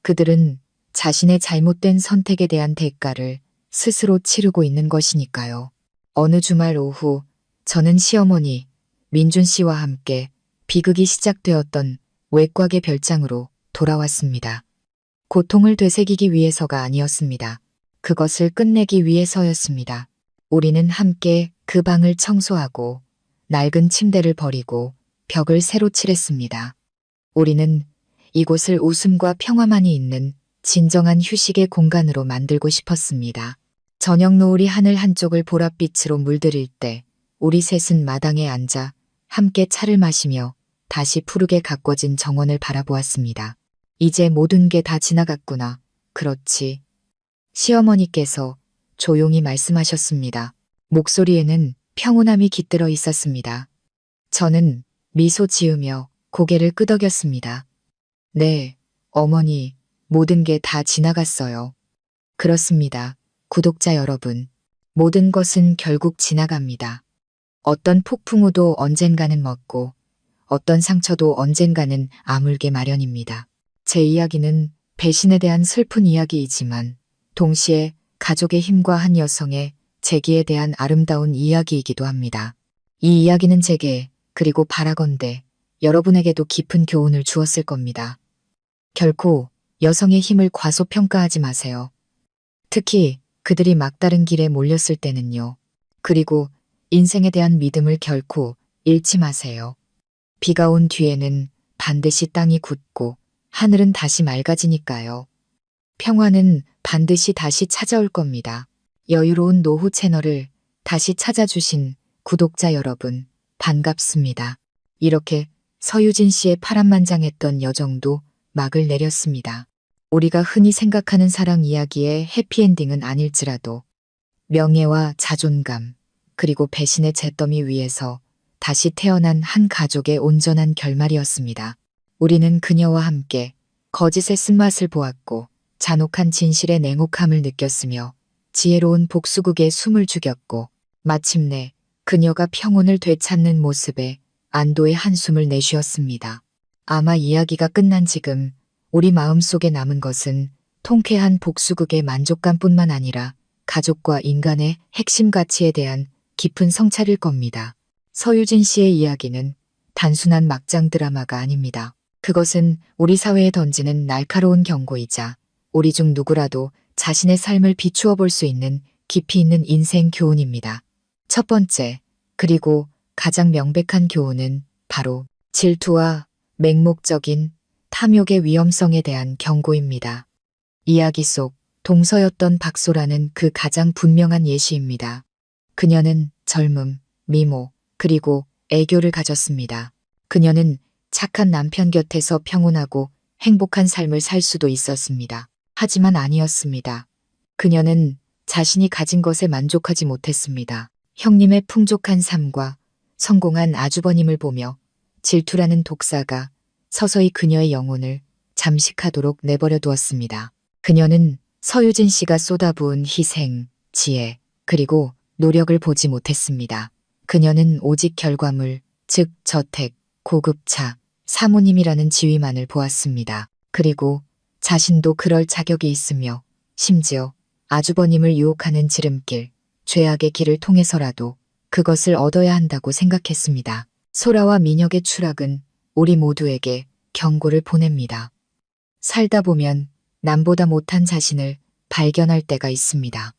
Speaker 1: 그들은 자신의 잘못된 선택에 대한 대가를 스스로 치르고 있는 것이니까요. 어느 주말 오후 저는 시어머니 민준 씨와 함께 비극이 시작되었던 외곽의 별장으로 돌아왔습니다. 고통을 되새기기 위해서가 아니었습니다. 그것을 끝내기 위해서였습니다. 우리는 함께 그 방을 청소하고 낡은 침대를 버리고 벽을 새로 칠했습니다. 우리는 이곳을 웃음과 평화만이 있는 진정한 휴식의 공간으로 만들고 싶었습니다. 저녁 노을이 하늘 한쪽을 보랏빛으로 물들일 때 우리 셋은 마당에 앉아 함께 차를 마시며 다시 푸르게 가꿔진 정원을 바라보았습니다. 이제 모든 게 다 지나갔구나. 그렇지. 시어머니께서 조용히 말씀하셨습니다. 목소리에는 평온함이 깃들어 있었습니다. 저는 미소 지으며 고개를 끄덕였습니다. 네, 어머니, 모든 게 다 지나갔어요. 그렇습니다. 구독자 여러분, 모든 것은 결국 지나갑니다. 어떤 폭풍우도 언젠가는 멎고 어떤 상처도 언젠가는 아물게 마련입니다. 제 이야기는 배신에 대한 슬픈 이야기이지만 동시에 가족의 힘과 한 여성의 재기에 대한 아름다운 이야기이기도 합니다. 이 이야기는 제게 그리고 바라건대 여러분에게도 깊은 교훈을 주었을 겁니다. 결코 여성의 힘을 과소평가하지 마세요. 특히 그들이 막다른 길에 몰렸을 때는요. 그리고 인생에 대한 믿음을 결코 잃지 마세요. 비가 온 뒤에는 반드시 땅이 굳고 하늘은 다시 맑아지니까요. 평화는 반드시 다시 찾아올 겁니다. 여유로운 노후 채널을 다시 찾아주신 구독자 여러분, 반갑습니다. 이렇게 서유진 씨의 파란만장했던 여정도 막을 내렸습니다. 우리가 흔히 생각하는 사랑 이야기의 해피엔딩은 아닐지라도 명예와 자존감, 그리고 배신의 잿더미 위에서 다시 태어난 한 가족의 온전한 결말이었습니다. 우리는 그녀와 함께 거짓의 쓴맛을 보았고 잔혹한 진실의 냉혹함을 느꼈으며 지혜로운 복수극에 숨을 죽였고 마침내 그녀가 평온을 되찾는 모습에 안도의 한숨을 내쉬었습니다. 아마 이야기가 끝난 지금 우리 마음속에 남은 것은 통쾌한 복수극의 만족감뿐만 아니라 가족과 인간의 핵심 가치에 대한 깊은 성찰일 겁니다. 서유진 씨의 이야기는 단순한 막장 드라마가 아닙니다. 그것은 우리 사회에 던지는 날카로운 경고이자 우리 중 누구라도 자신의 삶을 비추어 볼 수 있는 깊이 있는 인생 교훈입니다. 첫 번째, 그리고 가장 명백한 교훈은 바로 질투와 맹목적인 탐욕의 위험성에 대한 경고입니다. 이야기 속 동서였던 박소라는 그 가장 분명한 예시입니다. 그녀는 젊음, 미모, 그리고 애교를 가졌습니다. 그녀는 착한 남편 곁에서 평온하고 행복한 삶을 살 수도 있었습니다. 하지만 아니었습니다. 그녀는 자신이 가진 것에 만족하지 못했습니다. 형님의 풍족한 삶과 성공한 아주버님을 보며 질투라는 독사가 서서히 그녀의 영혼을 잠식하도록 내버려 두었습니다. 그녀는 서유진 씨가 쏟아부은 희생, 지혜, 그리고 노력을 보지 못했습니다. 그녀는 오직 결과물, 즉 저택, 고급차, 사모님이라는 지위만을 보았습니다. 그리고 자신도 그럴 자격이 있으며 심지어 아주버님을 유혹하는 지름길, 죄악의 길을 통해서라도 그것을 얻어야 한다고 생각했습니다. 소라와 민혁의 추락은 우리 모두에게 경고를 보냅니다. 살다 보면 남보다 못한 자신을 발견할 때가 있습니다.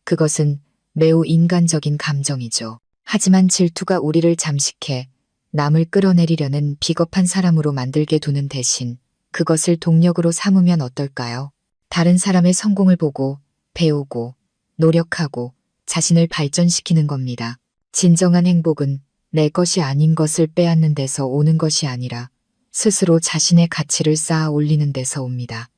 Speaker 1: 그것은 매우 인간적인 감정이죠. 하지만 질투가 우리를 잠식해 남을 끌어내리려는 비겁한 사람으로 만들게 두는 대신 그것을 동력으로 삼으면 어떨까요? 다른 사람의 성공을 보고 배우고 노력하고 자신을 발전시키는 겁니다. 진정한 행복은 내 것이 아닌 것을 빼앗는 데서 오는 것이 아니라 스스로 자신의 가치를 쌓아 올리는 데서 옵니다.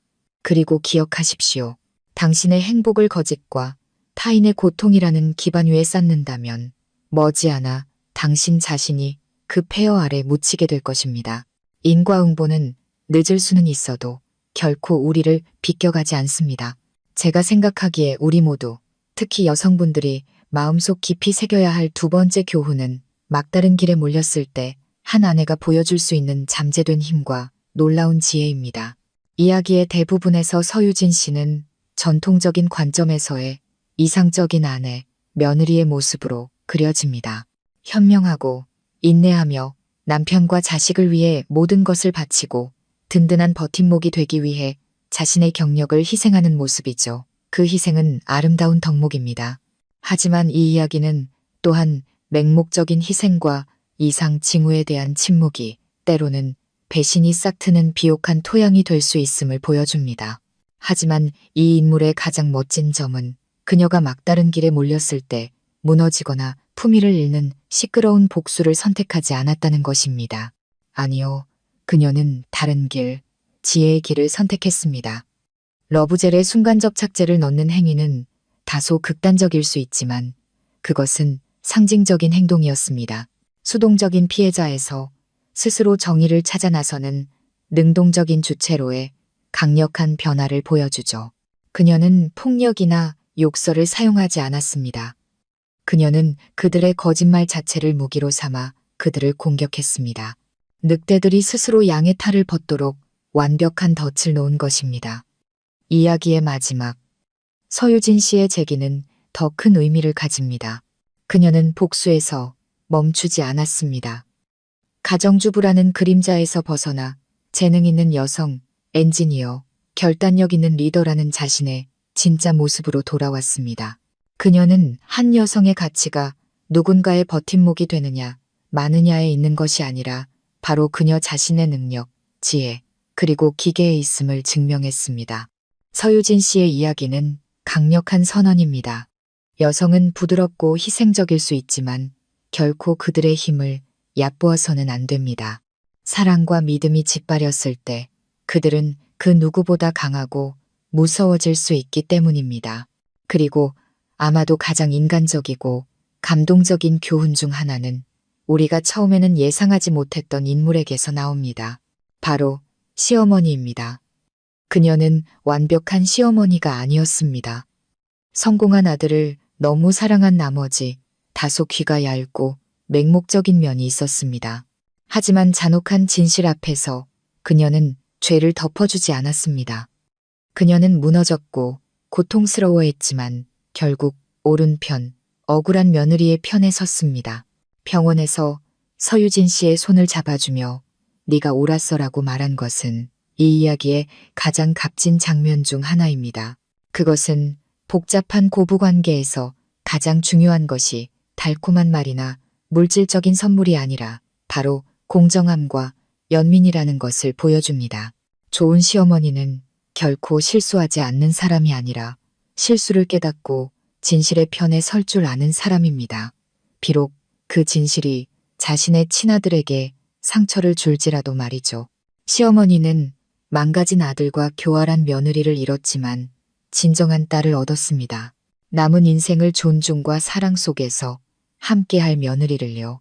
Speaker 1: 그리고 기억하십시오. 당신의 행복을 거짓과 타인의 고통이라는 기반 위에 쌓는다면 머지않아 당신 자신이 그 폐허 아래 묻히게 될 것입니다. 인과응보는 늦을 수는 있어도 결코 우리를 비껴가지 않습니다. 제가 생각하기에 우리 모두, 특히 여성분들이 마음속 깊이 새겨야 할 두 번째 교훈은 막다른 길에 몰렸을 때 한 아내가 보여줄 수 있는 잠재된 힘과 놀라운 지혜입니다. 이야기의 대부분에서 서유진 씨는 전통적인 관점에서의 이상적인 아내, 며느리의 모습으로 그려집니다. 현명하고 인내하며 남편과 자식을 위해 모든 것을 바치고 든든한 버팀목이 되기 위해 자신의 경력을 희생하는 모습이죠. 그 희생은 아름다운 덕목입니다. 하지만 이 이야기는 또한 맹목적인 희생과 이상 징후에 대한 침묵이 때로는 배신이 싹트는 비옥한 토양이 될 수 있음을 보여줍니다. 하지만 이 인물의 가장 멋진 점은 그녀가 막다른 길에 몰렸을 때 무너지거나 품위를 잃는 시끄러운 복수를 선택하지 않았다는 것입니다. 아니요, 그녀는 다른 길, 지혜의 길을 선택했습니다. 러브젤에 순간적 착재를 넣는 행위는 다소 극단적일 수 있지만 그것은 상징적인 행동이었습니다. 수동적인 피해자에서 스스로 정의를 찾아 나서는 능동적인 주체로의 강력한 변화를 보여주죠. 그녀는 폭력이나 욕설을 사용하지 않았습니다. 그녀는 그들의 거짓말 자체를 무기로 삼아 그들을 공격했습니다. 늑대들이 스스로 양의 탈을 벗도록 완벽한 덫을 놓은 것입니다. 이야기의 마지막, 서유진 씨의 제기는 더 큰 의미를 가집니다. 그녀는 복수에서 멈추지 않았습니다. 가정주부라는 그림자에서 벗어나 재능 있는 여성, 엔지니어, 결단력 있는 리더라는 자신의 진짜 모습으로 돌아왔습니다. 그녀는 한 여성의 가치가 누군가의 버팀목이 되느냐, 마느냐에 있는 것이 아니라 바로 그녀 자신의 능력, 지혜, 그리고 기계에 있음을 증명했습니다. 서유진 씨의 이야기는 강력한 선언입니다. 여성은 부드럽고 희생적일 수 있지만 결코 그들의 힘을 얕보아서는 안 됩니다. 사랑과 믿음이 짓밟혔을 때 그들은 그 누구보다 강하고 무서워질 수 있기 때문입니다. 그리고 아마도 가장 인간적이고 감동적인 교훈 중 하나는 우리가 처음에는 예상하지 못했던 인물에게서 나옵니다. 바로 시어머니입니다. 그녀는 완벽한 시어머니가 아니었습니다. 성공한 아들을 너무 사랑한 나머지 다소 귀가 얇고 맹목적인 면이 있었습니다. 하지만 잔혹한 진실 앞에서 그녀는 죄를 덮어주지 않았습니다. 그녀는 무너졌고 고통스러워했지만 결국 옳은 편, 억울한 며느리의 편에 섰습니다. 병원에서 서유진 씨의 손을 잡아주며 네가 옳았어라고 말한 것은 이 이야기의 가장 값진 장면 중 하나입니다. 그것은 복잡한 고부관계에서 가장 중요한 것이 달콤한 말이나 물질적인 선물이 아니라 바로 공정함과 연민이라는 것을 보여줍니다. 좋은 시어머니는 결코 실수하지 않는 사람이 아니라 실수를 깨닫고 진실의 편에 설 줄 아는 사람입니다. 비록 그 진실이 자신의 친아들에게 상처를 줄지라도 말이죠. 시어머니는 망가진 아들과 교활한 며느리를 잃었지만 진정한 딸을 얻었습니다. 남은 인생을 존중과 사랑 속에서 함께할 며느리를요.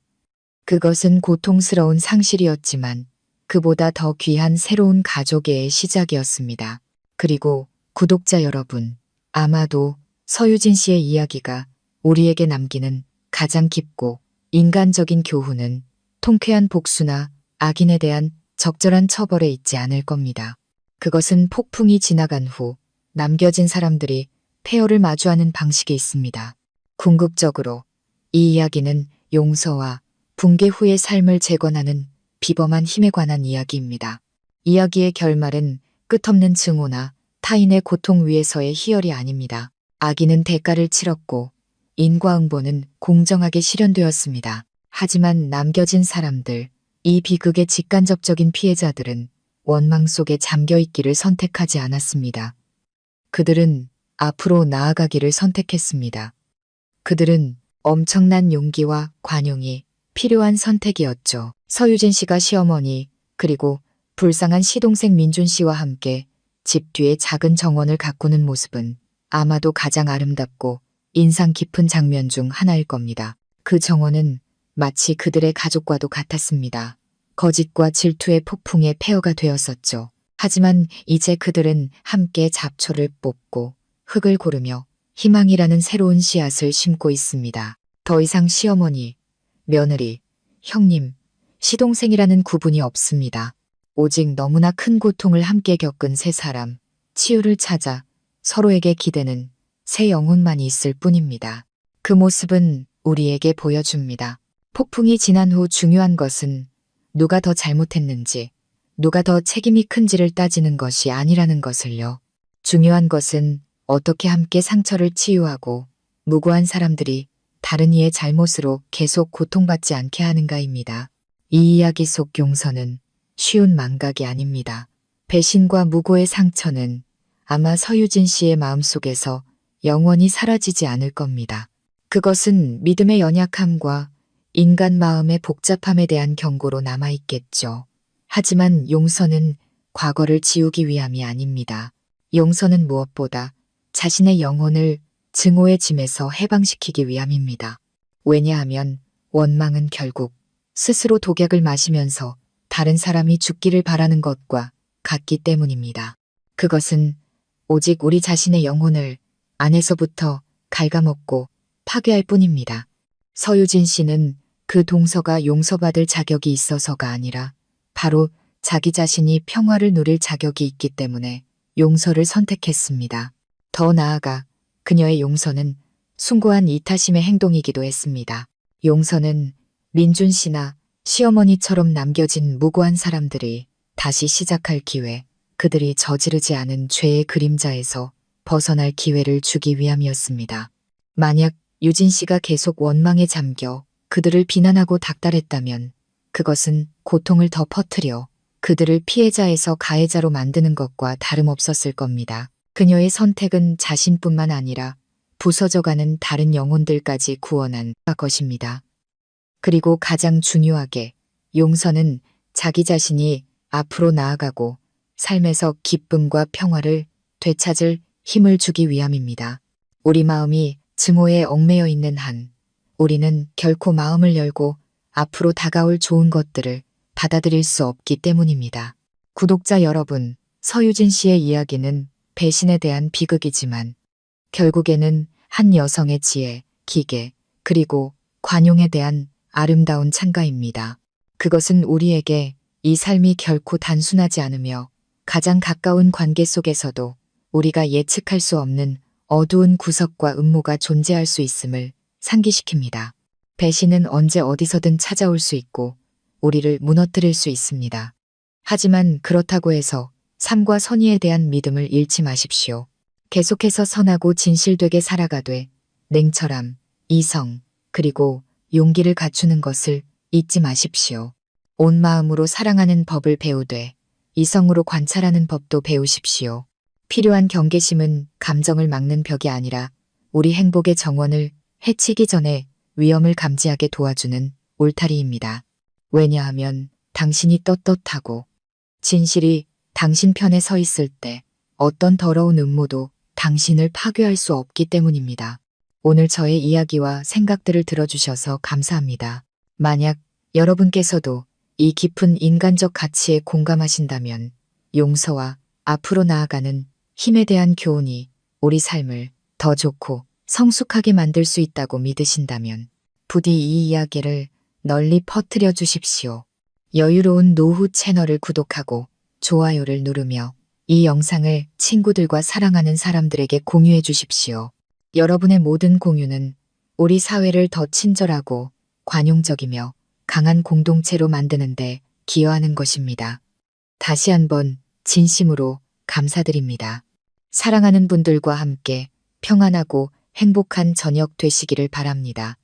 Speaker 1: 그것은 고통스러운 상실이었지만 그보다 더 귀한 새로운 가족의 시작이었습니다. 그리고 구독자 여러분, 아마도 서유진 씨의 이야기가 우리에게 남기는 가장 깊고 인간적인 교훈은 통쾌한 복수나 악인에 대한 적절한 처벌에 있지 않을 겁니다. 그것은 폭풍이 지나간 후 남겨진 사람들이 폐허를 마주하는 방식에 있습니다. 궁극적으로 이 이야기는 용서와 붕괴 후의 삶을 재건하는 비범한 힘에 관한 이야기입니다. 이야기의 결말은 끝없는 증오나 타인의 고통 위에서의 희열이 아닙니다. 악인은 대가를 치렀고 인과응보는 공정하게 실현되었습니다. 하지만 남겨진 사람들, 이 비극의 직간접적인 피해자들은 원망 속에 잠겨있기를 선택하지 않았습니다. 그들은 앞으로 나아가기를 선택했습니다. 그들은 엄청난 용기와 관용이 필요한 선택이었죠. 서유진 씨가 시어머니 그리고 불쌍한 시동생 민준 씨와 함께 집 뒤에 작은 정원을 가꾸는 모습은 아마도 가장 아름답고 인상 깊은 장면 중 하나일 겁니다. 그 정원은 마치 그들의 가족과도 같았습니다. 거짓과 질투의 폭풍에 폐허가 되었었죠. 하지만 이제 그들은 함께 잡초를 뽑고 흙을 고르며 희망이라는 새로운 씨앗을 심고 있습니다. 더 이상 시어머니, 며느리, 형님, 시동생이라는 구분이 없습니다. 오직 너무나 큰 고통을 함께 겪은 세 사람, 치유를 찾아 서로에게 기대는 새 영혼만이 있을 뿐입니다. 그 모습은 우리에게 보여줍니다. 폭풍이 지난 후 중요한 것은 누가 더 잘못했는지, 누가 더 책임이 큰지를 따지는 것이 아니라는 것을요. 중요한 것은 어떻게 함께 상처를 치유하고 무고한 사람들이 다른 이의 잘못으로 계속 고통받지 않게 하는가입니다. 이 이야기 속 용서는 쉬운 망각이 아닙니다. 배신과 무고의 상처는 아마 서유진 씨의 마음속에서 영원히 사라지지 않을 겁니다. 그것은 믿음의 연약함과 인간 마음의 복잡함에 대한 경고로 남아있겠죠. 하지만 용서는 과거를 지우기 위함이 아닙니다. 용서는 무엇보다 자신의 영혼을 증오의 짐에서 해방시키기 위함입니다. 왜냐하면 원망은 결국 스스로 독약을 마시면서 다른 사람이 죽기를 바라는 것과 같기 때문입니다. 그것은 오직 우리 자신의 영혼을 안에서부터 갉아먹고 파괴할 뿐입니다. 서유진 씨는 그 동서가 용서받을 자격이 있어서가 아니라 바로 자기 자신이 평화를 누릴 자격이 있기 때문에 용서를 선택했습니다. 더 나아가 그녀의 용서는 숭고한 이타심의 행동이기도 했습니다. 용서는 민준 씨나 시어머니처럼 남겨진 무고한 사람들이 다시 시작할 기회, 그들이 저지르지 않은 죄의 그림자에서 벗어날 기회를 주기 위함이었습니다. 만약 유진 씨가 계속 원망에 잠겨 그들을 비난하고 닥달했다면 그것은 고통을 더 퍼뜨려 그들을 피해자에서 가해자로 만드는 것과 다름없었을 겁니다. 그녀의 선택은 자신뿐만 아니라 부서져가는 다른 영혼들까지 구원한 것입니다. 그리고 가장 중요하게 용서는 자기 자신이 앞으로 나아가고 삶에서 기쁨과 평화를 되찾을 힘을 주기 위함입니다. 우리 마음이 증오에 얽매여 있는 한 우리는 결코 마음을 열고 앞으로 다가올 좋은 것들을 받아들일 수 없기 때문입니다. 구독자 여러분, 서유진 씨의 이야기는 배신에 대한 비극이지만 결국에는 한 여성의 지혜, 기계, 그리고 관용에 대한 아름다운 찬가입니다. 그것은 우리에게 이 삶이 결코 단순하지 않으며 가장 가까운 관계 속에서도 우리가 예측할 수 없는 어두운 구석과 음모가 존재할 수 있음을 상기시킵니다. 배신은 언제 어디서든 찾아올 수 있고 우리를 무너뜨릴 수 있습니다. 하지만 그렇다고 해서 삶과 선의에 대한 믿음을 잃지 마십시오. 계속해서 선하고 진실되게 살아가되 냉철함, 이성, 그리고 용기를 갖추는 것을 잊지 마십시오. 온 마음으로 사랑하는 법을 배우되 이성으로 관찰하는 법도 배우십시오. 필요한 경계심은 감정을 막는 벽이 아니라 우리 행복의 정원을 해치기 전에 위험을 감지하게 도와주는 울타리입니다. 왜냐하면 당신이 떳떳하고 진실이 당신 편에 서 있을 때 어떤 더러운 음모도 당신을 파괴할 수 없기 때문입니다. 오늘 저의 이야기와 생각들을 들어주셔서 감사합니다. 만약 여러분께서도 이 깊은 인간적 가치에 공감하신다면 용서와 앞으로 나아가는 힘에 대한 교훈이 우리 삶을 더 좋고 성숙하게 만들 수 있다고 믿으신다면 부디 이 이야기를 널리 퍼뜨려 주십시오. 여유로운 노후 채널을 구독하고 좋아요를 누르며 이 영상을 친구들과 사랑하는 사람들에게 공유해 주십시오. 여러분의 모든 공유는 우리 사회를 더 친절하고 관용적이며 강한 공동체로 만드는데 기여하는 것입니다. 다시 한번 진심으로 감사드립니다. 사랑하는 분들과 함께 평안하고 행복한 저녁 되시기를 바랍니다.